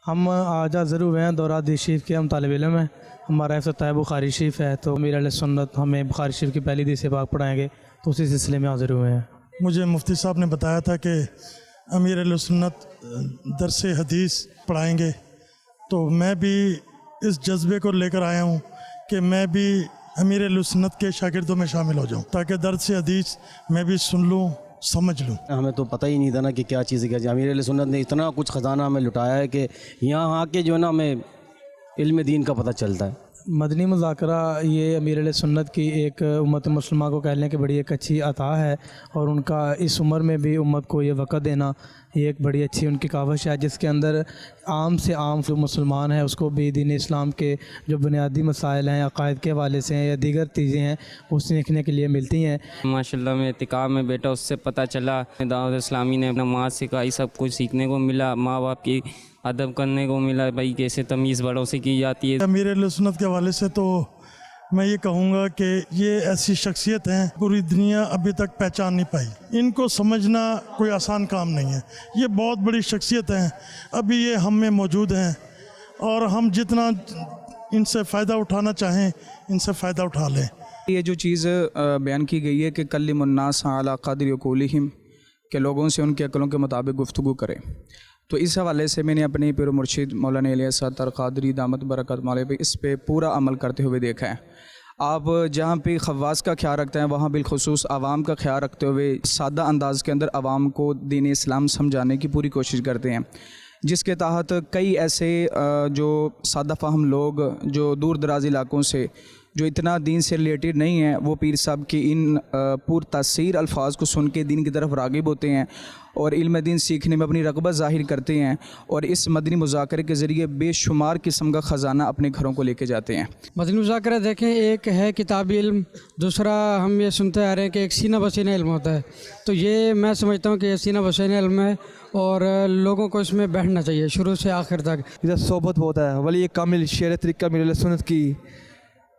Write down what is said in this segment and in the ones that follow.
ہم آج حاضر ہوئے ہیں دورہ حدیث شریف کے، ہم طالب علم ہیں، ہمارا حفظ ہے بخاری شریف ہے، تو امیر علیہ سنت ہمیں بخاری شریف کی پہلی حدیث پاک پڑھائیں گے، تو اسی سلسلے میں حاضر ہوئے ہیں۔ مجھے مفتی صاحب نے بتایا تھا کہ امیر علیہ سنت درس حدیث پڑھائیں گے، تو میں بھی اس جذبے کو لے کر آیا ہوں کہ میں بھی امیر علیہ سنت کے شاگردوں میں شامل ہو جاؤں، تاکہ درس حدیث میں بھی سن لوں، سمجھ لوں۔ ہمیں تو پتہ ہی نہیں تھا نا کہ کیا چیز ہے کیا۔ امیر علیہ سنت نے اتنا کچھ خزانہ ہمیں لٹایا ہے کہ یہاں آ کے جو ہے نا ہمیں علم دین کا پتہ چلتا ہے۔ مدنی مذاکرہ یہ امیر علیہ سنت کی ایک امت مسلمہ کو کہہ لیں کہ بڑی ایک اچھی عطا ہے، اور ان کا اس عمر میں بھی امت کو یہ وقت دینا یہ ایک بڑی اچھی ان کی کاوش ہے، جس کے اندر عام سے عام جو مسلمان ہے اس کو بھی دین اسلام کے جو بنیادی مسائل ہیں، عقائد کے حوالے سے ہیں یا دیگر چیزیں ہیں، وہ سیکھنے کے لیے ملتی ہیں۔ ماشاءاللہ میں اعتکاف میں بیٹا، اس سے پتہ چلا دعوت اسلامی نے نماز سکھائی، سب کچھ سیکھنے کو ملا، ماں باپ کی ادب کرنے کو ملا، بھائی کیسے تمیز بڑوں سے کی جاتی ہے۔ امیر علیہ سنت کے حوالے سے تو میں یہ کہوں گا کہ یہ ایسی شخصیت ہیں پوری دنیا ابھی تک پہچان نہیں پائی، ان کو سمجھنا کوئی آسان کام نہیں ہے۔ یہ بہت بڑی شخصیت ہیں، ابھی یہ ہم میں موجود ہیں، اور ہم جتنا ان سے فائدہ اٹھانا چاہیں ان سے فائدہ اٹھا لیں۔ یہ جو چیز بیان کی گئی ہے کہ کلم الناس علی قدر عقولہم، کہ لوگوں سے ان کے عقلوں کے مطابق گفتگو کریں، تو اس حوالے سے میں نے اپنے پیر و مرشد مولانا الیاس اتار قادری دامت برکات مولوی پہ اس پہ پورا عمل کرتے ہوئے دیکھا ہے۔ آپ جہاں پہ خواص کا خیال رکھتے ہیں وہاں بالخصوص عوام کا خیال رکھتے ہوئے سادہ انداز کے اندر عوام کو دین اسلام سمجھانے کی پوری کوشش کرتے ہیں، جس کے تحت کئی ایسے جو سادہ فہم لوگ جو دور دراز علاقوں سے جو اتنا دین سے ریلیٹڈ نہیں ہیں، وہ پیر صاحب کی ان پر تاثیر الفاظ کو سن کے دین کی طرف راغب ہوتے ہیں اور علم دین سیکھنے میں اپنی رغبت ظاہر کرتے ہیں، اور اس مدنی مذاکرے کے ذریعے بے شمار قسم کا خزانہ اپنے گھروں کو لے کے جاتے ہیں۔ مدنی مذاکرہ دیکھیں، ایک ہے کتابی علم، دوسرا ہم یہ سنتے آ رہے ہیں کہ ایک سینہ بسینہ علم ہوتا ہے، تو یہ میں سمجھتا ہوں کہ یہ سینہ بسینہ علم ہے اور لوگوں کو اس میں بیٹھنا چاہیے شروع سے آخر تک۔ ادھر صحبت بہت ہے، ولی کامل شعر طریقہ امیر علیہ سنت کی،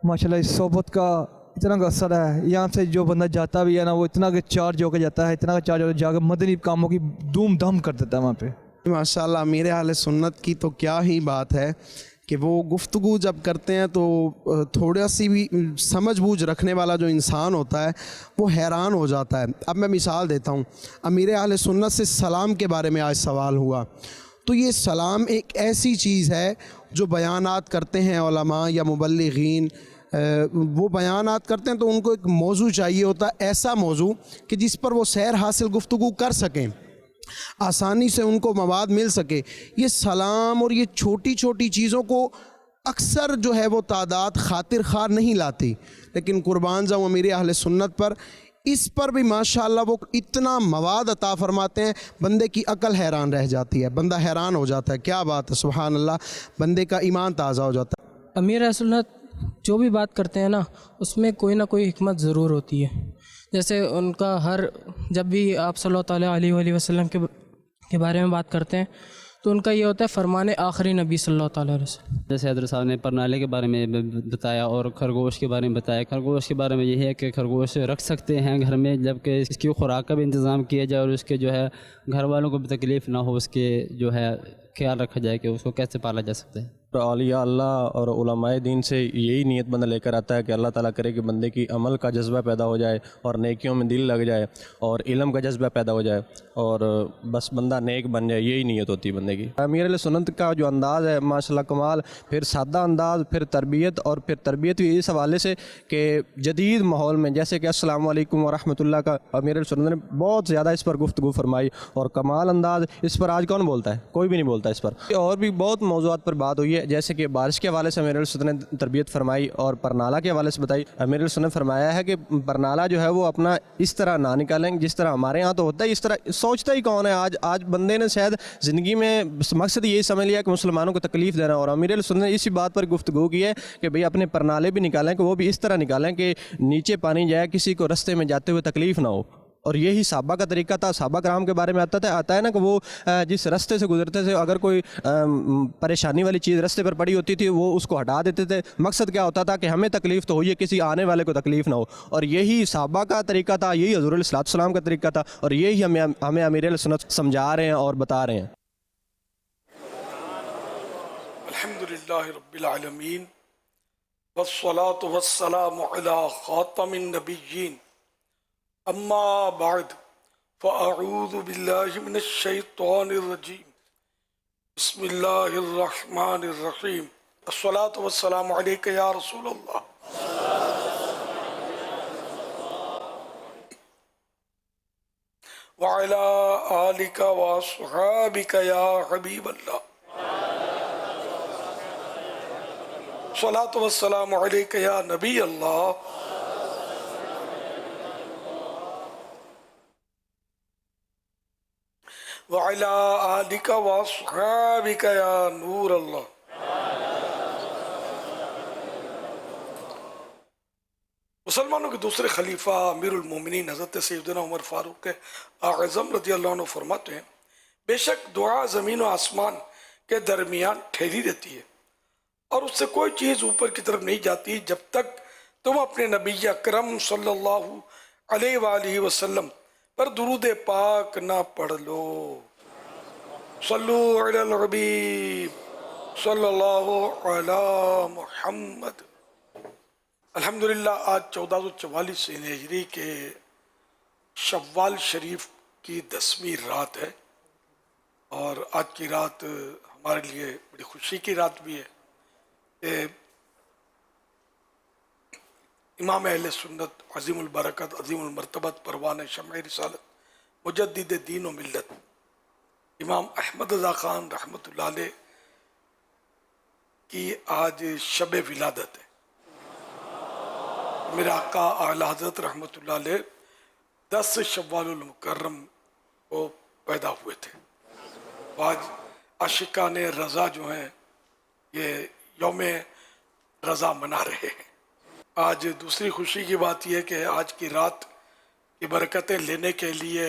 ماشاءاللہ اس صحبت کا اتنا کا اثر ہے، یہاں سے جو بندہ جاتا بھی ہے نا وہ اتنا کہ چارج ہو کے جاتا ہے، اتنا کا چارج ہو کے جا کے مدنی کاموں کی دھوم دھام کر دیتا ہے وہاں پہ۔ ماشاءاللہ امیر اہل سنت کی تو کیا ہی بات ہے کہ وہ گفتگو جب کرتے ہیں تو تھوڑا سی بھی سمجھ بوجھ رکھنے والا جو انسان ہوتا ہے وہ حیران ہو جاتا ہے۔ اب میں مثال دیتا ہوں، امیر اہل سنت سے سلام کے بارے میں آج سوال ہوا، تو یہ سلام ایک ایسی چیز ہے جو بیانات کرتے ہیں علماء یا مبلغین، وہ بیانات کرتے ہیں تو ان کو ایک موضوع چاہیے ہوتا ہے، ایسا موضوع کہ جس پر وہ سیر حاصل گفتگو کر سکیں، آسانی سے ان کو مواد مل سکے۔ یہ سلام اور یہ چھوٹی چھوٹی چیزوں کو اکثر جو ہے وہ تعداد خاطر خواہ نہیں لاتی، لیکن قربان جاؤں امیر اہل سنت پر، اس پر بھی ماشاءاللہ وہ اتنا مواد عطا فرماتے ہیں، بندے کی عقل حیران رہ جاتی ہے، بندہ حیران ہو جاتا ہے، کیا بات ہے، سبحان اللہ، بندے کا ایمان تازہ ہو جاتا ہے۔ امیر اہل سنت جو بھی بات کرتے ہیں نا اس میں کوئی نہ کوئی حکمت ضرور ہوتی ہے، جیسے ان کا ہر جب بھی آپ صلی اللہ تعالیٰ علیہ وآلہ وسلم کے بارے میں بات کرتے ہیں تو ان کا یہ ہوتا ہے فرمان آخری نبی صلی اللہ تعالیٰ علیہ وسلم۔ جیسے حضرت صاحب نے پرنالے کے بارے میں بتایا اور خرگوش کے بارے میں بتایا۔ خرگوش کے بارے میں یہ ہے کہ خرگوش رکھ سکتے ہیں گھر میں، جبکہ اس کی خوراک کا بھی انتظام کیا جائے اور اس کے جو ہے گھر والوں کو بھی تکلیف نہ ہو، اس کے جو ہے خیال رکھا جائے کہ اس کو کیسے پالا جا سکتا ہے۔ اولیاء اللہ اور علماء دین سے یہی نیت بندہ لے کر آتا ہے کہ اللہ تعالیٰ کرے کہ بندے کی عمل کا جذبہ پیدا ہو جائے اور نیکیوں میں دل لگ جائے اور علم کا جذبہ پیدا ہو جائے اور بس بندہ نیک بن جائے، یہی نیت ہوتی ہے بندے کی۔ امیر علیہ سنت کا جو انداز ہے ماشاءاللہ کمال، پھر سادہ انداز، پھر تربیت، اور پھر تربیت بھی اس حوالے سے کہ جدید ماحول میں جیسے کہ السلام علیکم ورحمۃ اللہ کا امیر علیہ سنت نے بہت زیادہ اس پر گفتگو فرمائی، اور کمال انداز اس پر آج کون بولتا ہے؟ کوئی بھی نہیں بولتا اس پر۔ اور بھی بہت موضوعات پر بات ہوئی ہے، جیسے کہ بارش کے حوالے سے امیر علیہ سنت نے تربیت فرمائی اور پرنالہ کے حوالے سے بتائی۔ امیر علیہ سنت نے فرمایا ہے کہ پرنالہ جو ہے وہ اپنا اس طرح نہ نکالیں جس طرح ہمارے ہاں تو ہوتا ہے، اس طرح سوچتا ہی کون ہے؟ آج بندے نے شاید زندگی میں مقصد یہی سمجھ لیا کہ مسلمانوں کو تکلیف دینا، اور امیر علیہ سنت نے اسی بات پر گفتگو کی ہے کہ بھئی اپنے پرنالے بھی نکالیں کہ وہ بھی اس طرح نکالیں کہ نیچے پانی جائے، کسی کو رستے میں جاتے ہوئے تکلیف نہ ہو، اور یہی صحابہ کا طریقہ تھا۔ صحابہ کرام کے بارے میں آتا ہے نا کہ وہ جس رستے سے گزرتے تھے اگر کوئی پریشانی والی چیز رستے پر پڑی ہوتی تھی وہ اس کو ہٹا دیتے تھے، مقصد کیا ہوتا تھا کہ ہمیں تکلیف تو ہوئی ہے، کسی آنے والے کو تکلیف نہ ہو، اور یہی صحابہ کا طریقہ تھا، یہی حضور علیہ السلام کا طریقہ تھا، اور یہی ہمیں امیر علیہ سنت سمجھا رہے ہیں اور بتا رہے ہیں۔ الحمدللہ رب العالمین والصلاة والسلام علی خاتم النبیین اما بعد فاعوذ باللہ من الشیطان الرجیم بسم اللہ الرحمن الرحیم الصلاة والسلام علیک یا رسول اللہ وعلی آلک واصحابک یا حبیب اللہ صلاۃ والسلام علیک یا نبی اللہ وعلی آلک واصحابک یا نور اللہ. مسلمانوں کے دوسرے خلیفہ امیر المومنین حضرت سیدنا عمر فاروق اعظم رضی اللہ عنہ فرماتے ہیں بے شک دعا زمین و آسمان کے درمیان ٹھہری رہتی ہے اور اس سے کوئی چیز اوپر کی طرف نہیں جاتی جب تک تم اپنے نبی اکرم صلی اللہ علیہ وآلہ وسلم پر درود پاک نہ پڑھ لو. صلو علی الحبیب صلی اللہ علی محمد. الحمدللہ آج 1444 ہجری کے شوال شریف کی 10ویں رات ہے اور آج کی رات ہمارے لیے بڑی خوشی کی رات بھی ہے کہ امام اہل سنت عظیم البرکت عظیم المرتبت پروان شمع رسالت مجدد دین و ملت امام احمد رضا خان رحمۃ اللہ علیہ کی آج شب ولادت ہے. میرا آقا اعلی حضرت رحمۃ اللہ علیہ 10 شوال المکرم کو پیدا ہوئے تھے. آج عاشقان رضا جو ہیں یہ یوم رضا منا رہے ہیں. آج دوسری خوشی کی بات یہ ہے کہ آج کی رات کی برکتیں لینے کے لیے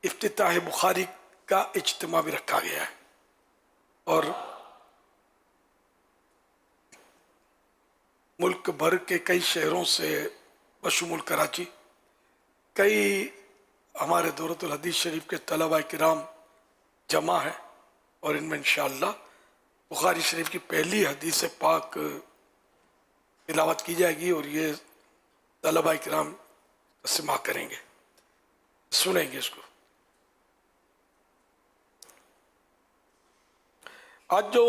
افتتاح بخاری کا اجتماع بھی رکھا گیا ہے اور ملک بھر کے کئی شہروں سے بشمول کراچی کئی ہمارے دورۃ الحدیث شریف کے طلباء کرام جمع ہیں اور ان میں انشاءاللہ بخاری شریف کی پہلی حدیث پاک تلاوت کی جائے گی اور یہ طلباء کرام سماع کریں گے سنیں گے اس کو. آج جو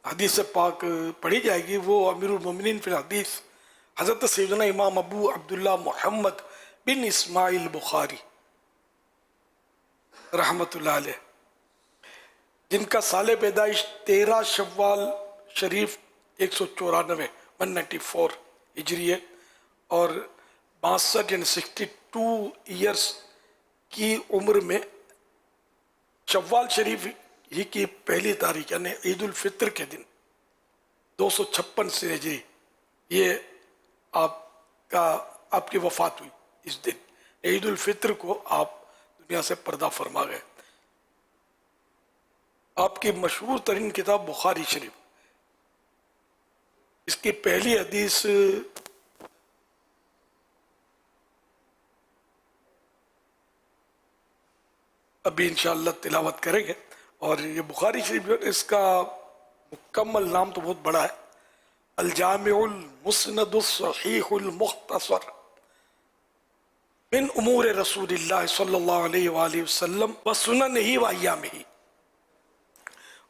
حدیث پاک پڑھی جائے گی وہ امیر المومنین فی الحدیث حضرت سیدنا امام ابو عبداللہ محمد بن اسماعیل بخاری رحمۃ اللہ علیہ جن کا سال پیدائش 13 شوال شریف 194 ہجری ہے اور 62 یعنی 62 ایئرس کی عمر میں شوال شریف ہی کی پہلی تاریخ یعنی عید الفطر کے دن 256 سے ہجری یہ آپ کی وفات ہوئی. اس دن عید الفطر کو آپ دنیا سے پردہ فرما گئے. آپ کی مشہور ترین کتاب بخاری شریف اس کی پہلی حدیث ابھی انشاءاللہ تلاوت کریں گے اور یہ بخاری شریف اس کا مکمل نام تو بہت بڑا ہے الجامع المسند الصحیح المختصر من امور رسول اللہ صلی اللہ علیہ وآلہ وسلم وسننہ وایامہ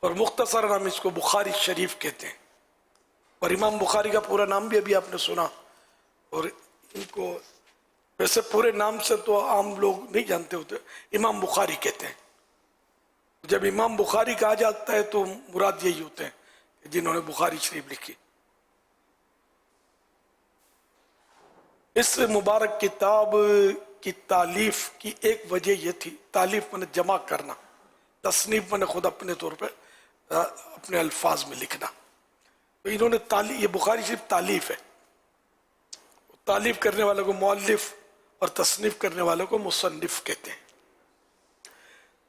اور مختصر نام اس کو بخاری شریف کہتے ہیں. اور امام بخاری کا پورا نام بھی ابھی آپ نے سنا اور ان کو ویسے پورے نام سے تو عام لوگ نہیں جانتے ہوتے امام بخاری کہتے ہیں. جب امام بخاری کہا جاتا ہے تو مراد یہی ہوتے ہیں جنہوں نے بخاری شریف لکھی. اس مبارک کتاب کی تالیف کی ایک وجہ یہ تھی تالیف میں نے جمع کرنا تصنیف میں نے خود اپنے طور پہ اپنے الفاظ میں لکھنا. تو انہوں نے یہ بخاری شریف تالیف ہے تالیف کرنے والوں کو مؤلف اور تصنیف کرنے والوں کو مصنف کہتے ہیں.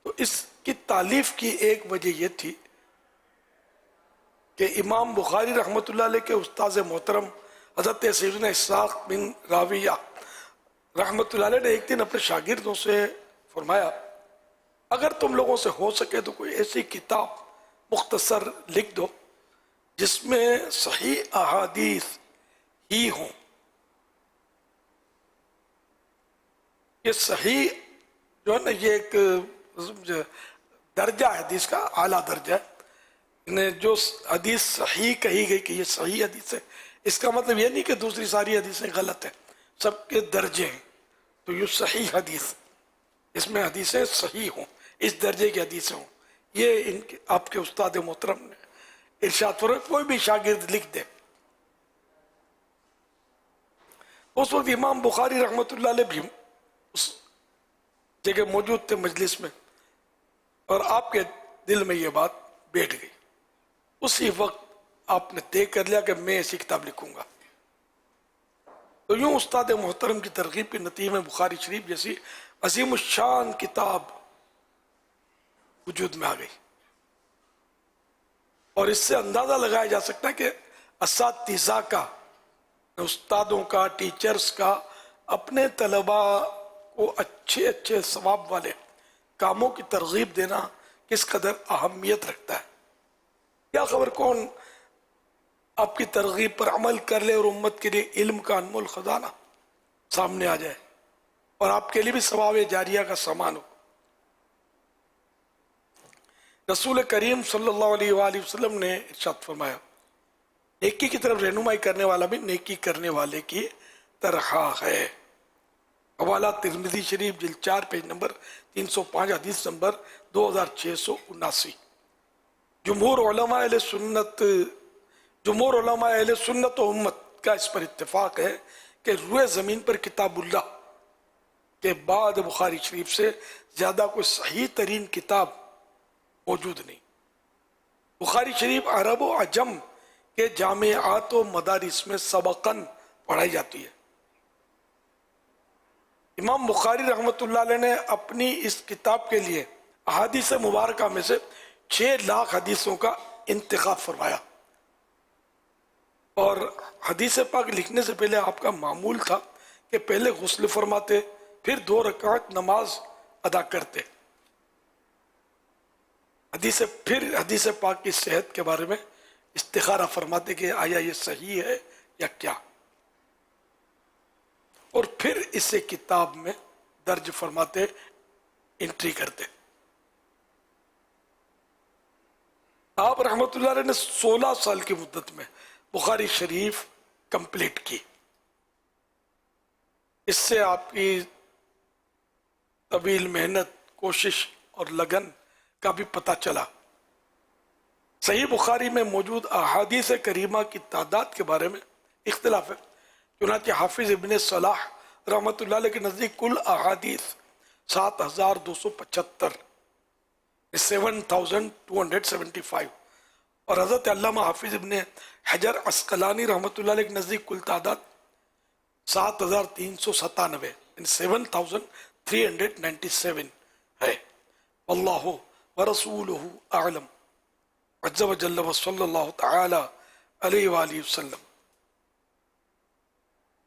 تو اس کی تالیف کی ایک وجہ یہ تھی کہ امام بخاری رحمۃ اللہ علیہ کے استاذ محترم حضرت سیدنا اسحاق بن راویہ رحمۃ اللہ علیہ نے ایک دن اپنے شاگردوں سے فرمایا اگر تم لوگوں سے ہو سکے تو کوئی ایسی کتاب مختصر لکھ دو جس میں صحیح احادیث ہی ہوں. یہ صحیح جو ہے نا یہ ایک درجہ ہے حدیث کا، اعلیٰ درجہ ہے. جو حدیث صحیح کہی گئی کہ یہ صحیح حدیث ہے، اس کا مطلب یہ نہیں کہ دوسری ساری حدیثیں غلط ہیں، سب کے درجے ہیں. تو یہ صحیح حدیث، اس میں حدیثیں صحیح ہوں، اس درجے کی حدیثیں ہوں. یہ ان کے آپ کے استاد محترم نے ارشاد فرمایا. کوئی بھی شاگرد لکھ دے. اس وقت امام بخاری رحمۃ اللہ علیہ بھی اس جگہ موجود تھے مجلس میں، اور آپ کے دل میں یہ بات بیٹھ گئی. اسی وقت آپ نے طے کر لیا کہ میں ایسی کتاب لکھوں گا. تو یوں استاد محترم کی ترغیب کے نتیجے میں بخاری شریف جیسی عظیم الشان کتاب وجود میں آ گئی. اور اس سے اندازہ لگایا جا سکتا ہے کہ اساتذہ کا، استادوں کا، ٹیچرز کا اپنے طلباء کو اچھے اچھے ثواب والے کاموں کی ترغیب دینا کس قدر اہمیت رکھتا ہے. کیا خبر کون آپ کی ترغیب پر عمل کر لے اور امت کے لیے علم کا انمول خزانہ سامنے آ جائے اور آپ کے لیے بھی ثواب جاریہ کا سامان ہو. رسول کریم صلی اللہ علیہ وآلہ وسلم نے ارشاد فرمایا، نیکی کی طرف رہنمائی کرنے والا بھی نیکی کرنے والے کی طرح ہے. حوالہ ترمذی شریف جلد 4 پیج نمبر 305 حدیث نمبر 2679. جمہور علماء اہل سنت و امت کا اس پر اتفاق ہے کہ روئے زمین پر کتاب اللہ کے بعد بخاری شریف سے زیادہ کوئی صحیح ترین کتاب موجود نہیں. بخاری شریف عرب و عجم کے جامعات و مدارس میں سبقاً پڑھائی جاتی ہے. امام بخاری رحمۃ اللہ علیہ نے اپنی اس کتاب کے لیے احادیث مبارکہ میں سے 6 لاکھ حدیثوں کا انتخاب فرمایا. اور حدیث پاک لکھنے سے پہلے آپ کا معمول تھا کہ پہلے غسل فرماتے، پھر 2 رکعت نماز ادا کرتے. پھر حدیث پاک کی صحت کے بارے میں استخارہ فرماتے کہ آیا یہ صحیح ہے یا کیا، اور پھر اسے کتاب میں درج فرماتے، انٹری کرتے. آپ رحمۃ اللہ علیہ نے 16 سال کی مدت میں بخاری شریف کمپلیٹ کی. اس سے آپ کی طویل محنت، کوشش اور لگن کا بھی پتہ چلا. صحیح بخاری میں موجود احادیث کریمہ کی تعداد کے بارے میں اختلاف ہے. چنانچہ حافظ ابن صلاح رحمۃ اللہ علیہ کے نزدیک کل احادیث 7275 7275، اور حضرت علامہ حافظ ابن حجر عسقلانی رحمۃ اللہ علیہ کے نزدیک کل تعداد 7397 7397 ہے. اللہ ورسولہ اعلم عز وجل وصلی اللہ تعالی علیہ وآلہ وسلم.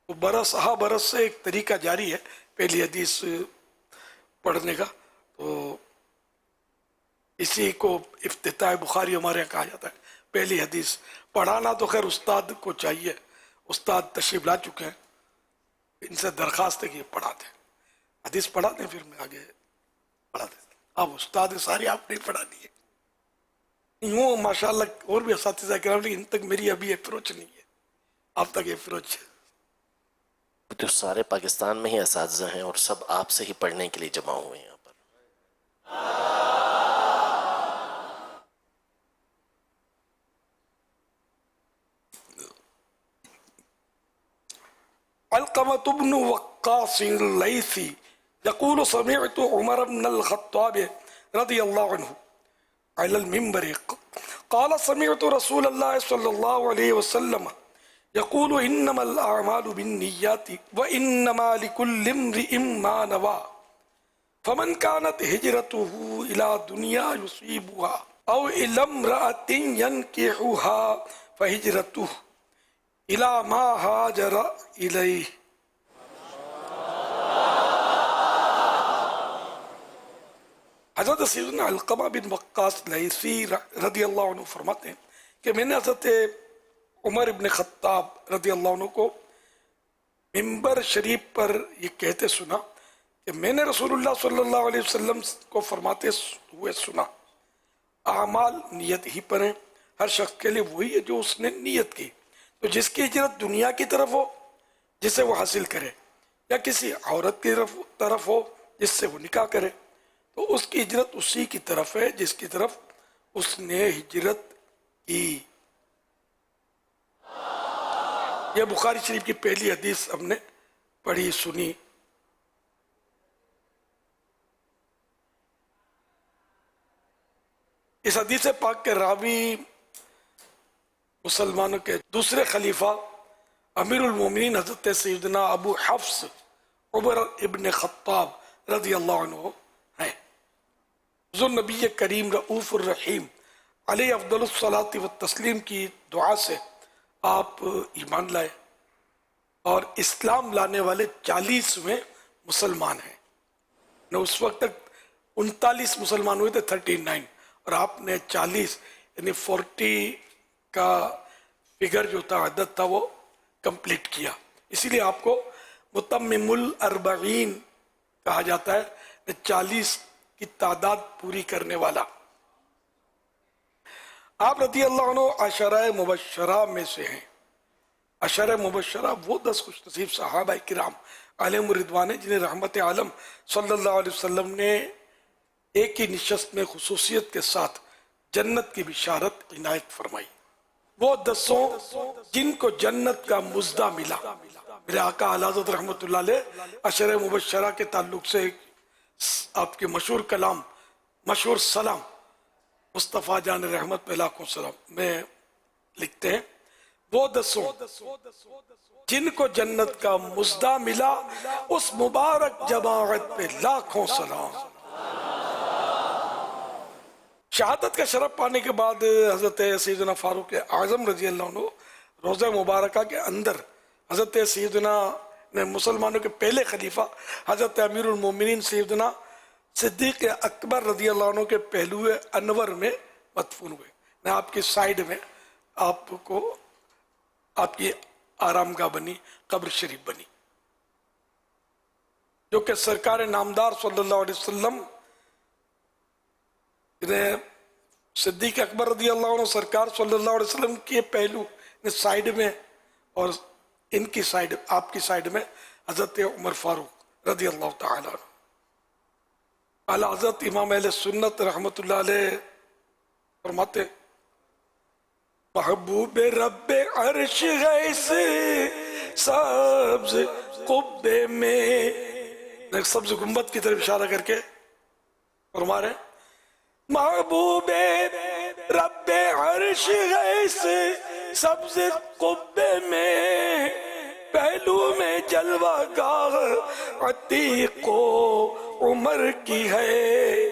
تو برس سے ایک طریقہ جاری ہے پہلی حدیث پڑھنے کا. تو اسی کو افتتاح بخاری ہمارے یہاں کہا جاتا ہے. پہلی حدیث پڑھانا تو خیر استاد کو چاہیے، استاد تشریف لا چکے ہیں، ان سے درخواست ہے کہ یہ پڑھا دیں، حدیث پڑھا دیں، پھر میں آگے پڑھا دیں. آپ استاد ساری آپ نہیں پڑھا دیے. یوں ماشاءاللہ اور بھی اساتذہ کرام، لیکن ان تک میری ابھی اپروچ نہیں ہے، آپ تک اپروچ ہے. تو سارے پاکستان میں ہی اساتذہ ہیں اور سب آپ سے ہی پڑھنے کے لیے جمع ہوئے ہیں یہاں پر. علقمة بن وقاص الليثي يقول سمعت عمر بن الخطاب رضي الله عنه على المنبر قال سمعت رسول الله صلى الله عليه وسلم يقول إنما الأعمال بالنيات وإنما لكل امرئ ما نوى فمن كانت هجرته إلى دنيا يصيبها أو إلى امرأة ينكحها فهجرته إلى ما هاجر إليه. حضرت سیدنا علقمہ بن وقاص لیثی رضی اللہ عنہ فرماتے ہیں کہ میں نے حضرت عمر ابن خطاب رضی اللہ عنہ کو ممبر شریف پر یہ کہتے سنا کہ میں نے رسول اللہ صلی اللہ علیہ وسلم کو فرماتے ہوئے سنا، اعمال نیت ہی پر ہیں، ہر شخص کے لیے وہی ہے جو اس نے نیت کی، تو جس کی ہجرت دنیا کی طرف ہو جسے وہ حاصل کرے، یا کسی عورت کی طرف ہو جس سے وہ نکاح کرے، تو اس کی ہجرت اسی کی طرف ہے جس کی طرف اس نے ہجرت کی۔ یہ بخاری شریف کی پہلی حدیث ہم نے پڑھی سنی۔ اس حدیث پاک کے راوی مسلمانوں کے دوسرے خلیفہ امیر المومنین حضرت سیدنا ابو حفص عمر ابن خطاب رضی اللہ عنہ ہیں۔ حضور نبی کریم رؤوف الرحیم علیہ افضل الصلاۃ والتسلیم کی دعا سے آپ ایمان لائے اور اسلام لانے والے 40ویں مسلمان ہیں۔ اس وقت تک 39 مسلمان ہوئے تھے، 39، اور آپ نے 40 یعنی 40 کا فگر جو تھا، عدد تھا، وہ کمپلیٹ کیا، اسی لیے آپ کو متمم الاربعین کہا جاتا ہے، 40 کی تعداد پوری کرنے والا۔ آپ رضی اللہ عنہ عشرہ مبشرہ میں سے ہیں۔ عشرہ مبشرہ وہ 10 خوش نصیب صحابہ کرام علیہم الرضوان ہیں جنہیں رحمت عالم صلی اللہ علیہ وسلم نے ایک ہی نشست میں خصوصیت کے ساتھ جنت کی بشارت عنایت فرمائی۔ وہ 10 جن کو جنت کا مزدہ ملا۔ میرے آقا اعلی حضرت رحمت اللہ علیہ عشرہ مبشرہ کے تعلق سے آپ کے مشہور کلام، مشہور سلام مصطفیٰ جان رحمت پہ لاکھوں سلام میں لکھتے ہیں، وہ 10 جن کو جنت کا مزدہ ملا، اس مبارک جماعت پہ لاکھوں سلام۔ شہادت کا شرف پانے کے بعد حضرت سیدنا فاروق اعظم رضی اللہ عنہ روضہ مبارکہ کے اندر حضرت سیدنا مسلمانوں کے پہلے خلیفہ حضرت امیر المومنین سیدنا صدیق اکبر رضی اللہ عنہ کے پہلو انور میں مدفون ہوئے۔ میں آپ کی سائیڈ میں آپ کو آپ کی آرام گاہ بنی، قبر شریف بنی، جو کہ سرکار نامدار صلی اللہ علیہ وسلم صدیق اکبر رضی اللہ عنہ سرکار صلی اللہ علیہ وسلم کے پہلو سائیڈ میں، اور ان کی سائیڈ، آپ کی سائیڈ میں حضرت عمر فاروق رضی اللہ تعالیٰ عنہ۔ اعلی حضرت امام اہل سنت رحمت اللہ علیہ فرماتے، محبوب رب عرش غیث سبز قبے میں، سبز گنبد کی طرف اشارہ کر کے فرما رہے ہیں، محبوب رب عرش غیث سبز قبے میں، پہلو میں جلوہ گاہ عتیق و عمر کی ہے،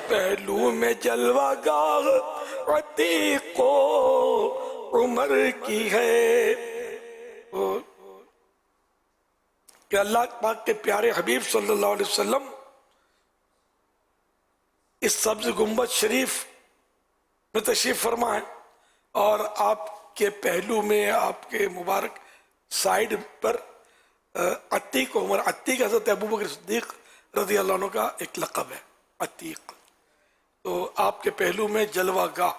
پہلو میں جلوہ گاہ عتیق و عمر کی ہے۔ کہ اللہ پاک کے پیارے حبیب صلی اللہ علیہ وسلم اس سبز گنبد شریف میں تشریف فرما ہے، اور آپ کے پہلو میں، آپ کے مبارک سائیڈ پر عتیق و عمر، عتیق حضرت ابوبکر صدیق رضی اللہ عنہ کا ایک لقب ہے، عتیق، تو آپ کے پہلو میں جلوہ گاہ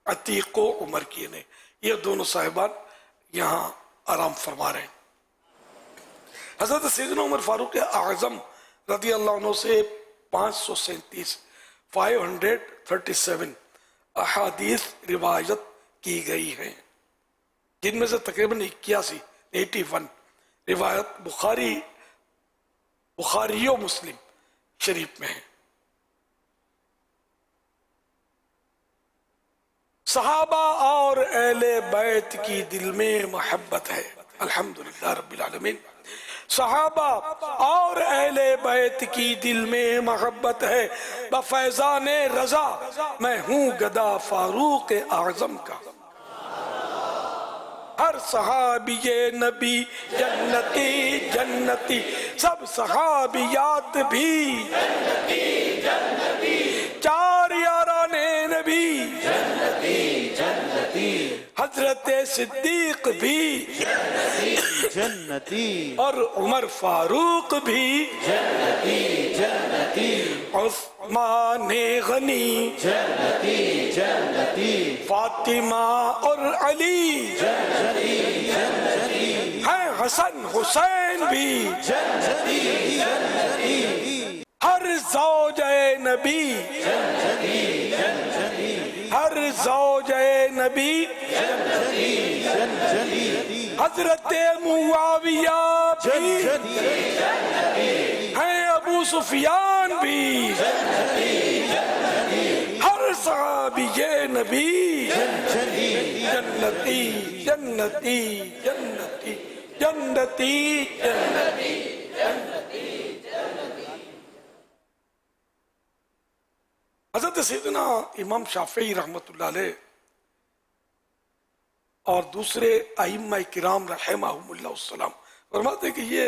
عتیق و عمر کی نے، یہ دونوں صاحبان یہاں آرام فرما رہے ہیں۔ حضرت سیدنا عمر فاروق اعظم رضی اللہ عنہ سے 537 احادیث روایت کی گئی ہیں، جن میں سے تقریباً 81 روایت بخاری و مسلم شریف میں ہیں۔ صحابہ اور اہل بیت کی دل میں محبت ہے، الحمدللہ رب العالمین۔ صحابہ اور اہل بیت کی دل میں محبت ہے، بفیضان رضا میں ہوں گدا فاروق اعظم کا۔ ہر صحابی نبی جنتی جنتی، سب صحابیات بھی جنتی جنتی، چار یاران نبی جنتی جنتی، حضرت صدیق بھی جنتی جنتی، اور عمر فاروق بھی جنتی جنتی، عثمان غنی جنتی جنتی، فاطمہ اور علی جنتی جنتی، ہیں حسن حسین بھی جنتی جنتی، ہر زوجہ نبی جنتی جنتی، ہر زوجہ نبی جنتی جنتی، حضرت معاویہ بھی جنتی، ہیں ابو سفیان بھی جنتی جنتی، ہر صحابی نبی جنتی جنتی جنتی جنتی جنتی جنتی۔ حضرت سیدنا امام شافعی رحمۃ اللہ علیہ اور دوسرے ائمہ کرام رحمہم اللہ السلام فرماتے ہیں کہ یہ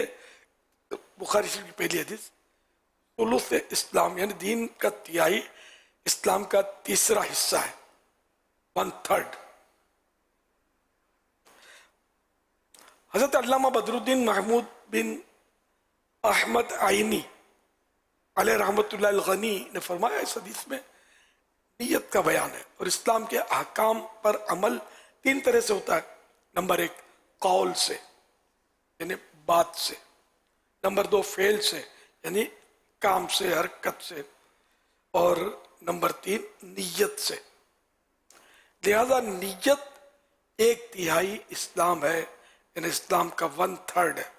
بخاری شریف کی پہلی حدیث ثلث اسلام یعنی دین کا تہائی اسلام کا تیسرا حصہ ہے، 1/3۔ حضرت علامہ بدر الدین محمود بن احمد عینی علیہ رحمۃ اللہ الغنی نے فرمایا اس حدیث میں نیت کا بیان ہے، اور اسلام کے احکام پر عمل 3 طرح سے ہوتا ہے۔ نمبر 1 قول سے یعنی بات سے، نمبر 2 فعل سے یعنی کام سے حرکت سے، اور نمبر 3 نیت سے۔ لہذا نیت 1/3 اسلام ہے، یعنی اسلام کا 1/3 ہے۔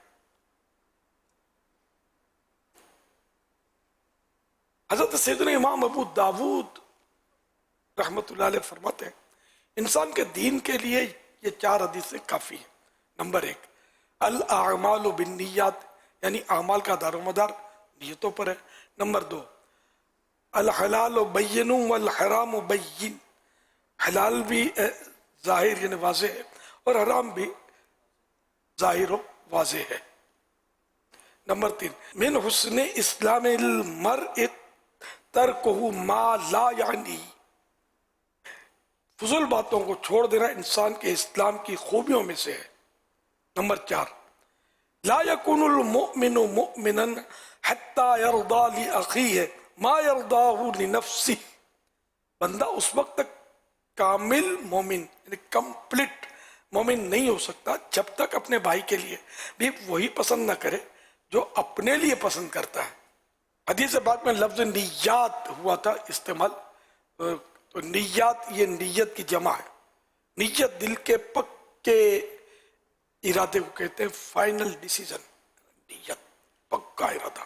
حضرت سیدنا امام ابو داود رحمۃ اللہ علیہ فرماتے ہیں انسان کے دین کے لیے یہ 4 حدیثیں کافی ہیں۔ نمبر 1 الاعمال بالنیات یعنی اعمال کا دار و مدار نیتوں پر ہے۔ نمبر 2 الحلال بین والحرام بین، حلال بھی ظاہر یعنی واضح ہے اور حرام بھی ظاہر و واضح ہے۔ نمبر 3 من حسن اسلام المرء ترکہ ما لا یعنی، فضول باتوں کو چھوڑ دینا انسان کے اسلام کی خوبیوں میں سے ہے۔ نمبر 4 لا یکون المؤمن مؤمنا حتی یرضی لاخیہ ما یرضاہ لنفسہ، بندہ اس وقت تک کامل مومن یعنی کمپلیٹ مومن نہیں ہو سکتا جب تک اپنے بھائی کے لیے بھی وہی پسند نہ کرے جو اپنے لیے پسند کرتا ہے۔ حدیث پاک میں لفظ نیات ہوا تھا استعمال، تو نیات یہ نیت کی جمع ہے۔ نیت دل کے پکے ارادے کو کہتے ہیں، فائنل ڈیسیژن، نیت پکا ارادہ،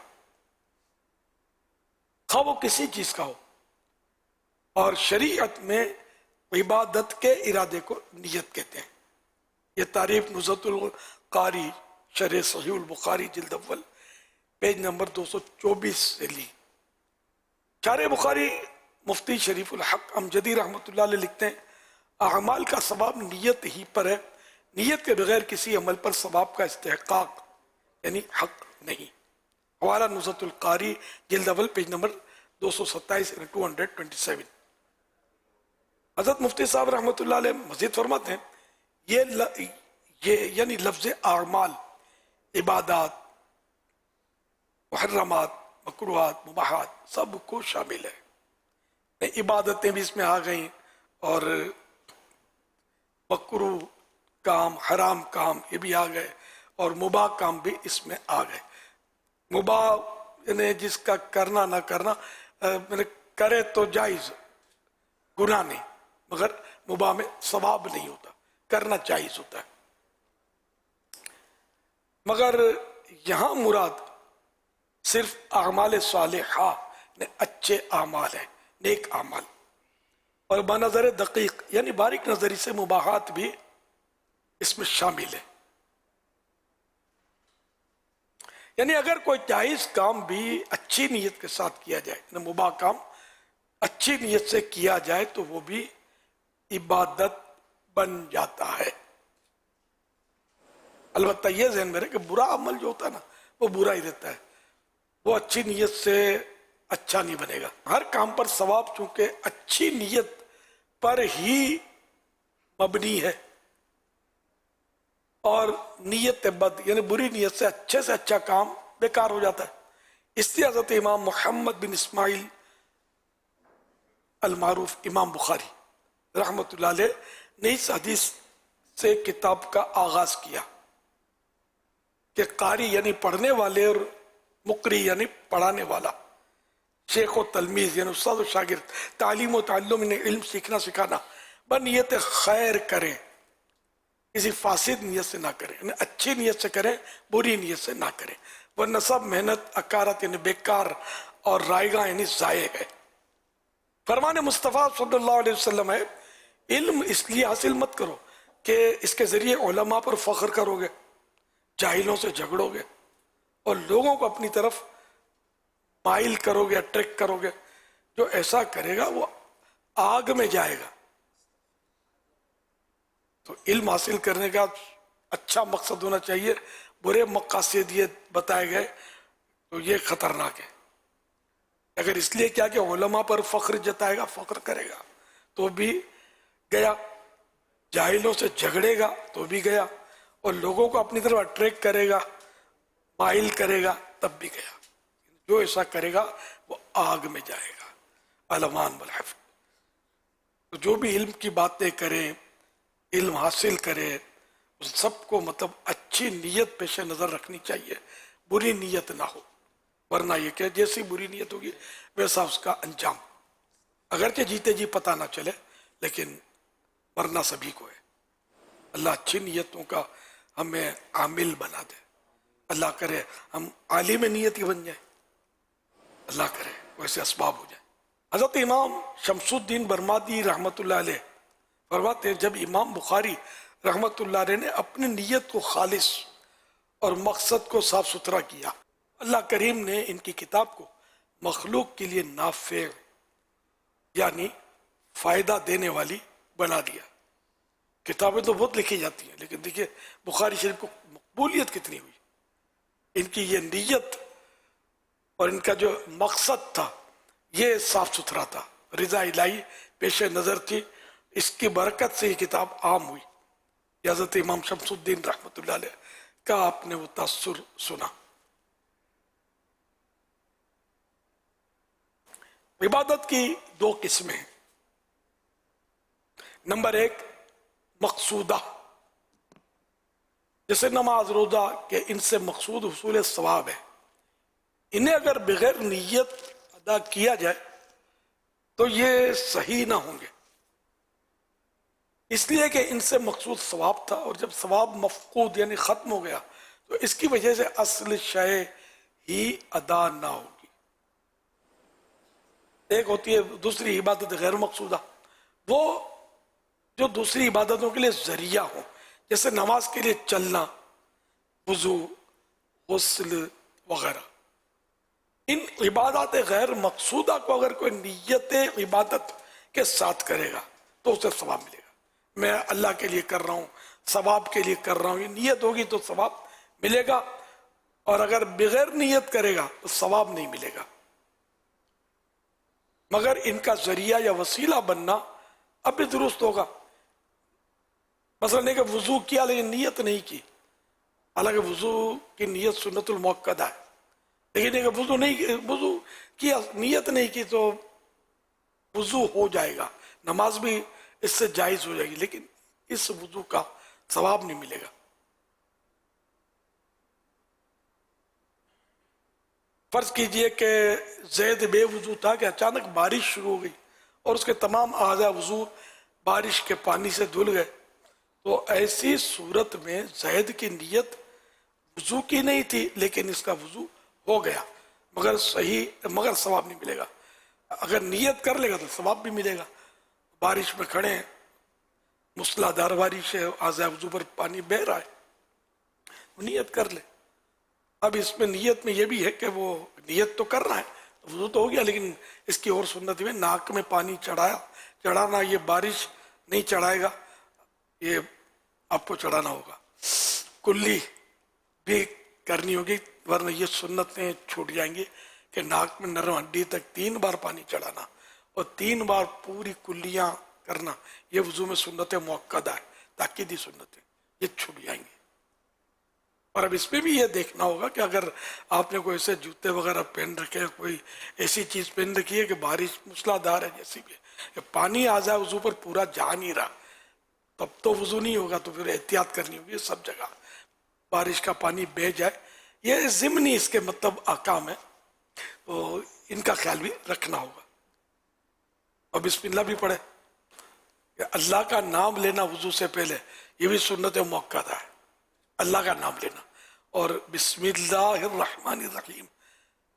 خواہ وہ کسی چیز کا ہو۔ اور شریعت میں عبادت کے ارادے کو نیت کہتے ہیں۔ یہ تعریف نزہۃ القاری شرح صحیح البخاری جلد اول پیج نمبر 224 سے لی۔ شارح بخاری مفتی شریف الحق امجدی رحمۃ اللہ علیہ لکھتے ہیں اعمال کا ثواب نیت ہی پر ہے، نیت کے بغیر کسی عمل پر ثواب کا استحقاق یعنی حق نہیں۔ حوالہ نزہۃ القاری جلد اول پیج نمبر 227 حضرت مفتی صاحب رحمۃ اللہ علیہ مزید فرماتے ہیں یہ یعنی لفظ اعمال عبادات محرمات مکروہات مباحات سب کو شامل ہے۔ عبادتیں بھی اس میں آ گئیں اور مکروہ کام حرام کام یہ بھی آ گئے، اور مباح کام بھی اس میں آ گئے۔ مباح یعنی جس کا کرنا نہ کرنا کرے تو جائز، گناہ نہیں، مگر مباح میں ثواب نہیں ہوتا، کرنا جائز ہوتا ہے۔ مگر یہاں مراد صرف اعمال صالحہ اچھے اعمال ہیں، نیک اعمال، اور بنظر دقیق یعنی باریک نظری سے مباحات بھی اس میں شامل ہے۔ یعنی اگر کوئی جائز کام بھی اچھی نیت کے ساتھ کیا جائے، یعنی مباح کام اچھی نیت سے کیا جائے تو وہ بھی عبادت بن جاتا ہے۔ البتہ یہ ذہن میں رہے کہ برا عمل جو ہوتا ہے نا وہ برا ہی رہتا ہے، وہ اچھی نیت سے اچھا نہیں بنے گا. ہر کام پر ثواب چونکہ اچھی نیت پر ہی مبنی ہے، اور نیت بد یعنی بری نیت سے اچھا کام بیکار ہو جاتا ہے. اس لیے حضرت امام محمد بن اسماعیل المعروف امام بخاری رحمۃ اللہ علیہ نے اس حدیث سے کتاب کا آغاز کیا کہ قاری یعنی پڑھنے والے اور مقری یعنی پڑھانے والا، شیخ و تلمیذ یعنی استاد و شاگرد، تعلیم و تعلم یعنی علم سیکھنا سکھانا، بنیت خیر کریں، کسی فاسد نیت سے نہ کریں، یعنی اچھی نیت سے کریں، بری نیت سے نہ کریں، ورنہ سب محنت اکارت یعنی بیکار اور رائگاں یعنی ضائع ہے. فرمان مصطفیٰ صلی اللہ علیہ وسلم ہے علم اس لیے حاصل مت کرو کہ اس کے ذریعے علماء پر فخر کرو گے، جاہلوں سے جھگڑو گے اور لوگوں کو اپنی طرف مائل کرو گے، اٹریکٹ کرو گے. جو ایسا کرے گا وہ آگ میں جائے گا. تو علم حاصل کرنے کا اچھا مقصد ہونا چاہیے، برے مقاصد یہ بتائے گئے تو یہ خطرناک ہے. اگر اس لیے کیا کہ علماء پر فخر جتائے گا، فخر کرے گا تو بھی گیا، جاہلوں سے جھگڑے گا تو بھی گیا، اور لوگوں کو اپنی طرف اٹریکٹ کرے گا، مائل کرے گا تب بھی گیا. جو ایسا کرے گا وہ آگ میں جائے گا. علمان والحفظ. تو جو بھی علم کی باتیں کریں، علم حاصل کرے، اس سب کو مطلب اچھی نیت پیش نظر رکھنی چاہیے، بری نیت نہ ہو. ورنہ یہ کہ جیسی بری نیت ہوگی ویسا اس کا انجام، اگرچہ جیتے جی پتہ نہ چلے لیکن ورنہ سبھی کو ہے. اللہ اچھی نیتوں کا ہمیں عامل بنا دے. اللہ کرے ہم عالم نیت ہی بن جائیں، اللہ کرے ویسے اسباب ہو جائیں. حضرت امام شمس الدین برمادی رحمۃ اللہ علیہ فرماتے ہیں جب امام بخاری رحمۃ اللہ علیہ نے اپنی نیت کو خالص اور مقصد کو صاف ستھرا کیا، اللہ کریم نے ان کی کتاب کو مخلوق کے لیے نافع یعنی فائدہ دینے والی بنا دیا. کتابیں تو بہت لکھی جاتی ہیں لیکن دیکھیے بخاری شریف کو مقبولیت کتنی ہوئی. ان کی یہ نیت اور ان کا جو مقصد تھا یہ صاف ستھرا تھا، رضا الہی پیش نظر تھی. اس کی برکت سے یہ کتاب عام ہوئی. حضرت امام شمس الدین رحمۃ اللہ علیہ کا آپ نے وہ تاثر سنا. عبادت کی دو قسمیں ہیں. نمبر ایک مقصودہ، جیسے نماز روزہ کہ ان سے مقصود حصول ثواب ہے. انہیں اگر بغیر نیت ادا کیا جائے تو یہ صحیح نہ ہوں گے، اس لیے کہ ان سے مقصود ثواب تھا، اور جب ثواب مفقود یعنی ختم ہو گیا تو اس کی وجہ سے اصل شے ہی ادا نہ ہوگی. ایک ہوتی ہے دوسری عبادت غیر مقصودہ، وہ جو دوسری عبادتوں کے لیے ذریعہ ہو، جیسے نماز کے لیے چلنا، وضو، غسل وغیرہ. ان عبادات غیر مقصودہ کو اگر کوئی نیت عبادت کے ساتھ کرے گا تو اسے ثواب ملے گا. میں اللہ کے لیے کر رہا ہوں، ثواب کے لیے کر رہا ہوں، یہ نیت ہوگی تو ثواب ملے گا، اور اگر بغیر نیت کرے گا تو ثواب نہیں ملے گا. مگر ان کا ذریعہ یا وسیلہ بننا اب بھی درست ہوگا. مثلا نہیں کہ وضو کیا لیکن نیت نہیں کی، حالانکہ وضو کی نیت سنت المؤکدہ ہے، لیکن اگر وضو کیا نیت نہیں کی تو وضو ہو جائے گا، نماز بھی اس سے جائز ہو جائے گی، لیکن اس وضو کا ثواب نہیں ملے گا. فرض کیجئے کہ زید بے وضو تھا کہ اچانک بارش شروع ہو گئی اور اس کے تمام اعضاء وضو بارش کے پانی سے دھل گئے، تو ایسی صورت میں زید کی نیت وضو کی نہیں تھی لیکن اس کا وضو ہو گیا، مگر ثواب نہیں ملے گا. اگر نیت کر لے گا تو ثواب بھی ملے گا. بارش میں کھڑے ہیں، مسلح دھار بارش ہے، اعضاء وضو پر پانی بہہ رہا ہے، وہ نیت کر لے. اب اس میں نیت میں یہ بھی ہے کہ وہ نیت تو کر رہا ہے، وضو تو ہو گیا، لیکن اس کی اور سنت میں ناک میں پانی چڑھانا، یہ بارش نہیں چڑھائے گا، یہ آپ کو چڑھانا ہوگا. कुल्ली भी करनी होगी, वरना ये सुन्नतें छूट जाएंगी कि नाक में नरम हड्डी तक 3 बार पानी चढ़ाना और 3 बार पूरी कुल्लियाँ करना, ये वजू में सुन्नतें मुअक्कदा है, ताकीदी सुन्नतें, ये छूट जाएंगी। और अब इसमें भी ये देखना होगा कि अगर आपने कोई ऐसे जूते वगैरह पहन रखे हैं, कोई ऐसी चीज़ पहन रखी है कि बारिश मूसलाधार है जैसी भी, कि पानी आ जाए वजू पर पूरा जा नहीं रहा, तब तो वजू नहीं होगा, तो फिर एहतियात करनी होगी सब जगह, बारिश का पानी बह जाए, ये ज़िम्नी इसके मतलब अहकाम है, तो इनका ख्याल भी रखना होगा। और बिस्मिल्लाह भी पढ़े, अल्लाह का नाम लेना वजू से पहले, ये भी सुन्नत मुअक्कदा है, अल्लाह का नाम लेना। और बिस्मिल्लाहिर्रहमानिर्रहीम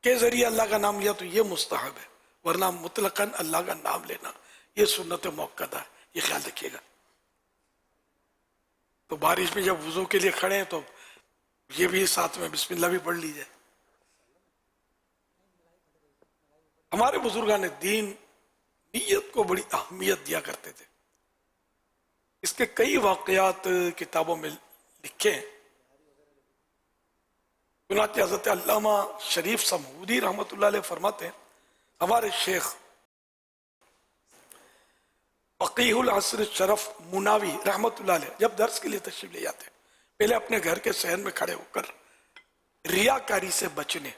के जरिए अल्लाह का नाम लिया तो ये मुस्तहब है, वरना मुतलकन अल्लाह का नाम लेना ये सुन्नत मुअक्कदा है, ये ख्याल रखिएगा। तो बारिश में जब वजू के लिए खड़े हैं तो ये भी साथ में बिस्मिल्लाह भी पढ़ लीजिए। हमारे बुजुर्गान दीन नीयत को बड़ी अहमियत दिया करते थे, इसके कई वाक़यात किताबों में लिखे हैं। चुनांचे हज़रत अल्लामा शरीफ समूदी रहमतुल्लाह अलैह फरमाते हैं, हमारे शेख फ़क़ीहुल असर शरफ मुनावी रहमतुल्लाह अलैह जब दर्स के लिए तशरीफ ले जाते हैं, पहले अपने घर के सहन में खड़े होकर रियाकारी से बचने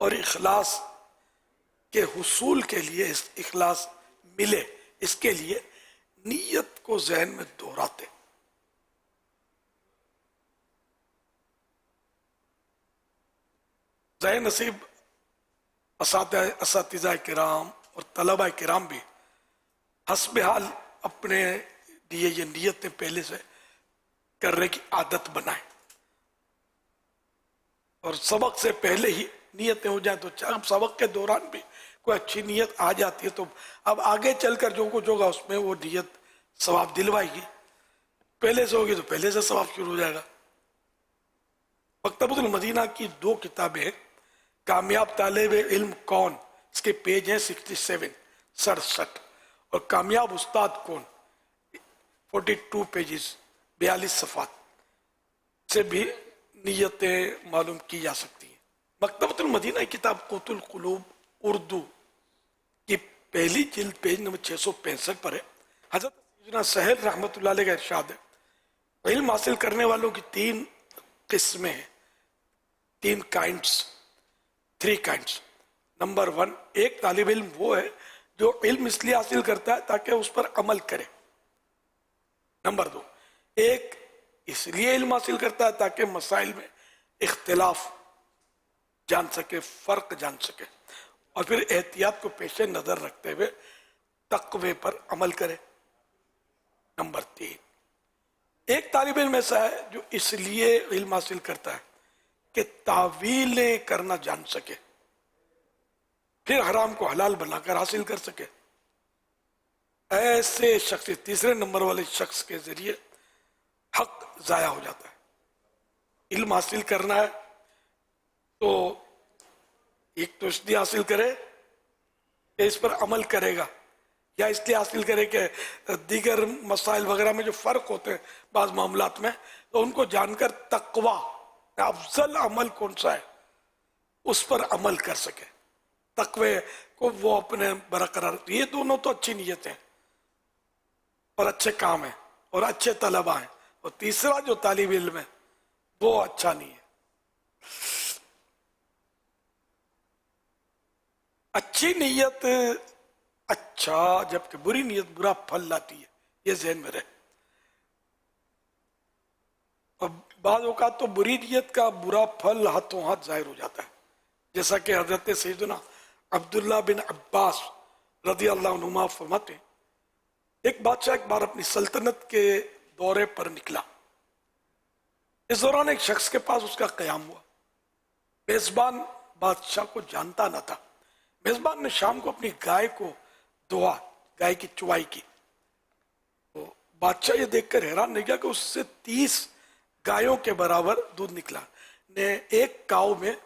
और इखलास के हुसूल के लिए, इखलास मिले इसके लिए नीयत को ज़हन में दोहराते। ज़ाहिर नसीब असातिज़ा किराम और तलबा किराम भी हस्ब हाल अपने लिए ये नीयतें पहले से करने की आदत बनाए, और सबक से पहले ही नीयतें हो जाए तो अब सबक के दौरान भी कोई अच्छी नीयत आ जाती है तो अब आगे चलकर जो कुछ होगा उसमें वो नीयत सवाब दिलवाएगी, पहले से होगी तो पहले से सवाब शुरू हो जाएगा। मकतबतुल मदीना की 2 किताबें हैं, कामयाब तालिब इल्म कौन, इसके पेज हैं 67 और कामयाब उस्ताद कौन 42 पेजेस 42 सफ़ात से भी नीयतें मालूम की जा सकती हैं। मकतबतुल मदीना की किताब क़ुतुल क़ुलूब उर्दू की पहली जिल्द पेज नंबर 665 पर है। हज़रत सैयदना सहल रहमतुल्लाह अलैह का इरशाद है, इल्म हासिल करने वालों की 3 किस्में हैं, 3 काइंड्स। नंबर 1, एक तालिब इल्म वो है जो इल्म इसलिए हासिल करता है ताकि उस पर अमल करे। नंबर 2, एक इसलिए इल्म हासिल करता है ताकि मसाइल में इख्तिलाफ जान सके, फ़र्क जान सके, और फिर एहतियात को पेश नज़र रखते हुए तक़वे पर अमल करे। नंबर 3, एक तालिब इल्म ऐसा है जो इसलिए इल्म हासिल करता है कि तावीलें करना जान सके, फिर हराम को हलाल बनाकर हासिल कर सके। ऐसे शख्स, तीसरे नंबर वाले शख्स के जरिए हक ज़ाया हो जाता है। इल्म हासिल करना है तो एक तो इसलिए हासिल करे कि इस पर अमल करेगा, या इसलिए हासिल करे कि दीगर मसाइल वगैरह में जो फ़र्क होते हैं बाज़ मामलात में, तो उनको जानकर तक़वा अफजल अमल कौन सा है उस पर अमल कर सके, तक़वे को वो अपने बरकरार। ये दोनों तो अच्छी नीयत हैं और अच्छे काम हैं और अच्छे तलबा हैं, और तीसरा जो तालिब इल्म है वो अच्छा नहीं है। अच्छी नीयत अच्छा, जबकि बुरी नीयत बुरा फल लाती है, ये ज़हन में रहे। और बाद औक़ात तो बुरी नीयत का बुरा फल हाथों हाथ ज़ाहिर हो जाता है, जैसा कि हज़रत सैयदना अब्दुल्ला बिन अब्बास रज़ी अल्लाह अन्हुमा फरमाते हैं, एक बादशाह एक बार अपनी सल्तनत के दौरे पर निकला। इस दौरान एक शख्स के पास उसका क़याम हुआ। मेज़बान बादशाह को जानता न था। मेज़बान ने शाम को अपनी गाय को दुआ, गाय की चुवाई की, तो बादशाह ये देखकर हैरान नहीं गया कि उससे 30 गायों के बराबर दूध निकला ने। एक काऊ में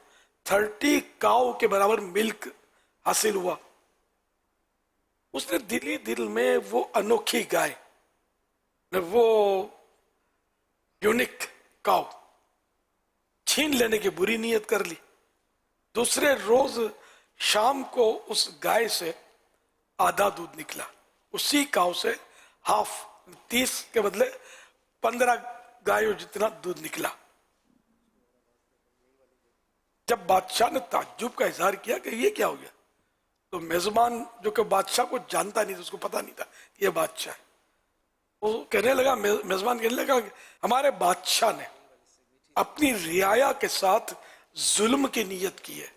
30 काऊ के बराबर मिल्क हासिल हुआ। उसने दिल ही दिल में वो अनोखी गाय, वो यूनिक काऊ छीन लेने की बुरी नीयत कर ली। दूसरे रोज शाम को उस गाय से आधा दूध निकला, उसी काऊ से हाफ 30 के बदले 15 गायों जितना दूध निकला। जब बादशाह ने ताज्जुब का इजहार किया कि ये क्या हो गया, तो मेजबान जो कि बादशाह को जानता नहीं था, उसको पता नहीं था कि ये बादशाह है, वो कहने लगा, मेजबान कहने लगा कि हमारे बादशाह ने अपनी रियाया के साथ जुल्म की नीयत की है,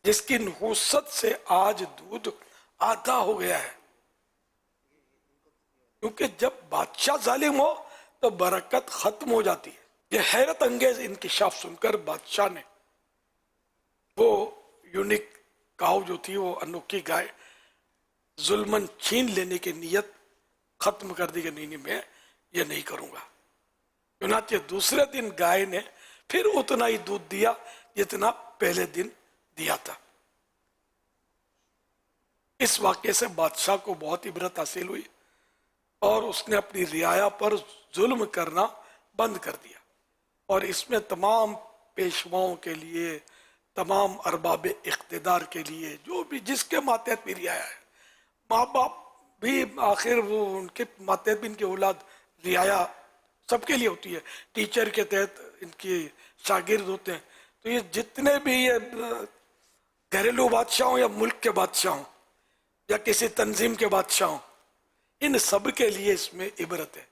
जिसकी नहुसत से आज दूध आधा हो गया है। क्योंकि जब बादशाह जालिम हो तो बरकत खत्म हो जाती है। यह हैरत अंगेज इंकिशाफ सुनकर बादशाह ने वो यूनिक काऊ जो थी, वो अनोखी गाय जुल्मन छीन लेने की नीयत खत्म कर दी कि नहीं मैं ये नहीं करूंगा। चुनांचे दूसरे दिन गाय ने फिर उतना ही दूध दिया जितना पहले दिन दिया था। इस वाक्य से बादशाह को बहुत इबरत हासिल हुई और उसने अपनी रियाया पर जुल्म करना बंद कर दिया। और इसमें तमाम पेशवाओं के लिए, तमाम अरबाब इख्तिदार के लिए, जो भी जिसके मातहत भी रियाया है, माँ बाप भी आखिर वो उनके मातहत भी इनकी औलाद रियाया सबके लिए होती है। टीचर के तहत इनके शागिर्द होते हैं। तो ये जितने भी ये घरेलू बादशाह हों या मुल्क के बादशाह हों या किसी तंजीम के बादशाह हों, इन सब के लिए इसमें इबरत है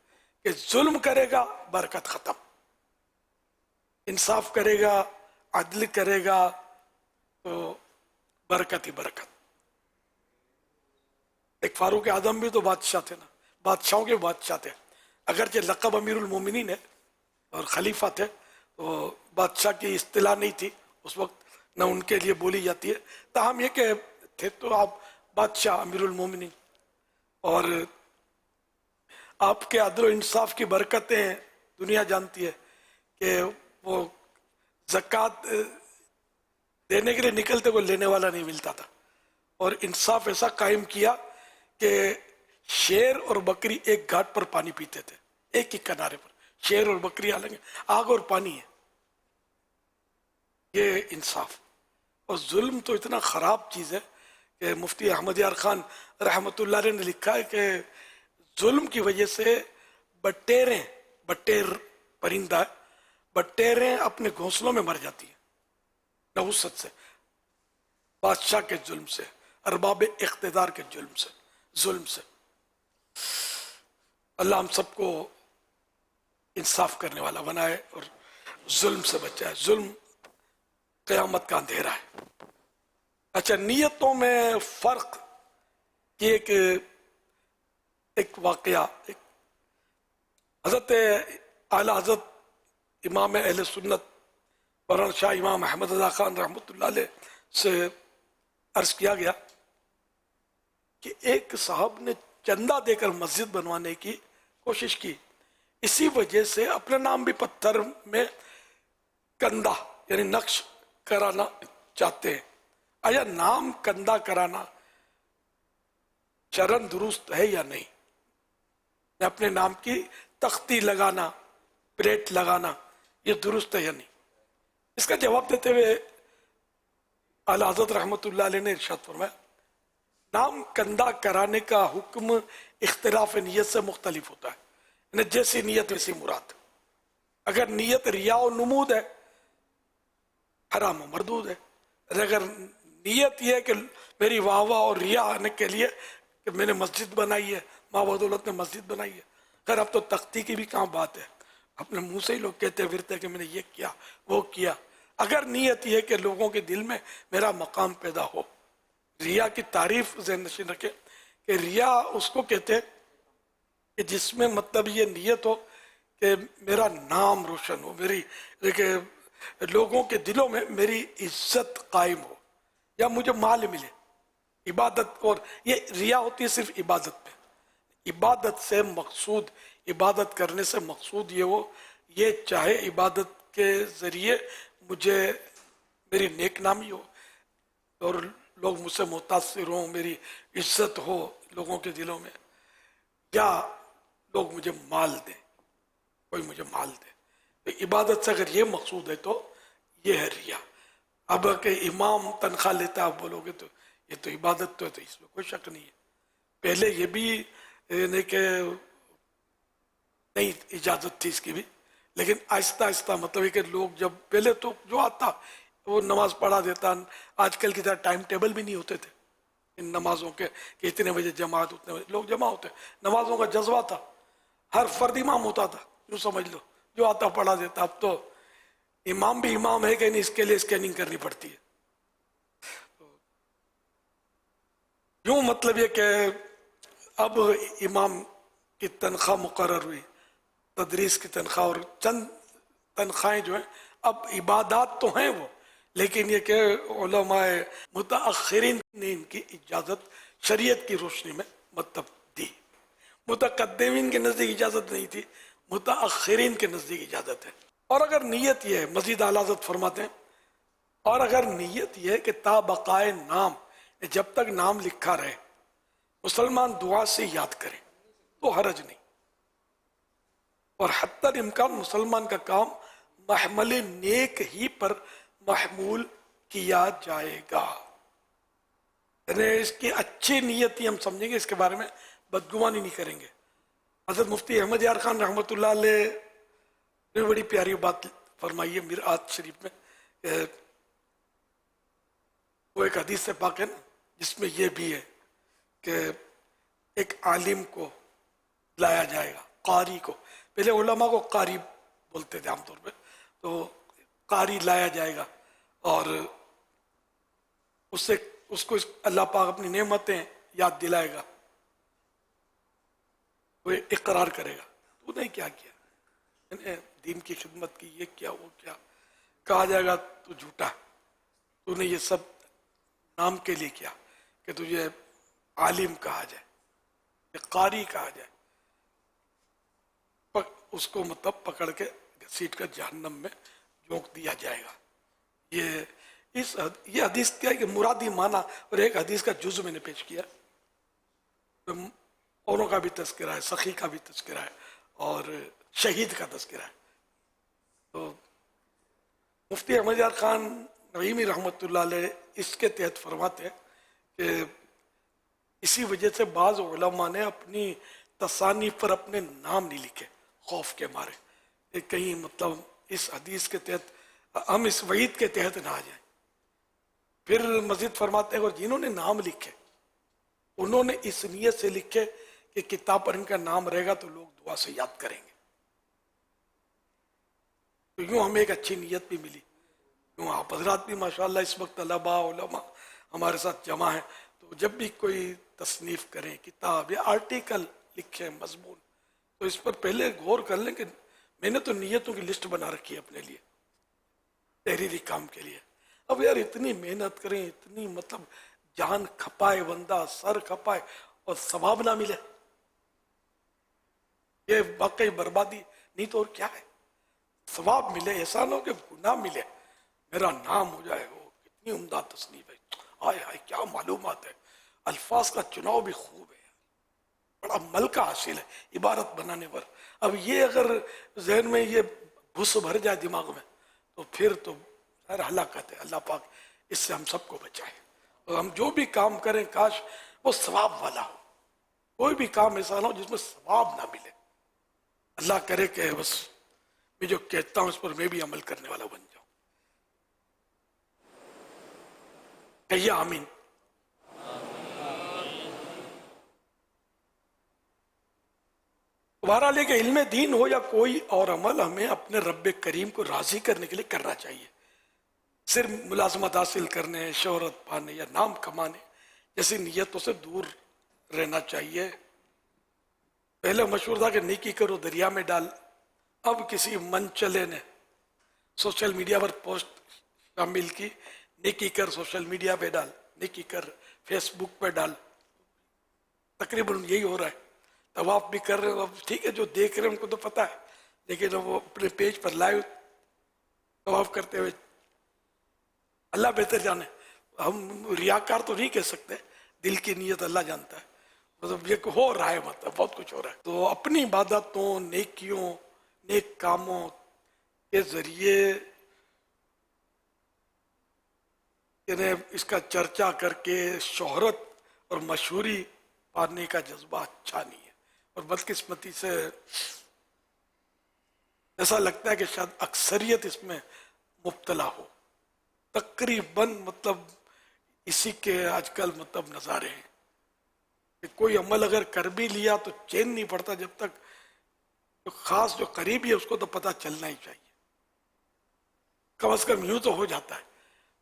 कि जुल्म करेगा बरकत खत्म, इंसाफ करेगा, अदल करेगा तो बरकत ही बरकत। एक फारूक आजम भी तो बादशाह थे ना, बादशाहों के बादशाह थे, अगरचे लक़ब अमीरुल मोमिनीन है और खलीफा थे, तो बादशाह की इस्तिलाह नहीं थी उस वक्त, न उनके लिए बोली जाती है। ताहम ये कि थे तो आप बादशाह अमीरुल मोमिनीन, और आपके अदल इंसाफ की बरकतें दुनिया जानती है कि वो ज़कात देने के लिए निकलते कोई लेने वाला नहीं मिलता था। और इंसाफ ऐसा कायम किया कि शेर और बकरी एक घाट पर पानी पीते थे, एक ही किनारे पर शेर और बकरी, हालांकि आग और पानी है। ये इंसाफ। और जुल्म तो इतना ख़राब चीज़ है कि मुफ्ती अहमद यार खान रहमतुल्लाह अलैह ने लिखा है कि जुल्म की वजह से बटेर परिंदा है, बटेरें अपने घोंसलों में मर जाती हैं नहुसत से, बादशाह के जुल्म से, अरबाब इख्तिदार के जुल्म से। अल्लाह हम सबको इंसाफ करने वाला बनाए और जुल्म से बचाए। जुल्म क़यामत का अंधेरा है। अच्छा, नियतों में फ़र्क की एक वाक़या, एक हज़रत आला हज़रत इमाम अहले सुन्नत मौलाना शाह इमाम अहमद रज़ा ख़ान रहमतुल्लाह अलैह से अर्ज़ किया गया कि एक साहब ने चंदा देकर मस्जिद बनवाने की कोशिश की, इसी वजह से अपना नाम भी पत्थर में कंदा यानी नक्श कराना चाहते हैं। आया नाम कंदा कराना शरन दुरुस्त है या नहीं? अपने नाम की तख्ती लगाना, प्लेट लगाना, ये दुरुस्त है या नहीं? इसका जवाब देते हुए आला हज़रत रहमतुल्लाह अलैह ने इरशाद फरमाया, नाम कंदा कराने का हुक्म इख्तिलाफ नियत से मुख्तलिफ होता है। यानी जैसी नियत वैसी मुराद। अगर नियत रिया और नमूद है, हराम और मरदूद है। अगर नियत यह है कि मेरी वाह वाह और रिया आने के लिए कि मैंने मस्जिद बनाई है, माँ बदौलत ने मस्जिद बनाई है, खैर अब तो तख्ती की भी कहाँ बात है, अपने मुंह से ही लोग कहते फिरते कि मैंने ये किया वो किया। अगर नियत यह है कि लोगों के दिल में मेरा मकाम पैदा हो, रिया की तारीफ ज़हन नशीन रखे कि रिया उसको कहते हैं कि जिसमें मतलब ये नियत हो कि मेरा नाम रोशन हो, मेरी लोगों के दिलों में मेरी इज्जत कायम हो या मुझे माल मिले, इबादत। और ये रिया होती है सिर्फ इबादत पे। इबादत से मकसूद, इबादत करने से मकसूद ये हो, ये चाहे इबादत के ज़रिए मुझे मेरी नेक नामी हो और लोग मुझसे मुतासिर हों, मेरी इज्जत हो लोगों के दिलों में, या लोग मुझे माल दें, कोई मुझे माल दे। तो इबादत से अगर ये मकसूद है तो ये है रिया। अब कि इमाम तनख्वाह लेता आप बोलोगे तो ये तो इबादत तो है, तो इसमें कोई शक नहीं है। पहले ये भी नहीं कि नहीं इजाज़त थी इसकी भी, लेकिन आहिस्ता आहिस्ता मतलब है कि लोग जब पहले तो जो आता वो नमाज पढ़ा देता, आजकल की तरह टाइम टेबल भी नहीं होते थे इन नमाजों के कि इतने बजे जमात उतने बजे लोग जमा होते। नमाजों का जज्बा था, हर फर्द इमाम होता था, यूँ समझ लो, जो आता पढ़ा देता। अब तो इमाम भी इमाम है कि नहीं इसके लिए स्कैनिंग करनी पड़ती है। यूँ मतलब ये कि अब इमाम की तनख्वाह मुकर्रर हुई, तदरीस की तनख्वाह और चंद तनख्वाहें जो हैं, अब इबादत तो हैं वो, लेकिन ये कि उलमाए मुतअखिरीन ने इनकी इजाज़त शरीयत की रोशनी में मतलब दी। मुतकद्दिमीन के नज़दीक इजाज़त नहीं थी, मुतअखिरीन के नज़दीक इजाज़त है। और अगर नीयत ये है, मज़ीद आला हज़रत फरमाते हैं, और अगर नीयत ये है कि ता बक़ाए नाम, जब तक नाम लिखा रहे मुसलमान दुआ से याद करें तो हरज नहीं। और हत्तर इम्कान मुसलमान का काम महमल नेक ही पर महमूल किया जाएगा, यानी इसकी अच्छी नीयत ही हम समझेंगे, इसके बारे में बदगुमानी नहीं करेंगे। हज़रत मुफ्ती अहमद यार खान रहमतुल्लाह अलैह ने बड़ी प्यारी बात फरमाई है मिरात शरीफ में। वो एक हदीस से पाक है ना, जिसमें यह भी है कि एक आलिम को लाया जाएगा, कारी को, पहले उलमा को कारी बोलते थे आमतौर पे, तो कारी लाया जाएगा और उसको अल्लाह पाक अपनी नेमतें याद दिलाएगा, वो इकरार करेगा तूने क्या किया, दीन की खिदमत की, ये क्या वो क्या, कहा जाएगा तू झूठा, तूने ये सब नाम के लिए किया कि तुझे आलिम कहा जाए, कारी कहा जाए। उसको मतलब पकड़ के घसीट कर जहन्नम में झोंक दिया जाएगा। ये हदीस क्या है कि मुरादी माना, और एक हदीस का जुज़ मैंने पेश किया, तो औरों का भी तज़किरा है, सखी का भी तज़किरा है और शहीद का तज़किरा है। तो मुफ्ती अहमद यार खान नईमी रहमतुल्लाह अलैह इसके तहत फरमाते हैं कि इसी वजह से बाज़ उलमा ने अपनी तसानी पर अपने नाम नहीं लिखे खौफ के मारे, कहीं मतलब इस हदीस के तहत हम इस वईद के तहत ना आ जाए। फिर मजीद फरमाते हैं और जिन्होंने नाम लिखे उन्होंने इस नीयत से लिखे कि किताब पर इनका नाम रहेगा तो लोग दुआ से याद करेंगे। तो यूँ हमें एक अच्छी नीयत भी मिली। यूँ आप हजरात भी माशाल्लाह इस वक्त तलबा उलमा हमारे साथ जमा है, तो जब भी कोई तसनीफ़ करें, किताब या आर्टिकल लिखें, मजमून, तो इस पर पहले गौर कर लें कि मैंने तो नीयतों की लिस्ट बना रखी है अपने लिए तहरीरी काम के लिए। अब यार इतनी मेहनत करें, इतनी मतलब जान खपाए बंदा, सर खपाए और सवाब ना मिले, ये वाकई बर्बादी नहीं तो और क्या है। सवाब मिले, ऐसा ना हो कि गुनाह मिले, मेरा नाम हो जाए, वो कितनी उम्दा तसनीफ है, हाय हाय क्या मालूमात है, अल्फाज का चुनाव भी खूब है, बड़ा मलका हासिल है इबारत बनाने पर। अब ये अगर जहन में ये भूस भर जाए दिमाग में तो फिर तो यार हलाकत है। अल्लाह पाक इससे हम सबको बचाए। और हम जो भी काम करें काश वो सवाब वाला हो, कोई भी काम ऐसा ना हो जिसमें सवाब ना मिले। अल्लाह करे कि बस मैं जो कहता हूँ उस पर मैं भी अमल करने वाला बन जाऊं। कहिए आमीन। बहरहाल कि इल्म दीन हो या कोई और अमल, हमें अपने रब्बे करीम को राजी करने के लिए करना चाहिए। सिर्फ मुलाजमत हासिल करने, शोहरत पाने या नाम कमाने जैसी नीयतों से दूर रहना चाहिए। पहले मशहूर था कि नेकी करो दरिया में डाल, अब किसी मन चले ने सोशल मीडिया पर पोस्ट शामिल की, नेकी कर सोशल मीडिया पे डाल, नेकी कर फेसबुक पे डाल, तकरीबन यही हो रहा है। तवाफ भी कर रहे हो, अब ठीक है जो देख रहे हैं उनको तो पता है, लेकिन वो अपने पेज पर लाइव तवाफ करते हुए, अल्लाह बेहतर जाने, हम रियाकार तो नहीं कह सकते, दिल की नीयत अल्लाह जानता है। मतलब ये हो रहा है, मतलब बहुत कुछ हो रहा है। तो अपनी इबादतों, नेकियों, नेक कामों के ज़रिए इन्हें इसका चर्चा करके शोहरत और मशहूरी पाने का जज्बा अच्छा नहीं है, और बदकिस्मती से ऐसा लगता है कि शायद अक्सरियत इसमें मुब्तला हो। तकरीबन मतलब इसी के आजकल मतलब नज़ारे हैं कि कोई अमल अगर कर भी लिया तो चैन नहीं पड़ता जब तक तो ख़ास जो करीबी है उसको तो पता चलना ही चाहिए, कम से कम यूँ तो हो जाता है।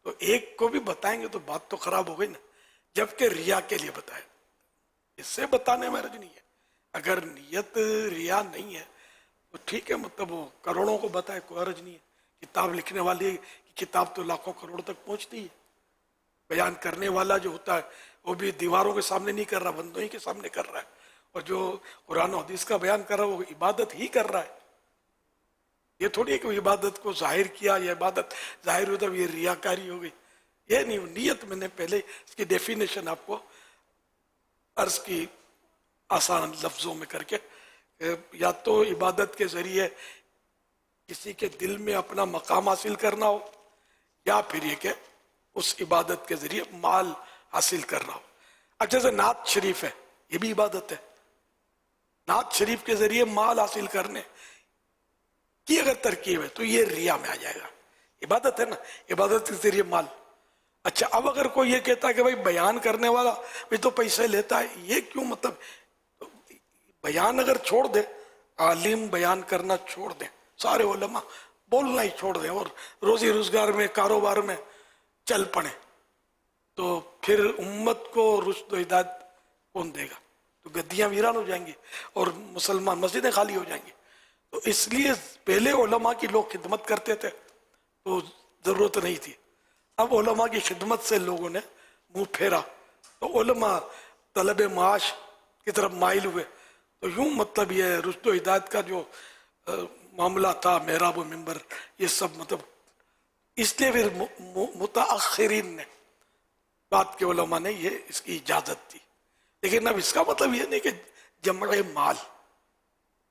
तो एक को भी बताएंगे तो बात तो खराब हो गई ना, जबकि रिया के लिए बताए, इससे बताने में हर्ज नहीं है। अगर नियत रिया नहीं है तो ठीक है, मतलब वो करोड़ों को बताए, कोई हर्ज नहीं है। किताब लिखने वाली की किताब तो लाखों करोड़ तक पहुंचती है। बयान करने वाला जो होता है वो भी दीवारों के सामने नहीं कर रहा, बंदों ही के सामने कर रहा है, और जो कुरान और हदीस का बयान कर रहा है वो इबादत ही कर रहा है। ये थोड़ी है कि इबादत को जाहिर किया, या इबादत जाहिर हुई तब ये रियाकारी हो गई, ये नहीं। नियत मैंने पहले इसकी डेफिनेशन आपको अर्ज की आसान लफ्जों में करके, या तो इबादत के जरिए किसी के दिल में अपना मकाम हासिल करना हो, या फिर ये कि उस इबादत के जरिए माल हासिल करना हो। अब जैसे नात शरीफ है, ये भी इबादत है। नात शरीफ के जरिए माल हासिल करने की अगर तरकीब है तो ये रिया में आ जाएगा। इबादत है ना, इबादत के जरिए माल। अच्छा, अब अगर कोई ये कहता है कि भाई बयान करने वाला भी तो पैसे लेता है, ये क्यों, मतलब तो बयान अगर छोड़ दे, आलिम बयान करना छोड़ दे, सारे उलमा बोलना ही छोड़ दें और रोजी रोजगार में कारोबार में चल पड़े, तो फिर उम्मत को रुश्द व हिदायत कौन देगा? तो गद्दियाँ वीरान हो जाएंगी और मुसलमान मस्जिदें खाली हो जाएंगी। तो इसलिए पहले उलमा की लोग खिदमत करते थे तो ज़रूरत नहीं थी। अब उलमा की खिदमत से लोगों ने मुंह फेरा तो उलमा तलब माश की तरफ माइल हुए। तो यूँ मतलब ये रुश्द व हिदायत का जो मामला था, मेहराब व मिंबर, ये सब मतलब इसलिए फिर मुताअखिरीन ने, बात के उलमा ने ये इसकी इजाज़त दी। लेकिन अब इसका मतलब ये नहीं कि जमअ माल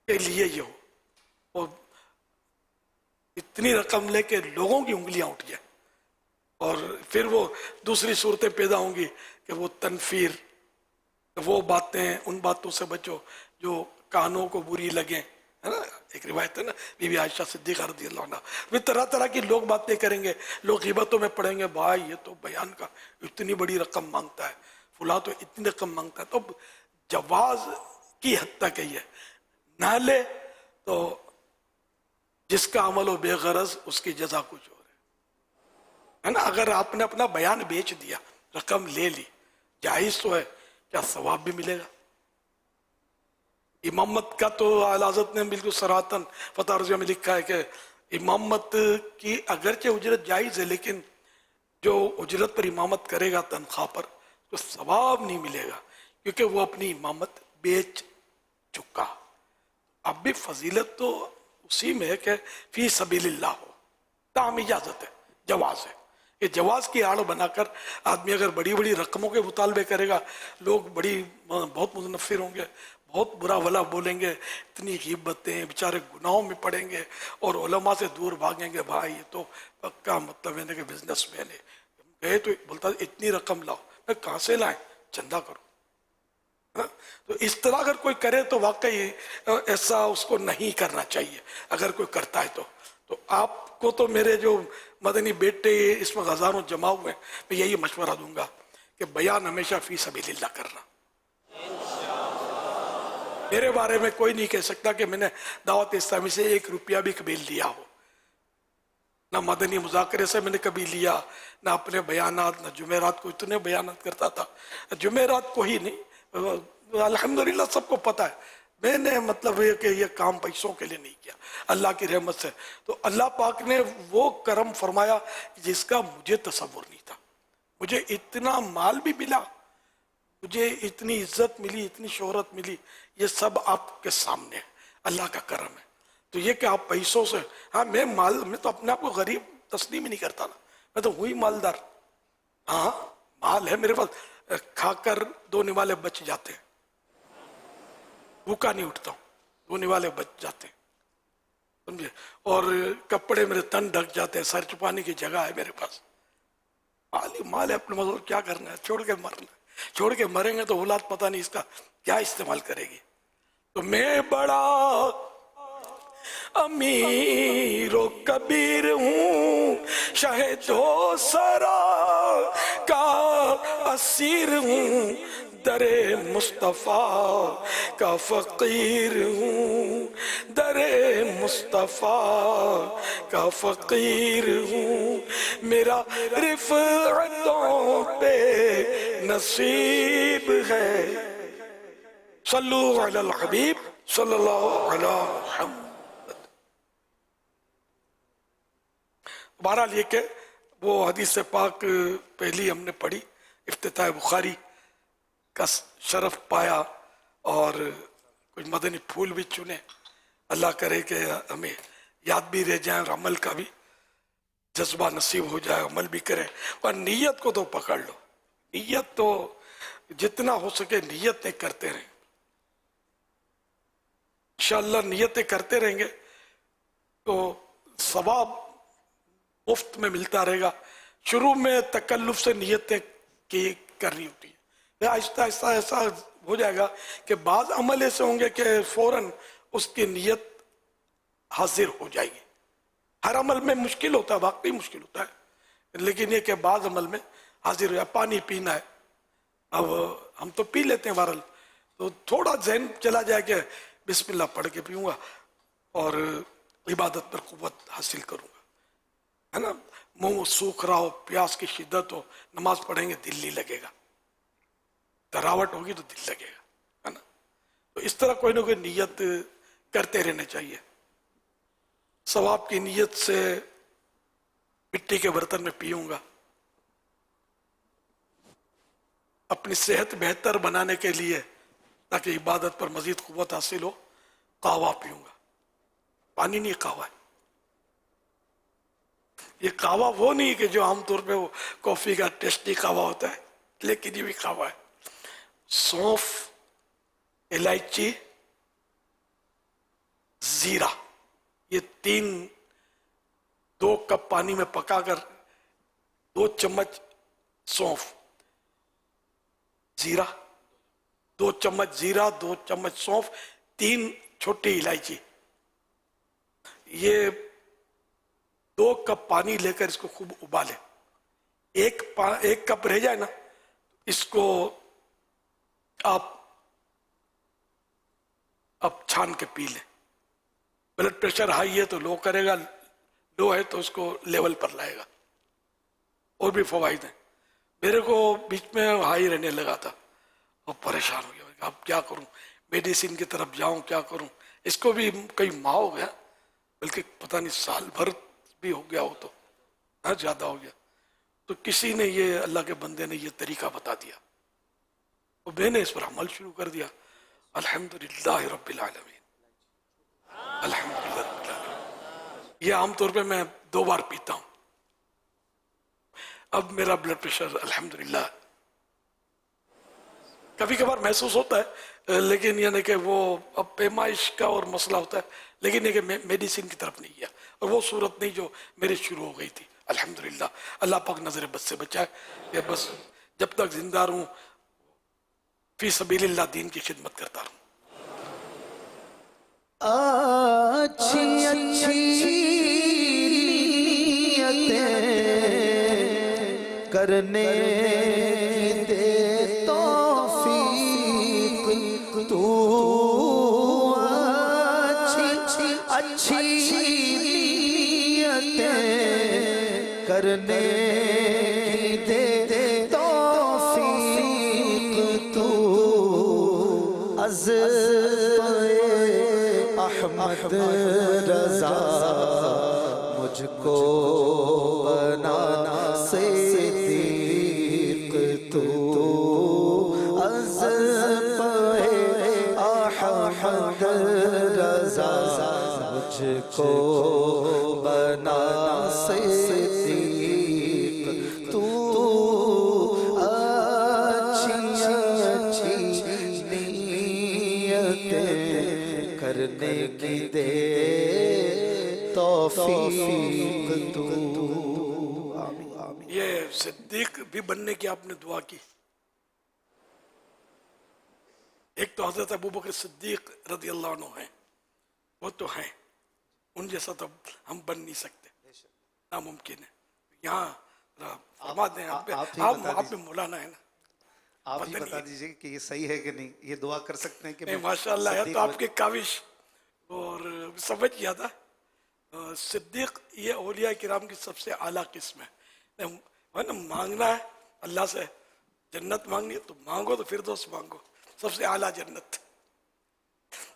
के लिए ये हो और इतनी रकम लेके लोगों की उंगलियां उठ जाए, और फिर वो दूसरी सूरतें पैदा होंगी कि वो तनफीर, वो बातें, उन बातों से बचो जो कानों को बुरी लगे, है ना। एक रिवायत है ना, बीबी आयशा सिद्दीक़ा रज़ियल्लाहु अन्हा, वे तरह तरह की लोग बातें करेंगे, लोग ग़ीबतों में पड़ेंगे, भाई ये तो बयान का इतनी बड़ी रकम मांगता है, फुला तो इतनी रकम मांगता है। तो जवाज की हद तक है, ना ले तो जिसका अमल हो बेगरज उसकी जजा कुछ और है ना। अगर आपने अपना बयान बेच दिया, रकम ले ली, जायज़ तो है, क्या सवाब भी मिलेगा? इमामत का तो आला हज़रत ने बिल्कुल सराहतन फतह रज़िया में लिखा है कि इमामत की अगरचे उजरत जायज़ है, लेकिन जो उजरत पर इमामत करेगा तनख्वाह पर तो सवाब नहीं मिलेगा, क्योंकि वो अपनी इमामत बेच चुका। अब भी फजीलत तो उसी में है कि फी सबीलिल्लाह हो, ताम इजाज़त है, जवाज़ है। ये जवाज़ की आड़ बनाकर आदमी अगर बड़ी बड़ी रकमों के मुतालबे करेगा, लोग बहुत मुतनफ़िर होंगे, बहुत बुरा भला बोलेंगे, इतनी ग़ीबतें, बेचारे गुनाहों में पड़ेंगे और उलमा से दूर भागेंगे। भाई ये तो पक्का मतलब है कि बिजनेस मैन है, गए तो बोलता इतनी रकम लाओ, मैं कहाँ से लाएं, चंदा करो, है? तो इस तरह अगर कोई करे तो वाकई ऐसा उसको नहीं करना चाहिए। अगर कोई करता है तो आपको तो मेरे जो मदनी बेटे इसमें हज़ारों जमा हुए, मैं यही मशवरा दूंगा कि बयान हमेशा फी सबीलिल्लाह करना। मेरे बारे में कोई नहीं कह सकता कि मैंने दावत इस्लामी से 1 रुपया भी कभी लिया हो, ना मदनी मुज़ाकरे से मैंने कभी लिया, ना अपने बयानात, ना जुमेरात को इतने बयानात करता था, जुमेरात को ही नहीं, अल्हम्दुलिल्लाह सबको पता है मैंने मतलब ये कि ये काम पैसों के लिए नहीं किया, अल्लाह की रहमत से। तो अल्लाह पाक ने वो करम फरमाया जिसका मुझे तसव्वुर नहीं था। मुझे इतना माल भी मिला, मुझे इतनी इज्जत मिली, इतनी शोहरत मिली, ये सब आपके सामने है, अल्लाह का करम है। तो ये कि आप पैसों से, हाँ मैं तो अपने आप को गरीब तस्लीम ही नहीं करता ना, मैं तो हुई मालदार। हाँ माल है मेरे पास, खाकर 2 निवाले बच जाते हैं, भूखा नहीं उठता हूँ, 2 निवाले बच जाते हैं। समझे, और कपड़े मेरे तन ढक जाते हैं, सर छुपाने की जगह है मेरे पास। माल है अपने मजदूर, क्या करना है, छोड़ के मरना है। छोड़ के मरेंगे तो औलाद पता नहीं इसका क्या इस्तेमाल करेगी। तो मैं बड़ा अमीर व कबीर हूँ, शहीदो सरा का असीर हूँ, दरे मुस्तफ़ा का फ़कीर हूँ, दरे मुस्तफ़ा का फ़कीर हूँ, मेरा रिफ़अतों पे नसीब है। सल्लु अलल हबीब सल्लल्लाहु अलैहि वसल्लम। बहरहाल ये कि वो हदीस पाक पहली हमने पढ़ी, इफ्तिताह बुखारी का शरफ पाया और कुछ मदनी फूल भी चुने। अल्लाह करे कि हमें याद भी रह जाए और अमल का भी जज्बा नसीब हो जाए, अमल भी करें। और नीयत को तो पकड़ लो, नीयत तो जितना हो सके नीयतें करते रहें। इंशाअल्लाह नीयतें करते रहेंगे तो सवाब मुफ्त में मिलता रहेगा। शुरू में तकल्लुफ से नीयतें की करनी होती है, फिर आहिस्ता आहिस्ता ऐसा हो जाएगा कि बाद अमल ऐसे होंगे कि फौरन उसकी नीयत हाजिर हो जाएगी। हर अमल में मुश्किल होता है, वाकई मुश्किल होता है, लेकिन ये कि बाद अमल में हाजिर हो जाए। पानी पीना है, अब हम तो पी लेते हैं वारल, तो थोड़ा जहन चला जाए कि बिस्मिल्लाह पढ़ के पीऊँगा और इबादत पर कुव्वत हासिल करूँगा, है ना। मुंह सूख रहा हो, प्यास की शिद्दत हो, नमाज पढ़ेंगे दिल नहीं लगेगा, तरावट होगी तो दिल लगेगा, है ना। तो इस तरह कोई ना कोई नियत करते रहने चाहिए। सवाब की नियत से मिट्टी के बर्तन में पीऊंगा, अपनी सेहत बेहतर बनाने के लिए ताकि इबादत पर मजीद कुव्वत हासिल हो, कहवा पीऊंगा। पानी नहीं, कहवा है। ये कहवा वो नहीं कि जो आमतौर पे वो कॉफी का टेस्टी कहवा होता है, लेकिन ये भी कहवा है। सौंफ, इलायची, जीरा, ये तीन 2 कप पानी में पकाकर 2 चम्मच सौंफ, जीरा, 2 चम्मच जीरा, 2 चम्मच सौंफ, 3 छोटी इलायची, ये 2 कप पानी लेकर इसको खूब उबाले। एक कप रह जाए ना, इसको आप अब छान के पी लें। ब्लड प्रेशर हाई है तो लो करेगा, लो है तो उसको लेवल पर लाएगा। और भी फवाइद हैं। मेरे को बीच में हाई रहने लगा था और परेशान हो गया, अब क्या करूं, मेडिसिन की तरफ जाऊं, क्या करूं। इसको भी कई माह हो गया, बल्कि पता नहीं साल भर भी हो गया हो, तो हाँ ज़्यादा हो गया। तो किसी ने ये, अल्लाह के बंदे ने ये तरीका बता दिया, तो मैंने इस पर अमल शुरू कर दिया। अल्हम्दुलिल्लाह रब्बिल आलमीन, अल्हम्दुलिल्लाह रब्बिल आलमीन। ये आमतौर पे मैं 2 बार पीता हूँ। अब मेरा ब्लड प्रेशर अल्हम्दुलिल्लाह, कभी कभार महसूस होता है, लेकिन यानी कि वो अब पैमाइश का और मसला होता है, लेकिन ये कि मेडिसिन की तरफ नहीं गया, और वो सूरत नहीं जो मेरी शुरू हो गई थी। अल्हम्दुलिल्लाह, अल्लाह पाक नजर बद से बचाए। ये बस जब तक जिंदा रहूं फी सबीलिल्लाह दीन की खिदमत करता रहूं। अच्छी अच्छी नियतें करने दे तौफीक तू, अच्छी अच्छी नियतें करने दे तौफीक तू, अहमद रज़ा मुझको बनाना सिद्दीक तू, अहमद रज़ा मुझको बनाना सिद्दीक तू, अच्छी अच्छी नियतें کرنے کی دے توفیق تو. یہ صدیق بھی بننے کی آپ نے دعا کی. ایک تو حضرت ابوبکر صدیق رضی اللہ عنہ ہیں، وہ تو ہیں، ان جیسا تو ہم بن نہیں سکتے، ناممکن ہے. یہاں فرما دیں آپ پہ مولانا ہے نا، آپ ہی بتا دیجئے کہ یہ صحیح ہے کہ نہیں، یہ دعا کر سکتے ہیں کہ ماشاءاللہ ہے تو آپ کی کاوش اور سمجھ گیا تھا. صدیق یہ اولیاء کرام کی سب سے اعلیٰ قسم ہے. مانگنا ہے اللہ سے، جنت مانگنی ہے تو مانگو، تو فردوس مانگو، سب سے اعلیٰ جنت.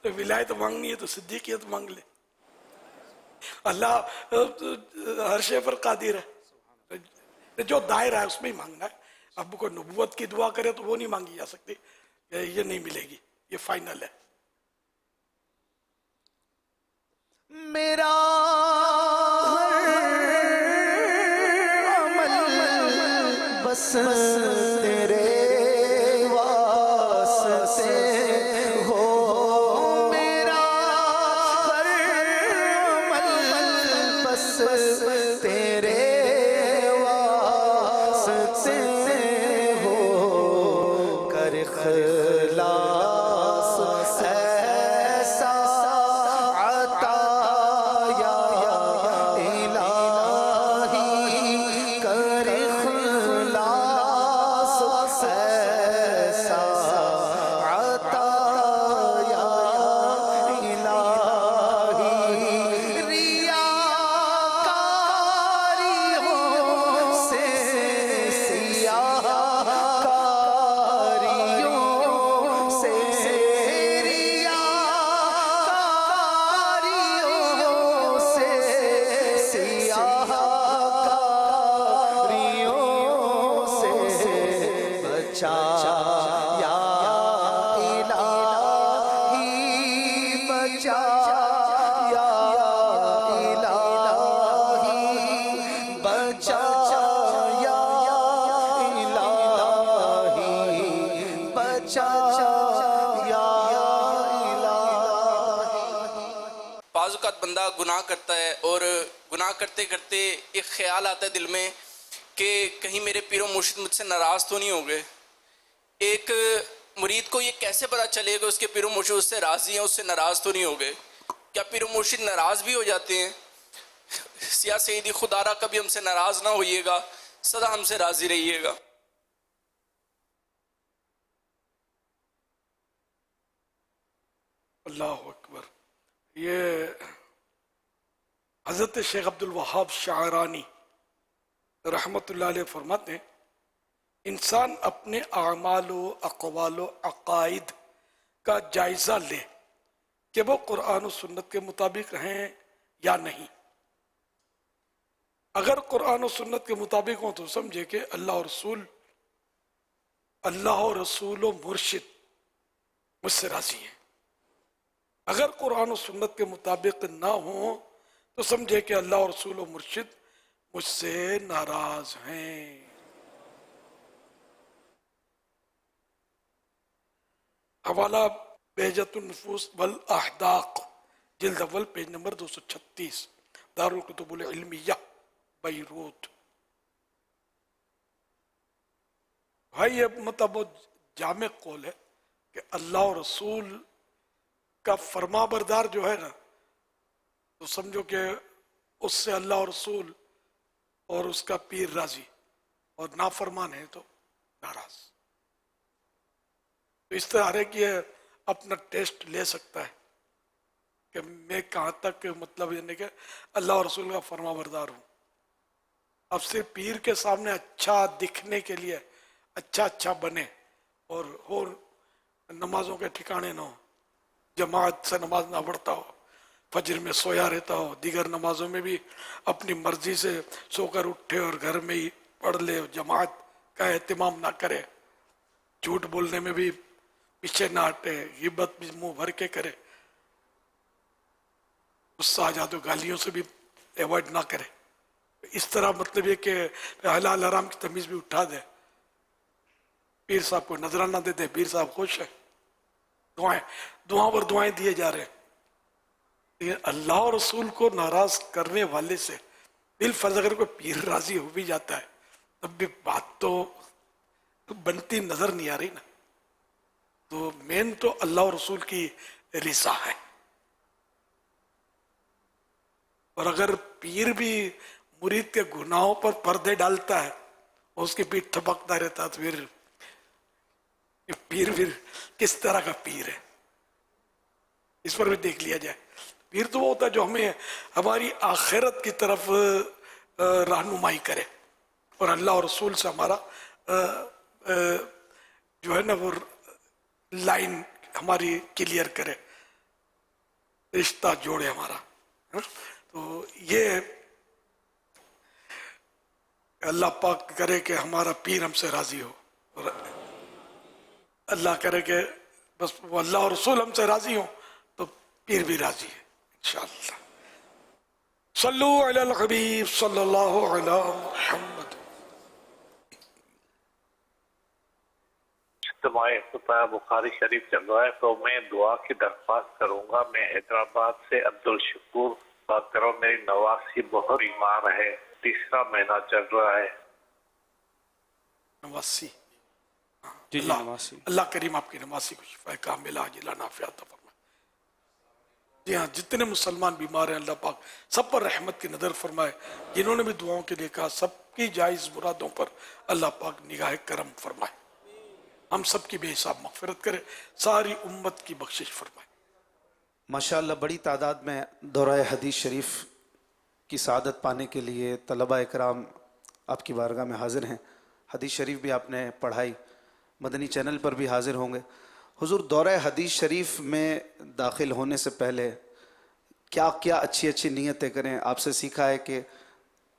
تو ولایت مانگنی ہے تو صدیقیت مانگ لے. اللہ ہر شے پر قادر ہے، جو دائرہ ہے اس میں ہی مانگنا ہے. اب کو نبوت کی دعا کرے تو وہ نہیں مانگی جا سکتی، یہ نہیں ملے گی، یہ فائنل ہے. میرا عمل بس تیرے واسطے ہو، میرا عمل بس تیرے واسطے ہو، کر اخلاص ایسا عطا یا الہی، کر اخلاص ایسا عطا یا الہی. ریاکاریوں سے سیاہ کاریوں سے، ریاکاریوں سے سیاہ کاریوں سے بچا یا الہی، بچا یا الہی، بچا یا الہی، بچا یا الہی. بعض اوقات بندہ گناہ کرتا ہے اور گناہ کرتے کرتے ایک خیال آتا ہے دل میں کہ کہیں میرے پیر و مرشد مجھ سے ناراض تو نہیں ہو گئے. ایک مرید کو یہ کیسے پتہ چلے گا اس کے پیر و مرشد اس سے راضی ہیں، اس سے ناراض تو نہیں ہو گئے؟ کیا پیر و مرشد ناراض بھی ہو جاتے ہیں؟ سیاہ سیدی خدا را کبھی ہم سے ناراض نہ ہوئیے گا، سدا ہم سے راضی رہیے گا. اللہ اکبر. یہ حضرت شیخ عبد الوہاب شعرانی رحمت اللہ علیہ فرماتے ہیں، انسان اپنے اعمال و اقوال و عقائد کا جائزہ لے کہ وہ قرآن و سنت کے مطابق ہیں یا نہیں. اگر قرآن و سنت کے مطابق ہوں تو سمجھے کہ اللہ و رسول و مرشد مجھ سے راضی ہیں. اگر قرآن و سنت کے مطابق نہ ہوں تو سمجھے کہ اللہ و رسول و مرشد مجھ سے ناراض ہیں. حوالہ بہجت النفوس والاحداق، جلد اول، پیج نمبر 236، دارالکتب العلمیہ، بیروت. بھائی یہ مطلب جامع قول ہے کہ اللہ و رسول کا فرما بردار جو ہے نا، تو سمجھو کہ اس سے اللہ و رسول اور اس کا پیر راضی، اور نافرمان ہے تو ناراض. تو اس طرح ہر ایک یہ اپنا ٹیسٹ لے سکتا ہے کہ میں کہاں تک مطلب یعنی کہ اللہ و رسول کا فرما بردار ہوں. اب صرف پیر کے سامنے اچھا دکھنے کے لیے اچھا بنے اور نمازوں کے ٹھکانے نہ ہو، جماعت سے نماز نہ پڑھتا ہو، فجر میں سویا رہتا ہو، دیگر نمازوں میں بھی اپنی مرضی سے سو کر اٹھے اور گھر میں ہی پڑھ لے، جماعت کا اہتمام نہ کرے، جھوٹ بولنے میں بھی پیچھے نہ ہٹے، غیبت بھی منہ بھر کے کرے، غصہ آ جا تو گالیوں سے بھی ایوائڈ نہ کرے. اس طرح مطلب یہ کہ حلال حرام کی تمیز بھی اٹھا دے. پیر صاحب کو نظرانہ دے دے، پیر صاحب خوش ہے، دعائیں پر دعائیں دیے جا رہے ہیں. لیکن اللہ اور رسول کو ناراض کرنے والے سے بالفرض اگر کوئی پیر راضی ہو بھی جاتا ہے تب بھی بات تو بنتی نظر نہیں آ رہی نا. تو مین تو اللہ اور رسول کی رضا ہے. اور اگر پیر بھی مرید کے گناہوں پر پردے ڈالتا ہے اور اس کی پیٹھ تھپکتا رہتا ہے تو پھر یہ پیر کس طرح کا پیر ہے, اس پر بھی دیکھ لیا جائے. پیر تو وہ ہوتا ہے جو ہمیں ہماری آخرت کی طرف رہنمائی کرے اور اللہ اور رسول سے ہمارا جو ہے نا وہ لائن ہماری کلیئر کرے, رشتہ جوڑے ہمارا. تو یہ اللہ پاک کرے کہ ہمارا پیر ہم سے راضی ہو, اور اللہ کرے کہ بس وہ اللہ اور رسول ہم سے راضی ہوں تو پیر بھی راضی ہے انشاءاللہ. صلو علی الحبیب صلی اللہ علی محمد. اجتماع افتتاح بخاری شریف چل رہا ہے تو میں دعا کی درخواست کروں گا. میں حیدرآباد سے عبدالشکور بات کر رہا ہوں. میری نواسی بہت بیمار ہے, تیسرا مہینہ چل رہا ہے. نواسی اللہ کریم آپ کی نواسی کو شفا کاملہ عاجلہ نافعہ عطا فرمائے. جی ہاں, جتنے مسلمان بیمار ہیں اللہ پاک سب پر رحمت کی نظر فرمائے. جنہوں نے بھی دعاؤں کے لیے کہا سب کی جائز مرادوں پر اللہ پاک نگاہ کرم فرمائے. ہم سب کی بے حساب مغفرت کرے, ساری امت کی بخشش فرمائے. ماشاءاللہ بڑی تعداد میں دورہ حدیث شریف کی سعادت پانے کے لیے طلبہ اکرام آپ کی بارگاہ میں حاضر ہیں. حدیث شریف بھی آپ نے پڑھائی, مدنی چینل پر بھی حاضر ہوں گے. حضور, دورہ حدیث شریف میں داخل ہونے سے پہلے کیا کیا اچھی اچھی نیتیں کریں؟ آپ سے سیکھا ہے کہ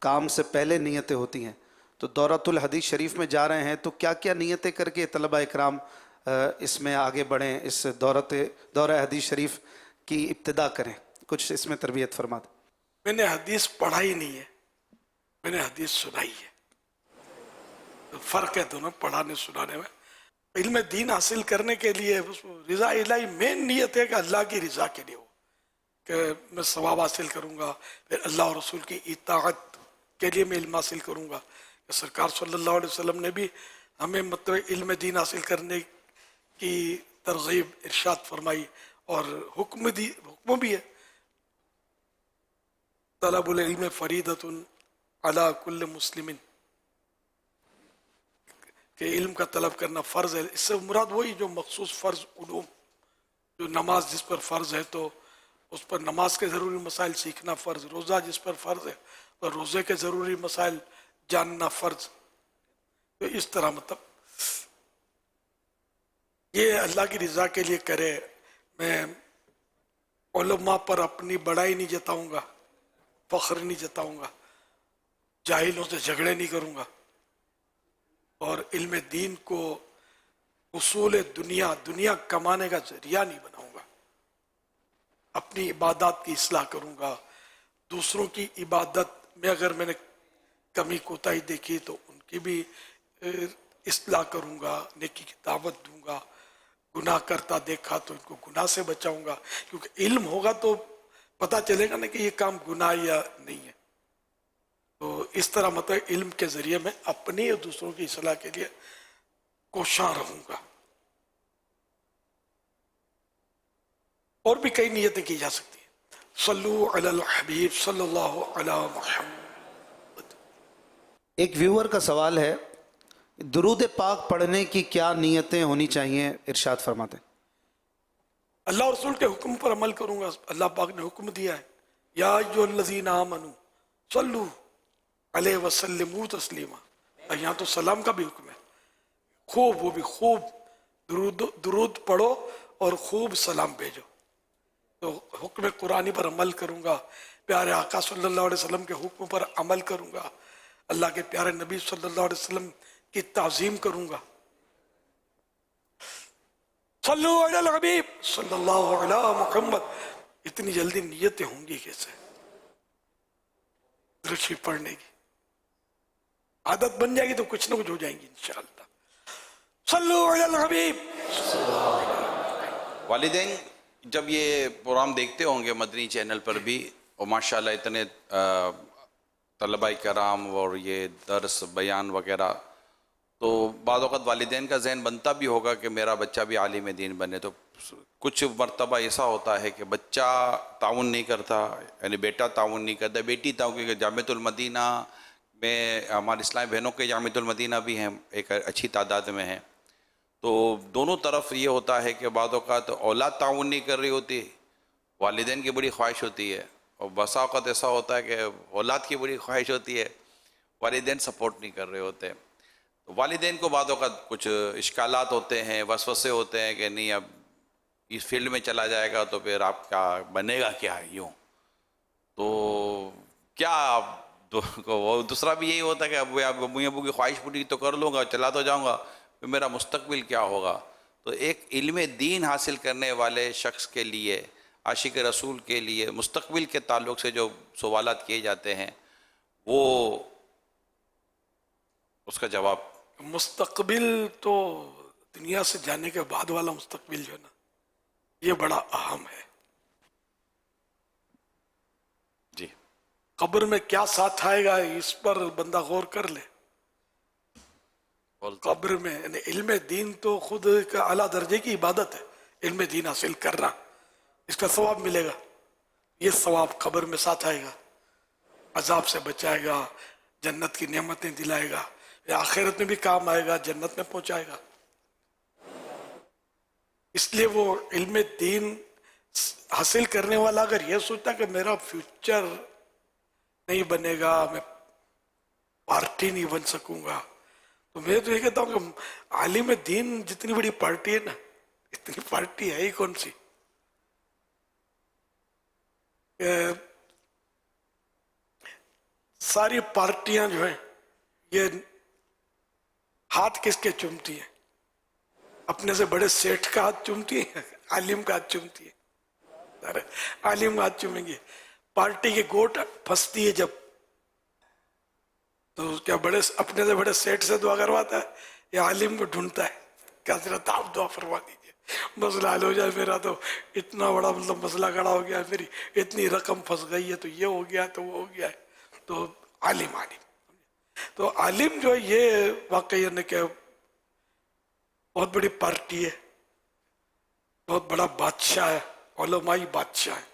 کام سے پہلے نیتیں ہوتی ہیں, تو دورۃ الحدیث شریف میں جا رہے ہیں تو کیا کیا نیتیں کر کے طلبہ اکرام اس میں آگے بڑھیں, اس دورہ حدیث شریف کی ابتدا کریں؟ کچھ اس میں تربیت فرما دیں. میں نے حدیث پڑھائی نہیں ہے, میں نے حدیث سنائی ہے. فرق ہے دونوں پڑھانے سنانے میں. علم دین حاصل کرنے کے لیے رضا الہی مین نیت ہے کہ اللہ کی رضا کے لیے ہو, کہ میں ثواب حاصل کروں گا, پھر اللہ اور رسول کی اطاعت کے لیے میں علم حاصل کروں گا. کہ سرکار صلی اللہ علیہ وسلم نے بھی ہمیں مطلب علم دین حاصل کرنے کی ترغیب ارشاد فرمائی اور حکم بھی ہے. طلب العلم فریضۃ علی کل مسلم, کہ علم کا طلب کرنا فرض ہے. اس سے مراد وہی جو مخصوص فرض علوم, جو نماز جس پر فرض ہے تو اس پر نماز کے ضروری مسائل سیکھنا فرض, روزہ جس پر فرض ہے اور روزے کے ضروری مسائل جاننا فرض. تو اس طرح مطلب یہ اللہ کی رضا کے لیے کرے. میں علماء پر اپنی بڑائی نہیں جتاؤں گا, فخر نہیں جتاؤں گا, جاہلوں سے جھگڑے نہیں کروں گا, اور علم دین کو اصول دنیا کمانے کا ذریعہ نہیں بناؤں گا. اپنی عبادات کی اصلاح کروں گا. دوسروں کی عبادت میں اگر میں نے کمی کوتاہی دیکھی تو ان کی بھی اصلاح کروں گا, نیکی کی دعوت دوں گا. گناہ کرتا دیکھا تو ان کو گناہ سے بچاؤں گا, کیونکہ علم ہوگا تو پتہ چلے گا نا کہ یہ کام گناہ یا نہیں ہے. تو اس طرح مطلب علم کے ذریعے میں اپنی اور دوسروں کی اصلاح کے لیے کوشاں رہوں گا. اور بھی کئی نیتیں کی جا سکتی ہیں. صلو علی الحبیب صلی اللہ علی محمد. ایک ویور کا سوال ہے, درود پاک پڑھنے کی کیا نیتیں ہونی چاہیے, ارشاد فرماتے ہیں. اللہ اور رسول کے حکم پر عمل کروں گا. اللہ پاک نے حکم دیا ہے, یا ایھا الذین آمنوا صلو علیہ وسلموا تسلیما. یہاں تو سلام کا بھی حکم ہے. خوب, وہ بھی خوب درود پڑھو اور خوب سلام بھیجو. تو حکم قرآنی پر عمل کروں گا, پیارے آقا صلی اللہ علیہ وسلم کے حکم پر عمل کروں گا, اللہ کے پیارے نبی صلی اللہ علیہ وسلم کی تعظیم کروں گا. صلو علی الحبیب صلی اللہ علی محمد. اتنی جلدی نیتیں ہوں گی کیسے درود شریف پڑھنے کی؟ عادت بن جائے گی تو کچھ نہ کچھ ہو جائیں گی انشاءاللہ. صلو علی الحبیب. والدین जब ये प्रोग्राम देखते होंगे मदनी चैनल पर भी, और माशाल्लाह इतने तलबा कराम और ये दर्स बयान वगैरह, तो बाद वक़्त वालिदैन का जहन बनता भी होगा कि मेरा बच्चा भी आलिम दीन बने। तो कुछ मरतबा ऐसा होता है कि बच्चा ताउन नहीं करता, यानी बेटा ताउन नहीं करता, बेटी ताउन, क्योंकि जामिअतुल मदीना में हमारे इस्लामी बहनों के जामिअतुल मदीना भी हैं, एक अच्छी तादाद में हैं। तो दोनों तरफ ये होता है कि बाद औक़ात औलाद ताउन नहीं कर रही होती, वालिदैन की बड़ी ख्वाहिश होती है, और बसा औक़ात ऐसा होता है कि औलाद की बड़ी ख्वाहिश होती है, वालिदैन सपोर्ट नहीं कर रहे होते। तो वालिदैन को बाद औक़ात कुछ इश्कालात होते हैं, वसवसे होते हैं कि नहीं अब इस फील्ड में चला जाएगा तो फिर आपका बनेगा क्या यूँ। तो क्या वो दूसरा भी यही होता है कि अब अम्मी अबू की ख्वाहिश पूरी तो कर लूँगा, चला तो जाऊँगा, फिर मेरा मुस्तकबिल क्या होगा। तो एक इल्म दीन हासिल करने वाले शख्स के लिए, आशिक रसूल के लिए मुस्तकबिल के ताल्लुक़ से जो सवालात किए जाते हैं, वो उसका जवाब, मुस्तकबिल तो दुनिया से जाने के बाद वाला मुस्तकबिल जो है ना, ये बड़ा अहम है। जी, कब्र में क्या साथ आएगा इस पर बंदा गौर कर ले। कब्र में यानी इल्म दीन तो खुद एक आला दर्जे की इबादत है, इल्म दीन हासिल करना, इसका सवाब मिलेगा। ये सवाब कब्र में साथ आएगा, अजाब से बचाएगा, जन्नत की नेमतें दिलाएगा, आखिरत में भी काम आएगा, जन्नत में पहुंचाएगा। इसलिए वो इल्म दीन हासिल करने वाला अगर ये सोचता कि मेरा फ्यूचर नहीं बनेगा, मैं पार्टी नहीं बन सकूंगा, तो मैं तो ये कहता हूँ कि आलिम दीन जितनी बड़ी पार्टी है ना, इतनी पार्टी है ही कौन सी। सारी पार्टियां जो है ये हाथ किसके चूमती है? अपने से बड़े सेठ का हाथ चूमती है, आलिम का हाथ चूमती है। अरे आलिम हाथ चूमेंगे। पार्टी की गोट फंसती है जब, तो क्या बड़े अपने से बड़े सेठ से दुआ करवाता है या आलिम को ढूंढता है क्या हज़रत आप दुआ फरमा दीजिए, मसला हल हो जाए, मेरा तो इतना बड़ा मतलब मसला खड़ा हो गया है, मेरी इतनी रकम फंस गई है, तो ये हो गया तो वो हो गया है। तो आलिम तो आलिम जो है ये वाकई है कि बहुत बड़ी पार्टी है, बहुत बड़ा बादशाह है, उलमाई बादशाह है।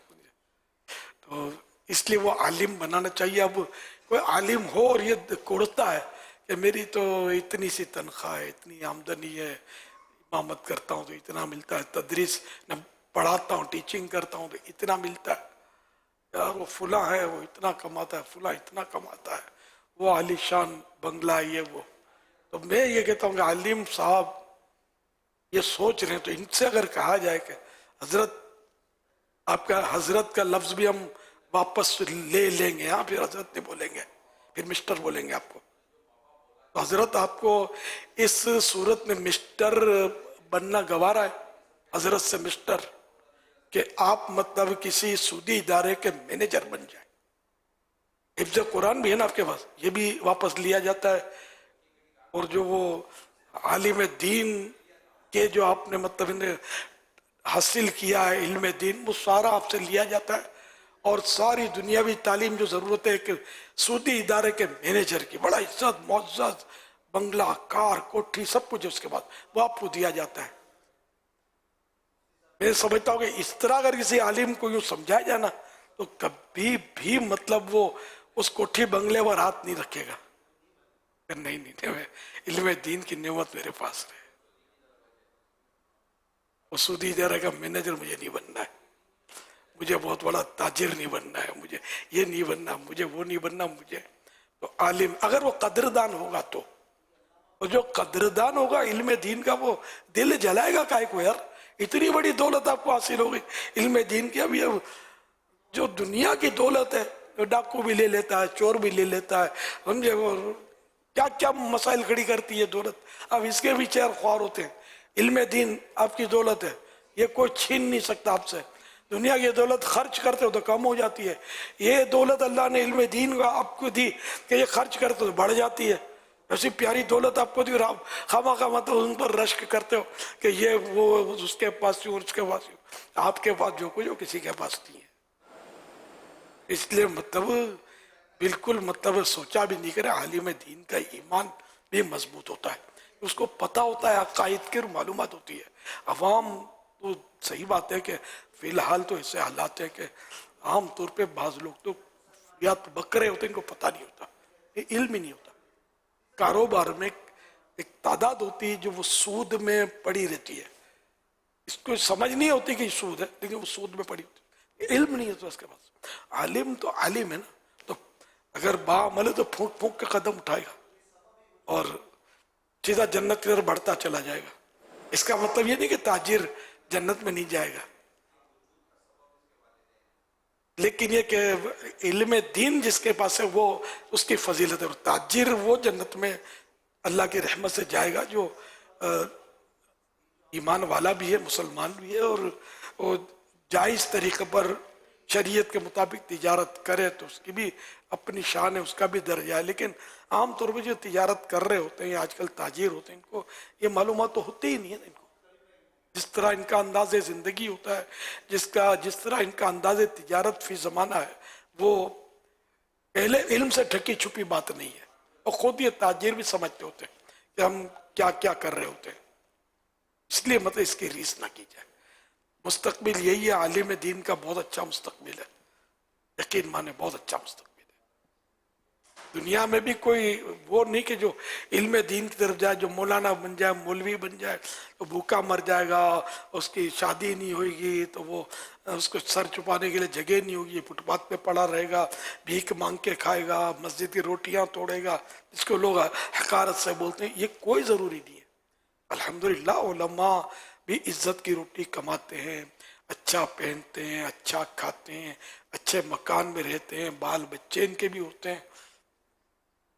तो इसलिए वो आलिम बनाना चाहिए। अब कोई आलिम हो और ये कोड़ता है कि मेरी तो इतनी सी तनख्वाह है, इतनी आमदनी है, इमामत करता हूँ तो इतना मिलता है, तदरीस न पढ़ाता हूँ, टीचिंग करता हूँ तो इतना मिलता है, यार वो फुला है वो इतना कमाता है, फुला इतना कमाता है, वो आलीशान बंगला है ये वो। तो मैं ये कहता हूँ कि आलिम साहब ये सोच रहे हैं, तो इनसे अगर कहा जाए कि हजरत, आपका हजरत का लफ्ज भी हम वापस ले लेंगे, यहाँ फिर हजरत नहीं बोलेंगे, फिर मिस्टर बोलेंगे आपको। तो हजरत आपको इस सूरत में मिस्टर बनना गवारा है, हजरत से मिस्टर, कि आप मतलब किसी सूदी इदारे के मैनेजर बन जाए। हिफ्ज़ कुरान भी है ना आपके पास, ये भी वापस लिया जाता है। और जो वो आलिम दीन के जो आपने मतलब हासिल किया है इल्म दीन, वो सारा आपसे लिया जाता है। और सारी दुनियावी तालीम जो ज़रूरत है कि सूदी इदारे के मैनेजर की, बड़ा इज्जत मुअज़्ज़ज़, बंगला, कार, कोठी, सब कुछ उसके बाद वो आपको दिया जाता है। मैं समझता हूँ कि इस तरह अगर किसी आलिम को यूँ समझाया जाए ना, तो कभी भी मतलब वो उस कोठी बंगले पर हाथ नहीं रखेगा। नहीं, इल्म दीन की नेमत मेरे पास रहे, वो सूदी इदारे का मैनेजर मुझे नहीं बनना है, मुझे बहुत बड़ा ताजिर नहीं बनना है, मुझे ये नहीं बनना, मुझे वो नहीं बनना। मुझे तो आलिम अगर वो कदरदान होगा, तो जो कदरदान होगा इल्म दीन का, वो दिल जलाएगा काय को, यार इतनी बड़ी दौलत आपको हासिल हो गई इल्म दीन की। अब ये जो दुनिया की दौलत है, तो डाकू भी ले लेता है, चोर भी ले लेता है, समझे, वो क्या क्या मसाइल खड़ी करती है दौलत। अब इसके भी चेयर ख्वार होते हैं। इल्म दीन आपकी दौलत है, ये कोई छीन नहीं सकता आपसे। दुनिया की दौलत खर्च करते हो तो कम हो जाती है, ये दौलत अल्लाह ने इल्म दीन का आपको दी कि ये खर्च करते तो बढ़ जाती है। ऐसी प्यारी दौलत आपको दी और आप खामा खामा तो उन पर रश्क करते हो कि ये वो उसके पास और उसके पास, आपके पास जो कुछ हो किसी के पास नहीं है। इसलिए मतलब बिल्कुल मतलब सोचा भी नहीं करे, आलिम दीन का ईमान भी मजबूत होता है, उसको पता होता है, अकायद की मालूमात होती है। अवाम तो सही बात है कि फ़िलहाल तो ऐसे हालात है कि आम तौर पे बाज़ लोग तो या तो बकरे होते हैं, इनको पता नहीं होता, ये इल्म ही नहीं होता। कारोबार में एक तादाद होती है जो वो सूद में पड़ी रहती है, इसको समझ नहीं होती कि सूद है, लेकिन वो सूद में पड़ी होती है, इल्म नहीं होता उसके पास। आलिम तो आलिम है ना, तो अगर बाअमल है तो फूंक फूंक के कदम उठाएगा और सीधा जन्नत की तरफ बढ़ता चला जाएगा। इसका मतलब ये नहीं कि ताजिर जन्नत में नहीं जाएगा, लेकिन ये कि इल्म दीन जिसके पास है वो उसकी फजीलत है। और ताजिर वो जन्नत में अल्लाह की रहमत से जाएगा जो ईमान वाला भी है, मुसलमान भी है, और वो जायज़ तरीके पर शरीयत के मुताबिक तिजारत करे तो उसकी भी अपनी शान है, उसका भी दर्जा है। लेकिन आम तौर पर जो तिजारत कर रहे होते हैं आजकल ताजिर होते हैं, इनको ये मालूमात तो होती ही नहीं है इनको। जिस तरह इनका अंदाज़ ज़िंदगी होता है, जिस तरह इनका अंदाज़ तिजारत फी ज़माना है, वो पहले इल्म से ढकी छुपी बात नहीं है। और ख़ुद ये ताजिर भी समझते होते हैं कि हम क्या क्या कर रहे होते हैं, इसलिए मतलब इसकी रीस ना की जाए। मुस्तकबिल यही है, आलिम दीन का बहुत अच्छा मुस्तकबिल है, यकीन माने बहुत अच्छा मुस्तकबिल है। दुनिया में भी कोई वो नहीं कि जो इल्म दीन की तरफ जाए, जो मौलाना बन जाए, मौलवी बन जाए तो भूखा मर जाएगा, उसकी शादी नहीं होगी, तो वो उसको सर छुपाने के लिए जगह नहीं होगी, फुटपाथ पे पड़ा रहेगा, भीख मांग के खाएगा, मस्जिद की रोटियां तोड़ेगा, जिसको लोग हकारत से बोलते हैं, ये कोई ज़रूरी नहीं है। अल्हम्दुलिल्लाह उलमा भी इज्जत की रोटी कमाते हैं, अच्छा पहनते हैं, अच्छा खाते हैं, अच्छे मकान में रहते हैं, बाल बच्चे इनके भी होते हैं।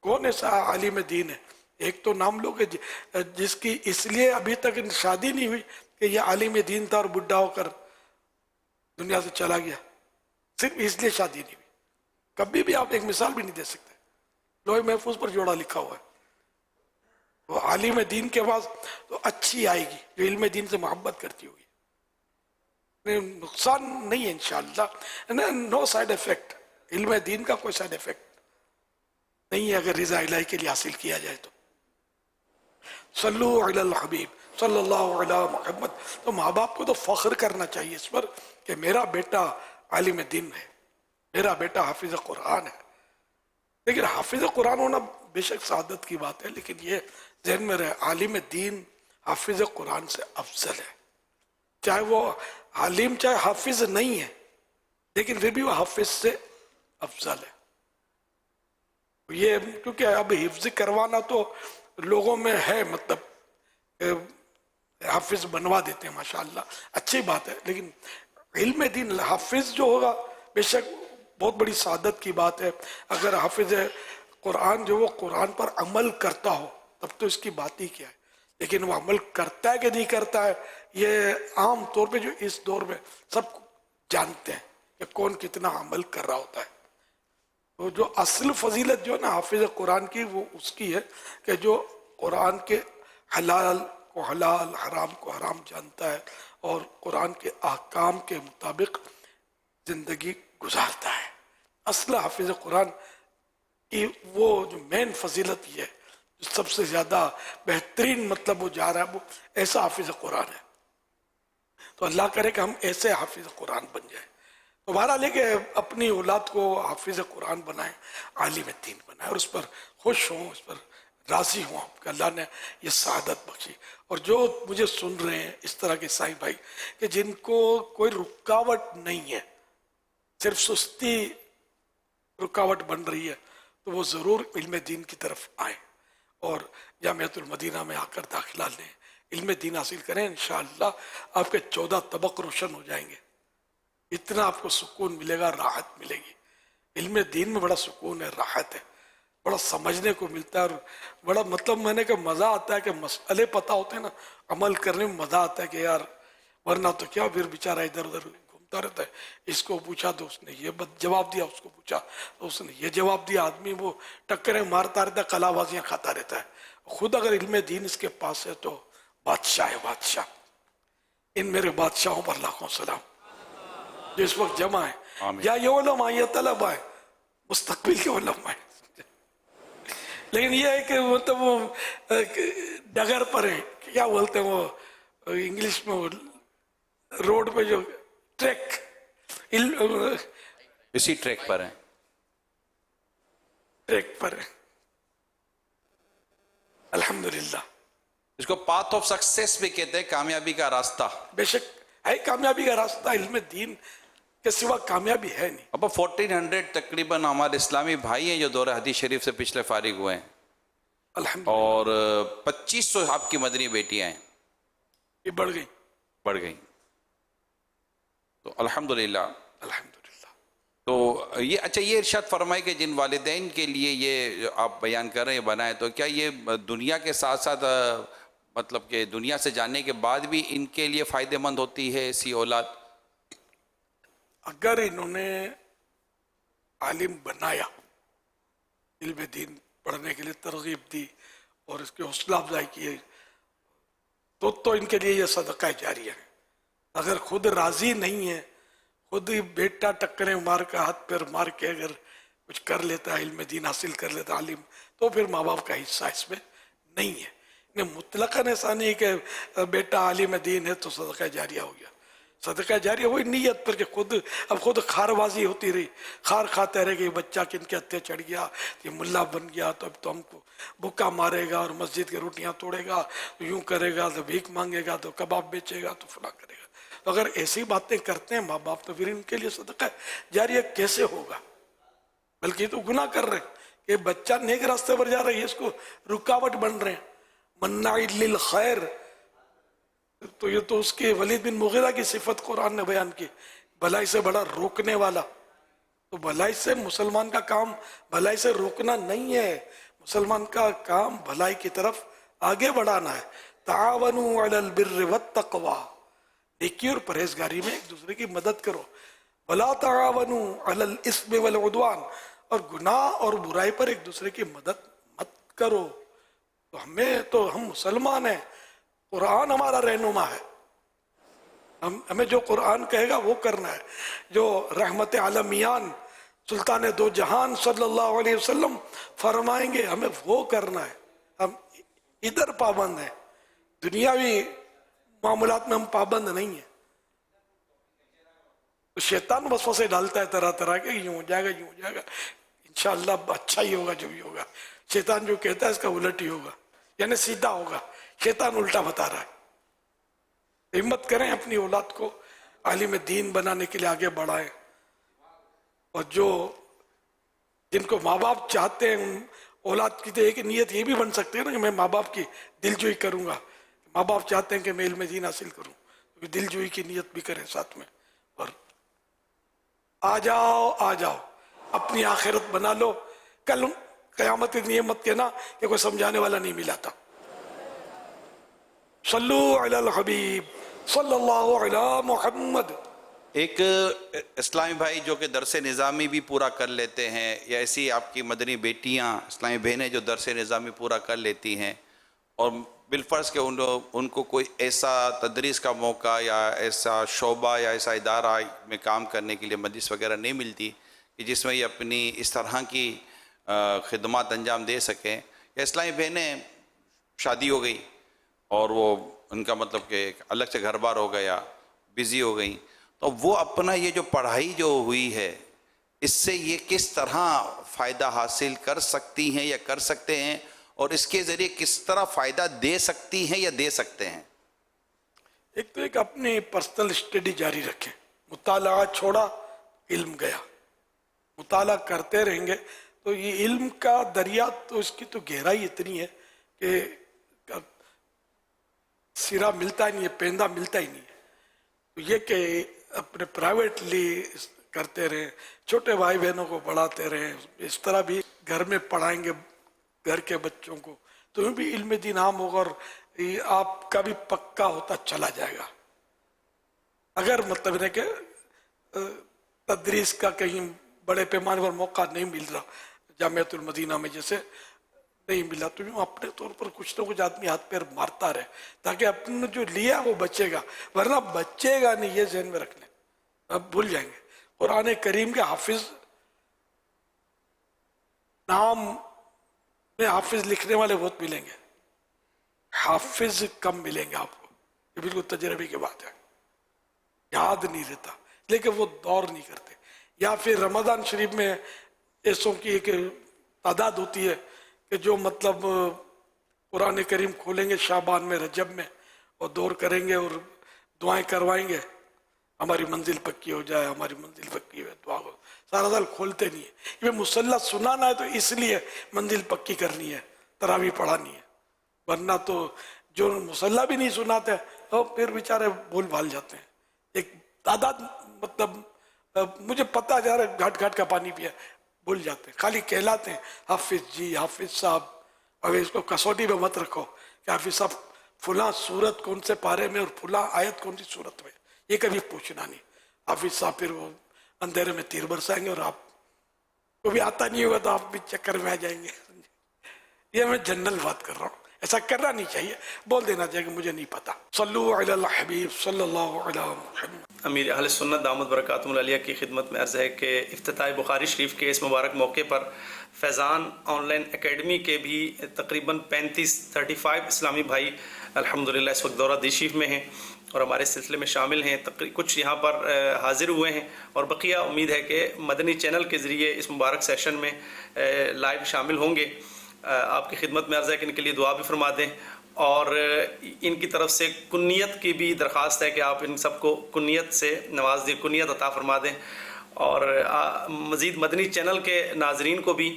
कौन ऐसा आलिम दीन है? एक तो नाम लोग जिसकी इसलिए अभी तक शादी नहीं हुई कि ये आलिम दीन था और बुढ़ा होकर दुनिया से चला गया, सिर्फ इसलिए शादी नहीं हुई। कभी भी आप एक मिसाल भी नहीं दे सकते। लोहे महफूज पर जोड़ा लिखा हुआ है, वो आलिम दीन के पास तो अच्छी आएगी जो इल्म दीन से मोहब्बत करती होगी, नुकसान नहीं है इंशाअल्लाह, नो साइड इफेक्ट। इल्म दीन का कोई साइड इफेक्ट नहीं है अगर रिज़ा इलाही के लिए हासिल किया जाए तो। सल्लु अलल हबीब सल्लल्लाहु अलैहि मुहम्मद। तो माँ बाप को तो फख्र करना चाहिए इस पर कि मेरा बेटा आलिम दीन है, मेरा बेटा हाफिज़ कुरान है। लेकिन हाफिज़ कुरान होना बेशक सादत की बात है, लेकिन ये ज़हन में रहे आलिम दीन हाफिज़ कुरान से अफजल है। चाहे वो आलिम चाहे हाफिज़ नहीं है, लेकिन फिर भी वो हाफिज़ से अफजल है। ये क्योंकि अब हिफ्ज़ करवाना तो लोगों में है, मतलब हाफिज़ बनवा देते हैं माशाअल्लाह, अच्छी बात है, लेकिन इल्म दीन हाफिज़ जो होगा बेशक बहुत बड़ी सादत की बात है। अगर हाफिज़ कुरान जो वो कुरान पर अमल करता हो तब तो इसकी बात ही क्या है, लेकिन वो अमल करता है कि नहीं करता है ये आम तौर पे जो इस दौर में सब जानते हैं कि कौन कितना अमल कर रहा होता है। तो जो असल फजीलत जो है ना हाफिज़ कुरान की, वो उसकी है कि जो कुरान के हलाल को हलाल, हराम को हराम जानता है और कुरान के अहकाम के मुताबिक ज़िंदगी गुजारता है। असल हाफिज़ कुरान की वो जो मेन फजीलत ये है, जो सबसे ज़्यादा बेहतरीन मतलब वो जा रहा है, वो ऐसा हाफिज़ कुरान है। तो अल्लाह करे कि हम ऐसे हाफिज़ कुरान बन जाए। तो बहरहाल लेके अपनी औलाद को हाफिज़ कुरान बनाएं, आलिम दीन बनाएं और उस पर खुश हों, उस पर राज़ी हों कि अल्लाह ने ये सआदत बख्शी। और जो मुझे सुन रहे हैं इस तरह के साईं भाई कि जिनको कोई रुकावट नहीं है, सिर्फ सुस्ती रुकावट बन रही है, तो वो ज़रूर इल्म दीन की तरफ आएँ और जामिअतुल मदीना में आकर दाखिला लें, इल्म दीन हासिल करें। इंशाअल्लाह आपके 14 तबक रोशन हो जाएंगे, इतना आपको सुकून मिलेगा, राहत मिलेगी। इल्म दीन में बड़ा सुकून है, राहत है, बड़ा समझने को मिलता है और बड़ा मतलब मैंने कि मज़ा आता है कि मसले पता होते हैं ना, अमल करने में मज़ा आता है कि यार वरना तो क्या फिर बेचारा इधर उधर घूमता रहता है, इसको पूछा तो उसने ये जवाब दिया, उसको पूछा तो उसने ये जवाब दिया। आदमी वो टक्करें मारता रहता है, कलाबाजियाँ खाता रहता है। खुद अगर इल्म दीन इसके पास है तो बादशाह है, बादशाह। इन मेरे बादशाहों पर लाखों सलाम जो इस वक्त जमा है, या ये उलमा ये तलबा है, मुस्तकबिल के उलमा है। लेकिन ये है कि मतलब वो डगर पर है, क्या बोलते हैं वो इंग्लिश में, वो रोड पे जो ट्रैक, इसी ट्रैक पर है, ट्रैक पर है। अल्हम्दुलिल्लाह, इसको पाथ ऑफ सक्सेस भी कहते हैं, कामयाबी का रास्ता। बेशक है कामयाबी का रास्ता, इल्म दीन के सिवा कामयाबी है नहीं। अब 1400 तकरीबन हमारे इस्लामी भाई हैं जो दौरा हदीस शरीफ से पिछले फारिग हुए हैं, और 2500 आपकी मदनी बेटियां हैं, ये बढ़ गई। तो अल्हम्दुलिल्लाह। अल्हम्दुलिल्लाह। तो ये अच्छा, ये इरशाद फरमाए कि जिन वालिदैन के लिए ये आप बयान कर रहे हैं बनाए, तो क्या ये दुनिया के साथ साथ मतलब कि दुनिया से जाने के बाद भी इनके लिए फ़ायदेमंद होती है ऐसी औलाद? अगर इन्होंने आलिम बनाया, इल्म दीन पढ़ने के लिए तरगीब दी और इसकी हौसला अफजाई की, तो इनके लिए यह सदका जारिया है। अगर खुद राजी नहीं है, खुद ही बेटा टक्करें मार के हाथ पैर मार के अगर कुछ कर लेता है, इल्म दीन हासिल कर लेता आलिम, तो फिर माँ बाप का हिस्सा इसमें नहीं है। मुतलकन ऐसा नहीं कि बेटा आलिम दीन है तो सदका जारिया हो गया। सदका जारिया वही नीयत पर कि खुद खारबाजी होती रही, खार खाते रहे कि बच्चा किनके हत्थे चढ़ गया, ये मुल्ला बन गया तो अब तो हमको भूखा मारेगा और मस्जिद की रोटियां तोड़ेगा, तो यूं करेगा तो भीख मांगेगा, तो कबाब बेचेगा, तो फला करेगा। तो अगर ऐसी बातें करते हैं माँ बाप, तो फिर इनके लिए सदका जारिया कैसे होगा? बल्कि तो गुनाह कर रहे हैं कि बच्चा नेक रास्ते पर जा रहा है, इसको रुकावट बन रहे हैं। मन्नाइल लिल खैर, तो ये तो उसके वलीद बिन मुगीरा की सिफत कुरान ने बयान की, भलाई से बड़ा रोकने वाला। तो भलाई से मुसलमान का काम भलाई से रोकना नहीं है, मुसलमान का काम भलाई की तरफ आगे बढ़ाना है। तावनु अलल बिर्रि वत्तक़वा, नेकी और परहेजगारी में एक दूसरे की मदद करो। वला तावनु अलल इस्मि वल उद्वान, और गुनाह और बुराई पर एक दूसरे की मदद मत करो। तो हम मुसलमान हैं, कुरान हमारा रहनुमा है, हमें जो कुरान कहेगा वो करना है। जो रहमत आलमियान सुल्तान दो जहान सल्लल्लाहु अलैहि वसल्लम फरमाएंगे हमें वो करना है। हम इधर पाबंद हैं, दुनियावी मामूलात में हम पाबंद नहीं है। तो शैतान वसवसे डालता है तरह तरह के, यूं हो जाएगा, यूं हो जाएगा, इंशाअल्लाह अच्छा ही होगा जो भी होगा। शैतान जो कहता है इसका उलट ही होगा, यानी सीधा होगा, शैतान उल्टा बता रहा है। हिम्मत करें, अपनी औलाद को आलिम दीन बनाने के लिए आगे बढ़ाएं। और जो जिनको माँ बाप चाहते हैं, उन औलाद की तो एक नीयत ये भी बन सकती है ना कि मैं माँ बाप की दिलजोई करूंगा। माँ बाप चाहते हैं कि मैं इल्म दीन हासिल करूं, तो दिलजोई की नीयत भी करें साथ में। और आ जाओ अपनी आखिरत बना लो। कल क़यामत इतनी मत कहना कि कोई समझाने वाला नहीं मिला था। सल्लु अलल हबीब सल्लल्लाहु अला मुहम्मद। एक इस्लामी भाई जो कि दरस निज़ामी भी पूरा कर लेते हैं, या ऐसी आपकी मदनी बेटियां इस्लामी बहनें जो दरस निज़ामी पूरा कर लेती हैं, और बिलफर्ज के उनको कोई ऐसा तदरीस का मौका या ऐसा शोबा या ऐसा इदारा में काम करने के लिए मजलिस वगैरह नहीं मिलती कि जिसमें ये अपनी इस तरह की खिदमत अंजाम दे सकें, या इस्लामी बहनें शादी हो गई और वो उनका मतलब कि अलग से घर बार हो गया, बिज़ी हो गई, तो वो अपना ये जो पढ़ाई जो हुई है इससे ये किस तरह फ़ायदा हासिल कर सकती हैं या कर सकते हैं, और इसके ज़रिए किस तरह फ़ायदा दे सकती हैं या दे सकते हैं? एक तो एक अपनी पर्सनल स्टडी जारी रखें। मुताला छोड़ा, इल्म गया। मुताला करते रहेंगे तो ये इल्म का दरिया, तो इसकी तो गहराई इतनी है कि सिरा मिलता ही नहीं है, पेंदा मिलता ही नहीं है। तो ये कि अपने प्राइवेटली करते रहें, छोटे भाई बहनों को पढ़ाते रहें, इस तरह भी घर में पढ़ाएंगे घर के बच्चों को, तो भी इल्म दीन आम होगा और आपका भी पक्का होता चला जाएगा। अगर मतलब है कि तदरीस का कहीं बड़े पैमाने पर मौका नहीं मिल रहा, जामियातुल मदीना में जैसे नहीं मिला, तो यूँ अपने तौर पर कुछ ना कुछ आदमी हाथ पैर मारता रहे ताकि अपने जो लिया वो बचेगा, वरना बचेगा नहीं, ये ज़हन में रख लें, अब भूल जाएंगे। कुरान करीम के हाफिज नाम में हाफिज लिखने वाले बहुत मिलेंगे, हाफिज कम मिलेंगे आपको, ये बिल्कुल तजर्बे की बात है। याद नहीं रहता लेकिन वो दौर नहीं करते, या फिर रमज़ान शरीफ में ऐसों की एक तादाद होती है कि जो मतलब कुरान करीम खोलेंगे शाबान में, रजब में, और दौर करेंगे और दुआएं करवाएंगे, हमारी मंजिल पक्की हो जाए, हमारी मंजिल पक्की हो, दुआ हो। सारा साल खोलते नहीं है, ये मुसल्ला सुनाना है तो इसलिए मंजिल पक्की करनी है, तरावी पढ़ानी है, वरना तो जो मुसल्ला भी नहीं सुनाते तो फिर बेचारे भूल भाल जाते हैं। एक तादाद मतलब मुझे पता जा रहा है, घाट घाट का पानी पिया, भूल जाते हैं, खाली कहलाते हैं हाफिज जी, हाफिज साहब। अब इसको कसौटी में मत रखो कि हाफिज साहब फुला सूरत कौन से पारे में और फुला आयत कौन सी सूरत में, ये कभी पूछना नहीं। हाफिज साहब फिर वो अंधेरे में तीर बरसाएंगे और आप को भी आता नहीं होगा तो आप भी चक्कर में आ जाएंगे। ये मैं जनरल बात कर रहा हूँ, ऐसा करना नहीं चाहिए, बोल देना चाहिए कि मुझे नहीं पता। सल्लु अला हबीब सल्लल्लाहु अलैहि वसल्लम। अमीर अहले सुन्नत दामद बरकातुहुल आलिया की खिदमत में अर्ज़ है कि इफ्तिताह बुखारी शरीफ के इस मुबारक मौके पर फैज़ान ऑनलाइन एकेडमी के भी तकरीबन 35 इस्लामी भाई अल्हम्दुलिल्लाह इस वक्त दौरा शरीफ में हैं और हमारे सिलसिले में शामिल हैं। कुछ यहाँ पर हाजिर हुए हैं और बकिया उम्मीद है कि मदनी चैनल के ज़रिए इस मुबारक सेशन में लाइव शामिल होंगे। आपकी खिदमत में अर्ज़ है कि इनके लिए दुआ भी फरमा दें और इनकी तरफ से कुन्नियत की भी दरख्वास्त है कि आप इन सबको कुन्नियत से नवाज दें, कुन्नियत अता फरमा दें। और मज़ीद मदनी चैनल के नाजरीन को भी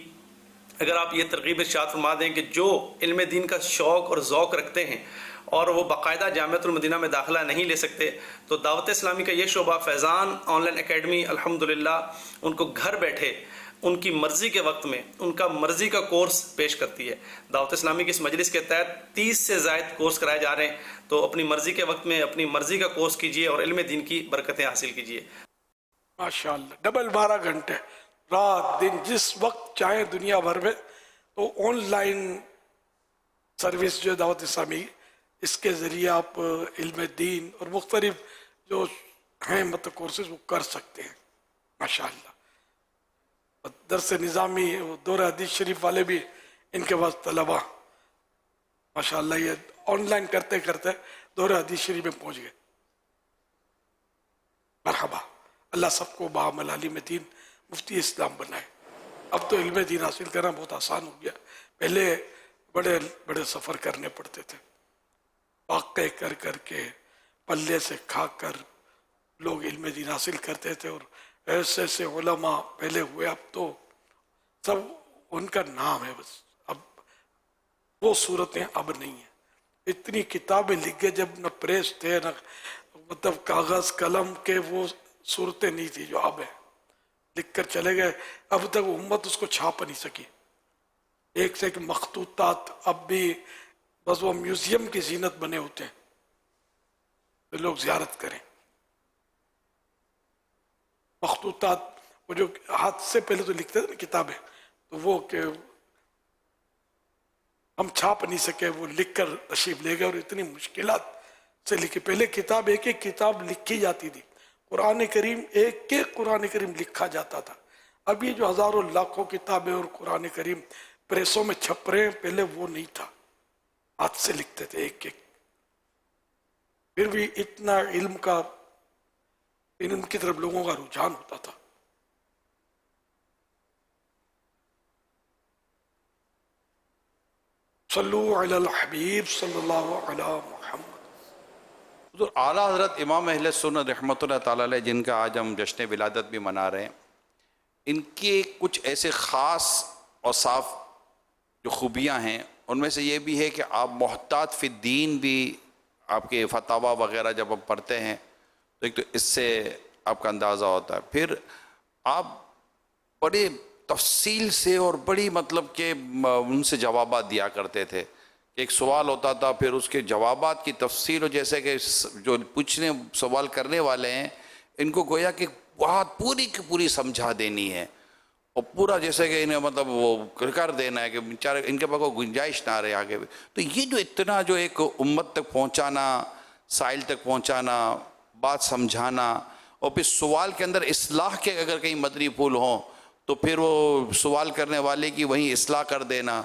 अगर आप ये तरगीब इरशाद फरमा दें कि जो इल्म दीन का शौक़ और ज़ौक़ रखते हैं और वो बाकायदा जामियातुल मदीना में दाखिला नहीं ले सकते, तो दावत इस्लामी का ये शोबा फैज़ान ऑनलाइन एकेडमी अल्हम्दुलिल्लाह उनको घर बैठे उनकी मर्ज़ी के वक्त में उनका मर्ज़ी का कोर्स पेश करती है। दावत इस्लामी की इस मजलिस के तहत 30 से ज़ायद कोर्स कराए जा रहे हैं, तो अपनी मर्ज़ी के वक्त में अपनी मर्ज़ी का कोर्स कीजिए और इल्म दीन की बरकतें हासिल कीजिए। माशाअल्लाह, डबल 12 घंटे रात दिन जिस वक्त चाहे दुनिया भर में, तो ऑनलाइन सर्विस जो दावत इस्लामी इसके ज़रिए आप इल्म दीन और मुख्तलिफ जो हैं मतलब कोर्सेज वो कर सकते हैं माशाअल्लाह। दरस निज़ामी दौर हदीस शरीफ वाले भी इनके पास तलबा माशाअल्लाह ये ऑनलाइन करते करते दौर हदीस शरीफ में पहुँच गए। मरहबा, अल्लाह सबको बामल आलिम दीन मुफ्ती इस्लाम बनाए। अब तो इल्म दीन हासिल करना बहुत आसान हो गया, पहले बड़े बड़े सफ़र करने पड़ते थे, वाक़े कर कर के पल्ले से खा कर लोग इल्म दीन हासिल करते थे और ऐसे ऐसे उलमा पहले हुए, अब तो सब उनका नाम है बस। अब वो सूरतें अब नहीं है, इतनी किताबें लिख गए, जब न प्रेस थे न मतलब कागज़ कलम के वो सूरतें नहीं थी जो अब है, लिख कर चले गए। अब तक उम्मत उसको छाप नहीं सकी, एक से एक मखतूतात अब भी बस वो म्यूज़ियम की जीनत बने होते हैं, तो लोग ज़ियारत करें। मखतूतात वो जो हाथ से पहले तो लिखते थे ना किताबें, तो वो कि हम छाप नहीं सके, वो लिख कर तशरीफ ले गए और इतनी मुश्किलात से लिखी। पहले किताब एक एक किताब लिखी जाती थी, कुरान करीम एक एक कुरान करीम लिखा जाता था। अब ये जो हज़ारों लाखों किताबें और कुरान करीम प्रेसों में छप रहे हैं, पहले वो नहीं था, हाथ से लिखते थे एक एक। फिर भी इतना इल्म की तरफ लोगों का रुझान होता था। सल्लु अला हबीब सल्लल्लाहु अला मुहम्मद। तो आला हज़रत इमाम अहले सुन्नत रहमतुल्लाह ताला अलैह जिनका आज हम जश्न विलादत भी मना रहे हैं, इनके कुछ ऐसे ख़ास और साफ जो खूबियाँ हैं, उनमें से ये भी है कि आप मोहतात फ़िद्दीन भी आपके फतावा वगैरह जब आप पढ़ते हैं तो एक तो इससे आपका अंदाज़ा होता है, फिर आप बड़े तफसील से और बड़ी मतलब के उनसे जवाबात दिया करते थे कि एक सवाल होता था, फिर उसके जवाबात की तफसील, और जैसे कि जो पूछने सवाल करने वाले हैं इनको गोया कि बात पूरी की पूरी समझा देनी है और पूरा जैसे कि इन्हें मतलब वो कर देना है कि बेचारे इनके पास कोई गुंजाइश ना रहे आगे भी। तो ये जो इतना जो एक उम्मत तक पहुंचाना, साइल तक पहुंचाना, बात समझाना, और फिर सवाल के अंदर इस्लाह के अगर कहीं मदनी फूल हों तो फिर वो सवाल करने वाले की वहीं इस्लाह कर देना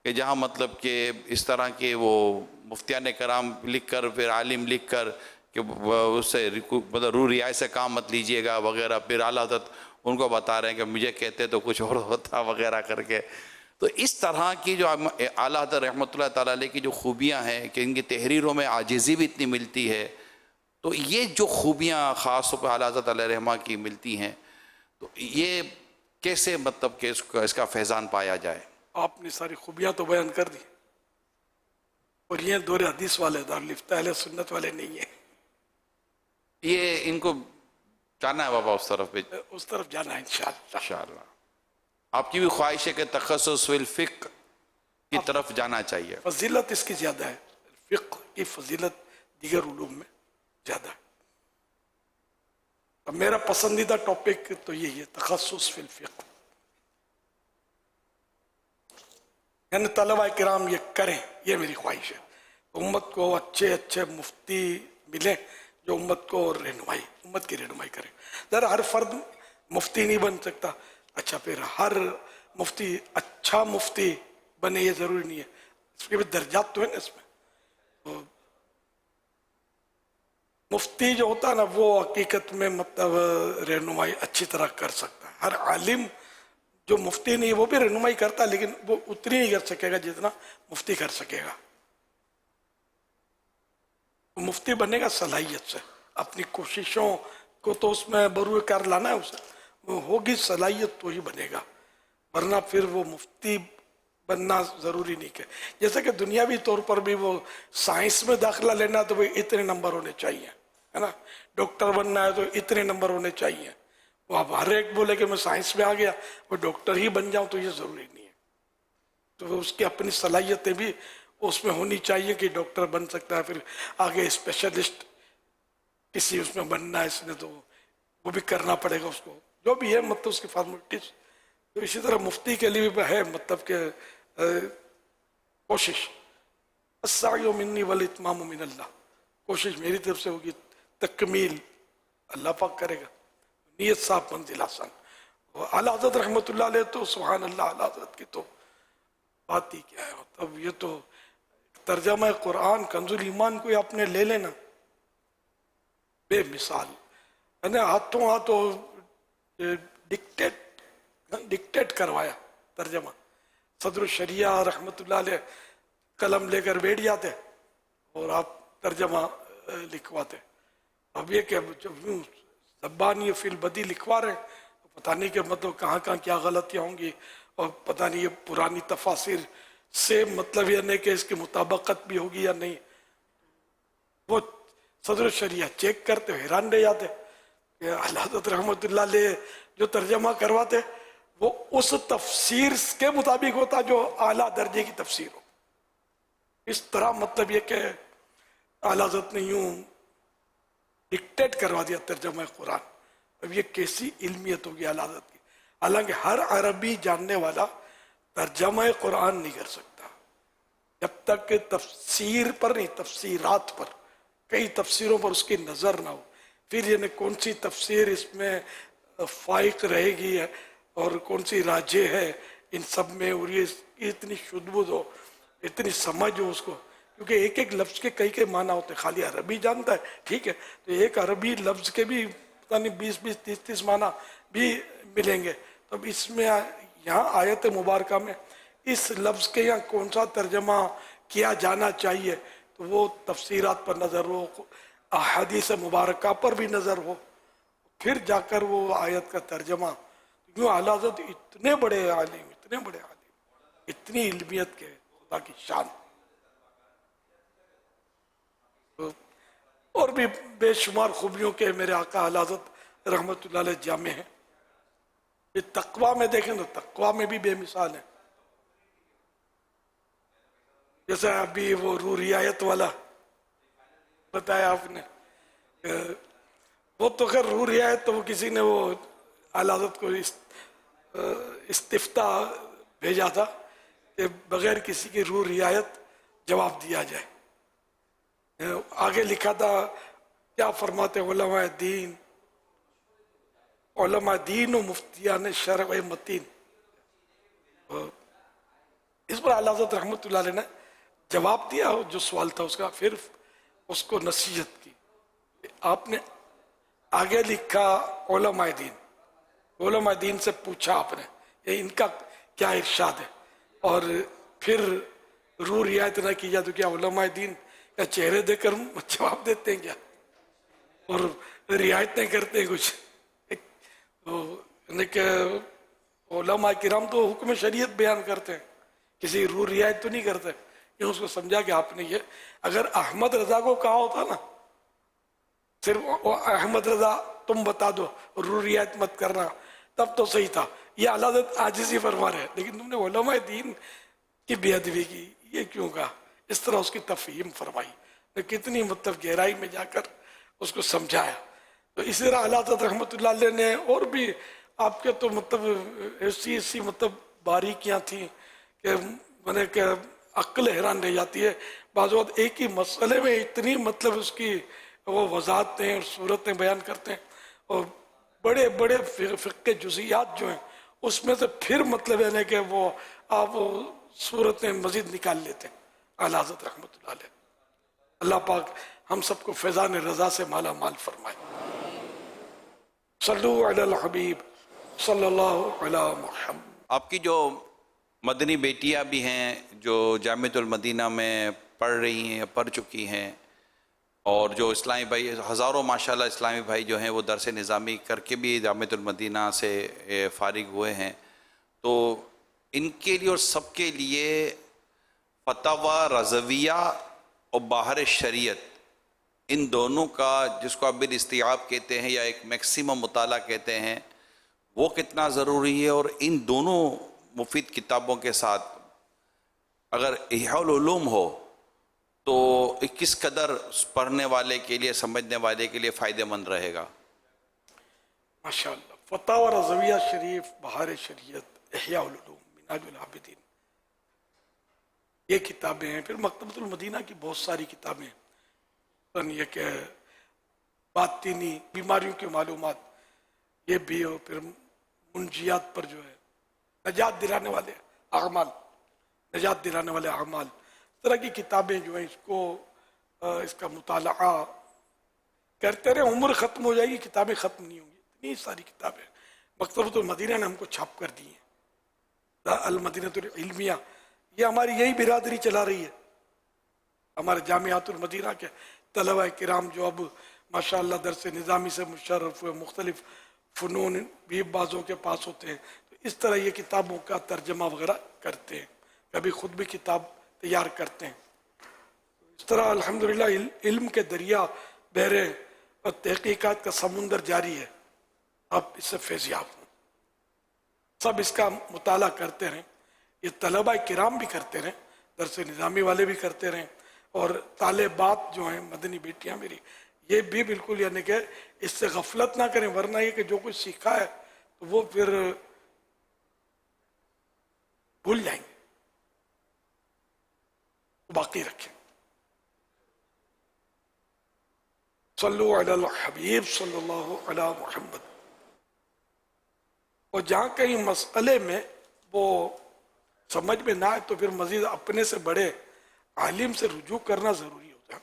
कि जहाँ मतलब कि इस तरह के वो मुफ्तियान कराम लिख कर, फिर आलिम लिख कर कि उससे मतलब रू रियायत से काम मत लीजिएगा वगैरह, फिर आला हज़रत उनको बता रहे हैं कि मुझे कहते तो कुछ और होता वगैरह करके। तो इस तरह की जो आला हज़रत रहमतुल्लाह ताला अलैह की जो खूबियाँ हैं कि इनकी तहरीरों में आजिज़ी भी इतनी मिलती है, तो ये जो खूबियाँ ख़ास तौर पर आला हज़रत अलैह रहमा की मिलती हैं, तो ये कैसे मतलब कि इसका फैज़ान पाया जाए? आपने सारी खूबियाँ तो बयान कर दी, और ये दौर हदीस वाले दारुल इफ्ता अहले सुन्नत वाले नहीं है। ये इनको जाना है बाबा उस तरफ पे, उस तरफ जाना है इंशाअल्लाह। आपकी भी ख्वाहिश है कि तखस्सुस फिल फ़िक़्ह की तरफ जाना चाहिए? फजीलत इसकी ज़्यादा है, फ़िक़्ह की फजीलत दीगर उलूम में ज़्यादा है। अब मेरा पसंदीदा टॉपिक तो यही है, तखस्सुस फिल फ़िक़्ह, यानी तलबा किराम ये करें, ये मेरी ख्वाहिश है। उम्मत को अच्छे अच्छे मुफ्ती मिले जो उम्मत को रहनुमाई, उम्मत की रहनुमाई करें। ज़रा हर फर्द मुफ्ती नहीं बन सकता, अच्छा फिर हर मुफ्ती अच्छा मुफ्ती बने ये ज़रूरी नहीं है, इसके भी दर्जात तो है ना इसमें। तो मुफ्ती जो होता है ना वो हकीकत में मतलब रहनुमाई अच्छी तरह कर सकता है। हर आलिम जो मुफ्ती नहीं है वो भी रहनुमाई करता है, लेकिन वो उतनी नहीं कर सकेगा जितना मुफ्ती कर सकेगा। मुफ्ती बनेगा सलाहियत से, अपनी कोशिशों को तो उसमें बरूए कार लाना है, उसे वो होगी सलाहियत तो ही बनेगा, वरना फिर वो मुफ्ती बनना ज़रूरी नहीं है। जैसे कि दुनियावी तौर पर भी वो साइंस में दाखिला लेना तो भाई इतने नंबर होने चाहिए, है ना। डॉक्टर बनना है तो इतने नंबर होने चाहिए। वो अब हर एक बोले कि मैं साइंस में आ गया वो डॉक्टर ही बन जाऊँ तो ये ज़रूरी नहीं है। तो उसकी अपनी सलाहियतें भी उसमें होनी चाहिए कि डॉक्टर बन सकता है, फिर आगे स्पेशलिस्ट किसी उसमें बनना है इसने तो वो भी करना पड़ेगा उसको, जो भी है मतलब उसकी फॉर्मेलिटीज। तो इसी तरह मुफ्ती के लिए भी है मतलब कि कोशिश, अस्सायु मिन्नी वल इत्मामु मिनल्लाह, कोशिश मेरी तरफ से होगी, तकमील अल्लाह पाक करेगा। नियत साफ मंजिल आसान। आला हज़रत रहमतुल्लाह अलैह तो सुभान अल्लाह, आला हज़रत की तो बात ही क्या है। मतलब ये तो तर्जमा कुरान कंजुल ईमान को आपने ले लेना, बेमिसाल, मैंने हाथों हाथों डिक्टेट करवाया तर्जमा। सदर शरिया रहमतुल्लाह अलैह कलम लेकर बैठ जाते और आप तर्जमा लिखवाते। अब ये क्या जब ज़बानी फिल बदी लिखवा रहे हैं तो पता नहीं कि मतलब कहाँ कहाँ क्या गलतियाँ होंगी, और पता नहीं ये पुरानी तफासिर से मतलब ये नहीं कि इसकी मुताबकत भी होगी या नहीं। वो सदर शरिया चेक करते हैरान रह जाते। आला हज़रत रहमतुल्लाह अलैह जो तर्जमा करवाते वो उस तफसीर के मुताबिक होता जो आला दर्जे की तफसीर हो। इस तरह मतलब ये कि आला हज़रत ने यूँ डिक्टेट करवा दिया तर्जमा कुरान। अब ये कैसी इल्मियत होगी आला हज़रत की। हालांकि हर अरबी जानने वाला तर्जमा कुरान नहीं कर सकता जब तक कि तफसीर पर नहीं, तफसीरात पर, कई तफसीरों पर उसकी नज़र ना हो। फिर यानी कौन सी तफसीर इसमें फाइक रहेगी है और कौन सी राजे है इन सब में, और ये इतनी शुद्धबुद्ध हो, इतनी समझ हो उसको, क्योंकि एक एक लफ्ज़ के कई कई माना होते हैं। खाली अरबी जानता है ठीक है, तो एक अरबी लफ्ज़ के भी पता नहीं 20-20, 30-30 माना भी मिलेंगे। तो अब इसमें यहाँ आयत मुबारका में इस लफ्ज़ के यहाँ कौन सा तर्जमा किया जाना चाहिए, तो वो तफसीरात पर नज़र हो, अहादीस मुबारका पर भी नज़र हो, फिर जाकर वो आयत का तर्जमा। क्यों आला हज़रत इतने बड़े आलिम, इतने बड़े आलिम, इतनी इल्मियत के, खुदा की शान। तो और भी बेशुमार खूबियों के मेरे आका आला हज़रत रहमतुल्लाह अलैह जामे हैं। ये तकवा में देखें तो तकवा में भी बेमिसाल है। जैसे अभी वो रू रियायत वाला बताया आपने, وہ تو خیر روح رعایت تو وہ کسی نے وہ اعلیٰ حضرت کو استفتاء بھیجا تھا کہ بغیر کسی کی روح رعایت جواب دیا جائے. آگے لکھا تھا کیا فرماتے علماء دین و مفتیان شرع متین. اس پر اعلیٰ حضرت رحمۃ اللہ علیہ نے جواب دیا جو سوال تھا اس کا, پھر اس کو نصیحت کی. آپ نے آگے لکھا علماء دین سے پوچھا آپ نے یہ ان کا کیا ارشاد ہے, اور پھر روح رعایت نہ کی جائے تو کیا علماء دین کا چہرے دے کر جواب دیتے ہیں کیا, اور رعایت نہیں کرتے کچھ. کہ علماء کرام تو حکم شریعت بیان کرتے ہیں, کسی روح رعایت تو نہیں کرتے. یہ اس کو سمجھا کہ آپ نے یہ اگر احمد رضا کو کہا ہوتا نا صرف احمد رضا تم بتا دو روح رعایت مت کرنا تب تو صحیح تھا. یہ اعلیٰ حضرت عاجزی فرما رہے ہیں, لیکن تم نے علماء دین کی بے ادبی کی, یہ کیوں کہا؟ اس طرح اس کی تفہیم فرمائی, کتنی مطلب گہرائی میں جا کر اس کو سمجھایا. تو اسی طرح اعلیٰ حضرت رحمۃ اللہ علیہ نے اور بھی آپ کے تو مطلب ایسی مطلب باریکیاں تھیں کہ عقل حیران رہ جاتی ہے. بعض وقت ایک ہی مسئلے میں اتنی مطلب اس کی وہ وضاحتیں اور صورتیں بیان کرتے ہیں, اور بڑے بڑے فقہ جزیات جو ہیں اس میں سے پھر مطلب ہے کہ وہ آپ صورتیں مزید نکال لیتے ہیں. اعلیٰ حضرت رحمۃ اللہ علیہ, اللہ پاک ہم سب کو فیضان رضا سے مالا مال فرمائے. صلو علی الحبیب صلی اللہ علی محمد. آپ کی جو مدنی بیٹیاں بھی ہیں جو جامعۃ المدینہ میں پڑھ رہی ہیں, پڑھ چکی ہیں, اور جو اسلامی بھائی ہزاروں ماشاءاللہ اسلامی بھائی جو ہیں وہ درس نظامی کر کے بھی جامعۃ المدینہ سے فارغ ہوئے ہیں, تو ان کے لیے اور سب کے لیے فتاوی رضویہ اور باہر شریعت ان دونوں کا جس کو آپ بالاستیعاب کہتے ہیں یا ایک میکسیمم مطالعہ کہتے ہیں وہ کتنا ضروری ہے, اور ان دونوں مفید کتابوں کے ساتھ اگر احیاء العلوم ہو تو کس قدر پڑھنے والے کے لیے سمجھنے والے کے لیے فائدہ مند رہے گا؟ ماشاءاللہ. فتاوی رضویہ شریف, بہار شریعت, احیاء العلوم, منہاج العابدین, یہ کتابیں ہیں. پھر مکتبۃ المدینہ کی بہت ساری کتابیں ہیں, یہ کہ باطنی بیماریوں کی معلومات یہ بھی ہو, پھر منجیات پر جو ہے نجات دلانے والے اعمال, نجات دلانے والے اعمال, اس طرح کی کتابیں جو ہیں اس کا مطالعہ کرتے رہے. عمر ختم ہو جائے گی کتابیں ختم نہیں ہوں گی, اتنی ساری کتابیں مکتبۃ المدینہ نے ہم کو چھاپ کر دی ہیں. المدینۃ العلمیہ یہ ہماری یہی برادری چلا رہی ہے. ہمارے جامعات المدینہ کے طلبہ کرام جو اب ماشاءاللہ درس نظامی سے مشرف ہوئے, مختلف فنون بھی بعضوں کے پاس ہوتے ہیں, تو اس طرح یہ کتابوں کا ترجمہ وغیرہ کرتے ہیں, کبھی خود بھی کتاب تیار کرتے ہیں. اس طرح الحمدللہ علم کے دریا بہرے اور تحقیقات کا سمندر جاری ہے. آپ اس سے فیضیاب ہوں, سب اس کا مطالعہ کرتے رہیں. یہ طلبہ کرام بھی کرتے رہیں, درس نظامی والے بھی کرتے رہیں, اور طالبات جو ہیں مدنی بیٹیاں میری یہ بھی بالکل یعنی کہ اس سے غفلت نہ کریں, ورنہ یہ کہ جو کچھ سیکھا ہے تو وہ پھر بھول جائیں گے, باقی رکھیں. صلو علی الحبیب صلی اللہ علی محمد. اور جہاں کہیں مسئلے میں وہ سمجھ میں نہ آئے تو پھر مزید اپنے سے بڑے عالم سے رجوع کرنا ضروری ہوتا ہے.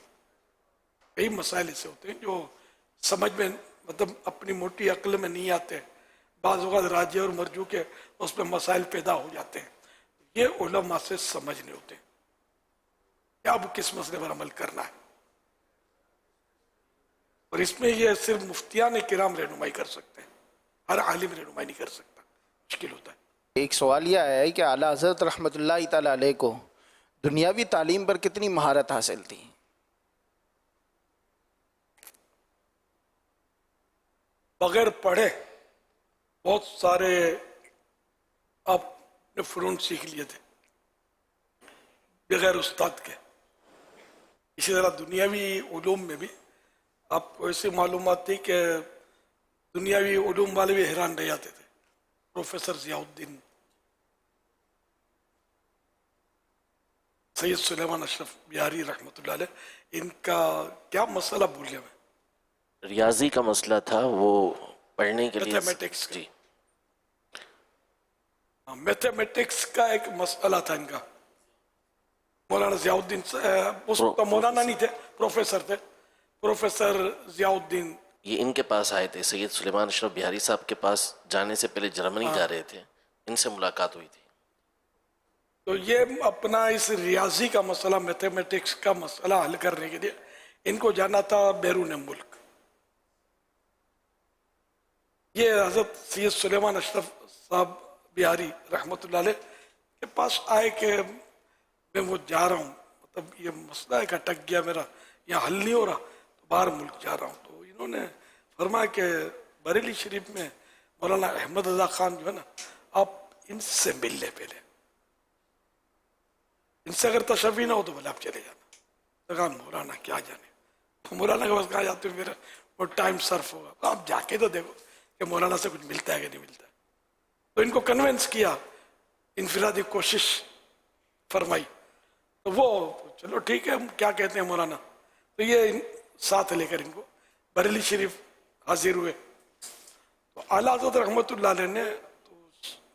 کئی مسائل ایسے ہوتے ہیں جو سمجھ میں مطلب اپنی موٹی عقل میں نہیں آتے, بعض اوقات راجع اور مرجو کے اس میں مسائل پیدا ہو جاتے ہیں. یہ علماء سے سمجھنے ہوتے ہیں کہ اب کس مسئلے پر عمل کرنا ہے, اور اس میں یہ صرف مفتیان کرام رہنمائی کر سکتے ہیں, ہر عالم رہنمائی نہیں کر سکتا, مشکل ہوتا ہے. ایک سوال یہ آیا ہے کہ اعلیٰ حضرت رحمۃ اللہ تعالیٰ علیہ کو دنیاوی تعلیم پر کتنی مہارت حاصل تھی؟ بغیر پڑھے بہت سارے آپ نے فنون سیکھ لیے تھے بغیر استاد کے. اسی طرح دنیاوی علوم میں بھی आपको ऐसी मालूमात थी कि दुनियावी उलूम वाले भी हैरान रह जाते थे। प्रोफेसर ज़ियाउद्दीन, सैयद सुलेमान अशरफ बिहारी रहमतुल्लाह अलैह, इनका क्या मसला भूल गया मैं। रियाजी का मसला था, वो पढ़ने के लिए मैथमेटिक्स जी, मैथमेटिक्स का एक मसला था इनका। मौलाना ज़ियाउद्दीन उस तो मौलाना नहीं थे, प्रोफेसर थे, प्रोफेसर ज़ियाउद्दीन। ये इनके पास आए थे, सैयद सुलेमान अशरफ बिहारी साहब के पास जाने से पहले जर्मनी जा रहे थे, इनसे मुलाकात हुई थी। तो ये अपना इस रियाजी का मसला, मैथमेटिक्स का मसला हल करने के लिए इनको जाना था बैरून मुल्क। ये हज़रत सैयद सुलेमान अशरफ साहब बिहारी रहमतुल्लाह अलैह के पास आए कि मैं वो जा रहा हूँ, मतलब ये मसला है कि अटक गया मेरा, यहाँ हल नहीं हो रहा, तो बाहर मुल्क जा रहा हूँ। तो इन्होंने फरमाया कि बरेली शरीफ में मौलाना अहमद रज़ा खान जो है ना, आप इनसे मिल ले, पहले इनसे अगर तशफ़ी ना हो तो बोले आप चले जाना। तो कहा मौलाना क्या जाने, तो मौलाना के पास कहा जाते हो, मेरा वो टाइम सर्फ होगा, तो आप जाके तो देखो कि मौलाना से कुछ मिलता है कि नहीं मिलता है। तो इनको कन्विंस किया, इनफरादी कोशिश फरमाई, तो वो चलो ठीक है, हम क्या कहते हैं मौलाना। तो ये साथ लेकर इनको बरेली शरीफ हाजिर हुए। तो आला हज़रत रहमतुल्लाह अलैह ने तो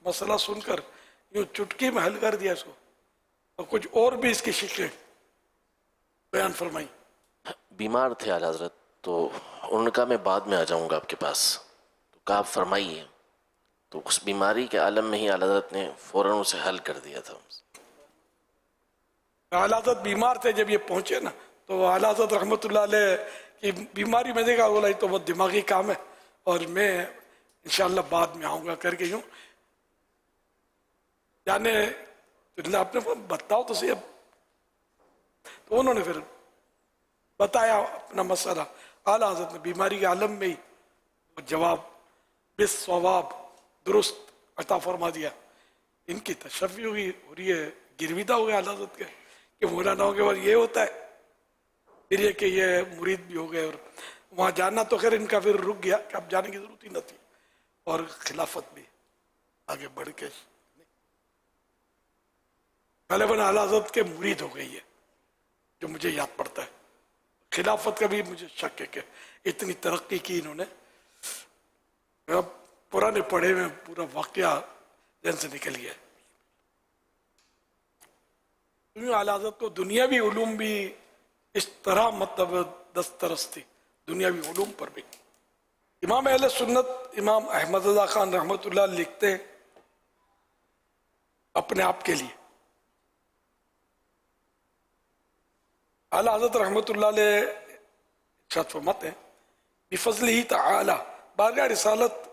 मसला सुनकर यूँ चुटकी में हल कर दिया इसको, और कुछ और भी इसकी शिक्लें बयान फरमाई। बीमार थे आला हज़रत, तो उन्होंने कहा मैं बाद में आ जाऊँगा आपके पास, तो कहा आप फरमाइए। तो उस बीमारी के आलम में ही आला हज़रत ने फ़ौरन उसे हल कर दिया था। आला हज़रत बीमार थे, जब ये पहुँचे ना, तो आला हज़रत रहमतुल्लाह अलैह की बीमारी में देखा, बोला तो बहुत दिमागी काम है और मैं इंशाअल्लाह बाद में आऊँगा करके यूँ जाने। तो आपने बताओ तो सही अब। तो उन्होंने फिर बताया अपना मसला, आला हज़रत ने बीमारी के आलम में ही जवाब बिस्सवाब दुरुस्त अता फरमा दिया। इनकी तशफ़ी हुई और ये गिरविदा हो गया आला हज़रत के कि मौलानाओं के बाद ये होता है। फिर ये कि ये मुरीद भी हो गए, और वहाँ जाना तो खैर इनका फिर रुक गया कि अब जाने की ज़रूरत ही न थी, और खिलाफत भी आगे बढ़ के गलबन आला हज़रत के मुरीद हो गई है, जो मुझे याद पड़ता है। खिलाफत का भी मुझे शक है कि इतनी तरक्की की इन्होंने। अब पुराने पढ़े में पूरा वाक़या जहन से निकल गया। आला हज़रत को दुनियावी उलूम भी इस तरह मतलब दस्तरस थी, दुनियावी उलूम पर भी। इमाम अहले सुन्नत इमाम अहमद रज़ा खान रहमतुल्लाह लिखते हैं अपने आप के लिए, आला हज़रत रहमतुल्लाह अलैह इरशाद फरमाते हैं बिफ़ज़लिही तआला बारगाह रिसालत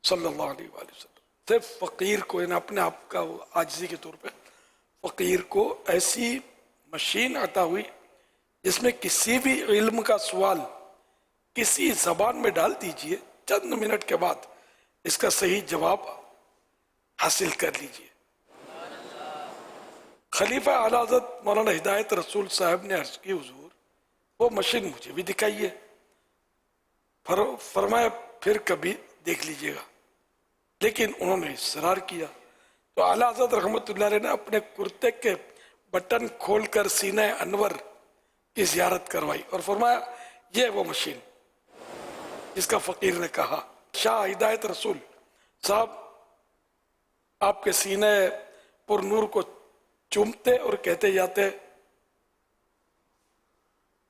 सल्लल्लाहु अलैहि वसल्लम से फ़कीर को, यानी अपने आप का आजिज़ी के तौर पे फ़कीर को ऐसी मशीन अता हुई जिसमें किसी भी इल्म का सवाल किसी ज़बान में डाल दीजिए, चंद मिनट के बाद इसका सही जवाब हासिल कर लीजिए। खलीफा आला हज़रत मौलाना हिदायत रसूल साहब ने अर्ज़ की, हुज़ूर वो मशीन मुझे भी दिखाइए। फरमाया फिर कभी देख लीजिएगा, लेकिन उन्होंने इसरार किया। तो आला हज़रत रहमतुल्लाह अलैह ने अपने कुर्ते के बटन खोलकर सीने अनवर की ज़ियारत करवाई और फरमाया ये वो मशीन जिसका फ़कीर ने कहा। शाह हिदायत रसूल साहब आपके सीने पुर नूर को चूमते और कहते जाते,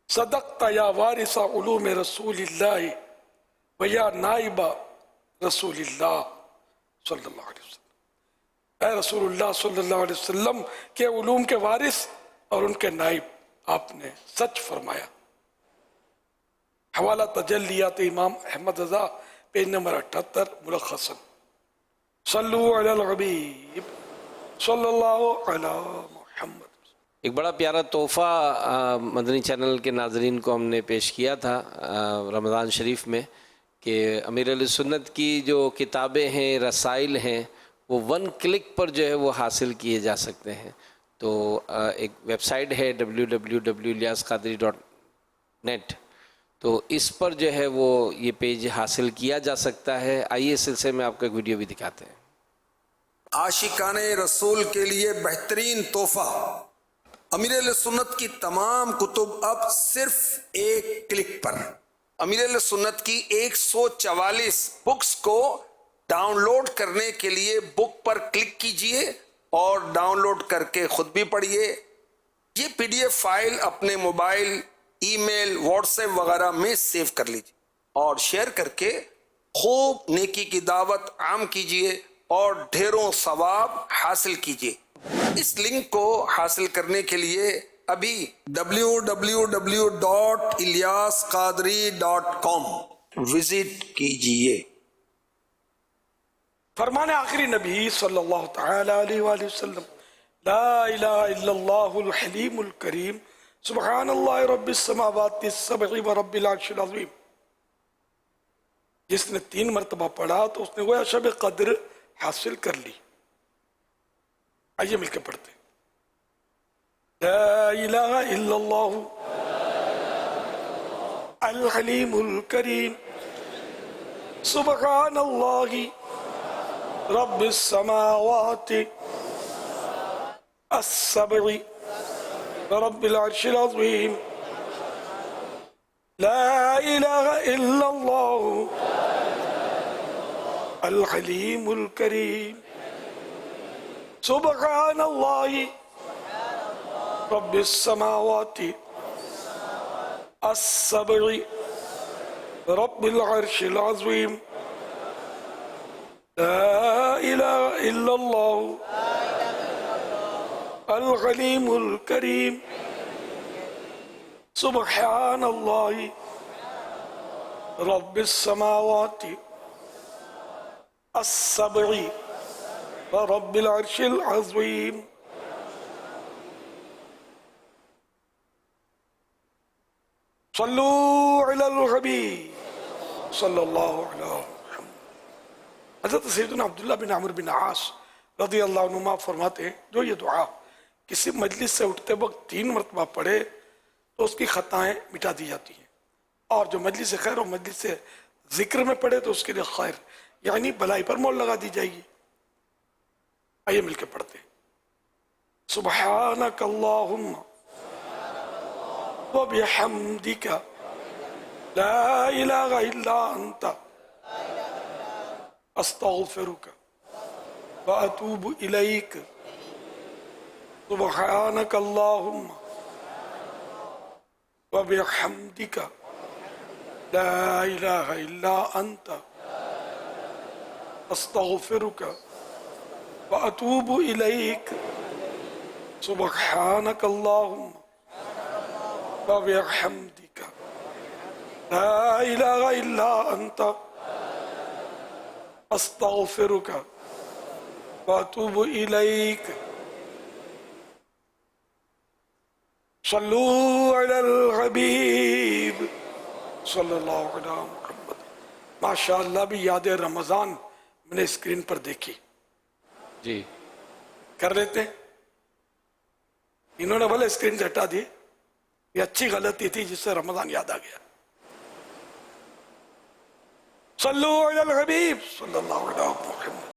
सदक़ता या वारिसा उलूम रसूलिल्लाह व या नाइबा रसूलिल्लाह सल्लल्लाहु अलैहि वसल्लम। ऐ रसूलुल्लाह सल्लल्लाहु अलैहि वसल्लम के उलूम के वारिस और उनके नाइब, आपने सच फरमाया। हवाला तजल्लियात इमाम अहमद रज़ा पेज नंबर 78 मुलख्खसन। सल्लु अलल हबीब सल्लल्लाहु अला मुहम्मद। एक बड़ा प्यारा तोहफ़ा मदनी चैनल के नाज़रीन को हमने पेश किया था रमज़ान शरीफ में कि अमीर अहले सुन्नत की जो किताबें हैं, रसाइल हैं, वो 1 क्लिक पर जो है वो हासिल किए जा सकते हैं। तो एक वेबसाइट है www.ilyasqadri.net, تو اس پر جو ہے وہ یہ پیج حاصل کیا جا سکتا ہے. آئیے اس سلسلے میں آپ کو ایک ویڈیو بھی دکھاتے ہیں. عاشقان رسول کے لیے بہترین تحفہ، امیر اہل سنت کی تمام کتب اب صرف ایک کلک پر. امیر اہل سنت کی 144 بکس کو ڈاؤن لوڈ کرنے کے لیے بک پر کلک کیجئے اور ڈاؤن لوڈ کر کے خود بھی پڑھیے. یہ پی ڈی ایف فائل اپنے موبائل، ای میل، واٹس ایپ وغیرہ میں سیو کر لیجیے اور شیئر کر کے خوب نیکی کی دعوت عام کیجئے اور ڈھیروں ثواب حاصل کیجئے. اس لنک کو حاصل کرنے کے لیے ابھی www.ilyasqadri.com وزٹ کیجئے. فرمان آخری نبی صلی اللہ تعالی علیہ وآلہ وسلم، لا الہ الا اللہ الحلیم الکریم، سبحان اللہ رب السماوات السبع و رب العرش العظیم. جس نے 3 مرتبہ پڑھا تو اس نے گویا شب قدر حاصل کر لی. آئیے مل کے پڑھتے ہیں. لا الہ الا اللہ الحلیم الکریم، سبحان اللہ رب السماوات السبع رب العرش العظیم. لا الہ الا اللہ الحلیم الکریم، سبحان اللہ رب السماوات السبع رب العرش العظیم. لا الہ الا اللہ الحلیم الکریم، سبحان اللہ رب السماوات السبع رب العرش العظیم. صلو علی الحبیب صلی اللہ علیہ وسلم. حضرت سیدنا عبداللہ بن عمرو بن عاص رضی اللہ عنہما فرماتے ہیں، جو یہ دعا کسی مجلس سے اٹھتے وقت 3 مرتبہ پڑھے تو اس کی خطائیں مٹا دی جاتی ہیں، اور جو مجلس خیر اور مجلس ذکر میں پڑھے تو اس کے لیے خیر یعنی بلائی پر مول لگا دی جائے گی. آئیے مل کے پڑھتے ہیں. سبحانک اللہم وبحمدک لا الہ الا انت استغفرک واتوب الیک. سبحانک اللہم وبحمدک لا الہ الا انت استغفرک واتوب الیک. سبحانک اللہم وبحمدک لا الہ الا انت استغفرک واتوب الیک. صلو علی الحبیب صلی اللہ علیہ محمد. ماشاءاللہ بھی یاد رمضان میں نے اسکرین پر دیکھی. جی کر لیتے ہیں. انہوں نے بھلے اسکرین سے ہٹا دی، یہ اچھی غلطی تھی جس سے رمضان یاد آ گیا. صلو علی الحبیب صلی اللہ علیہ محمد.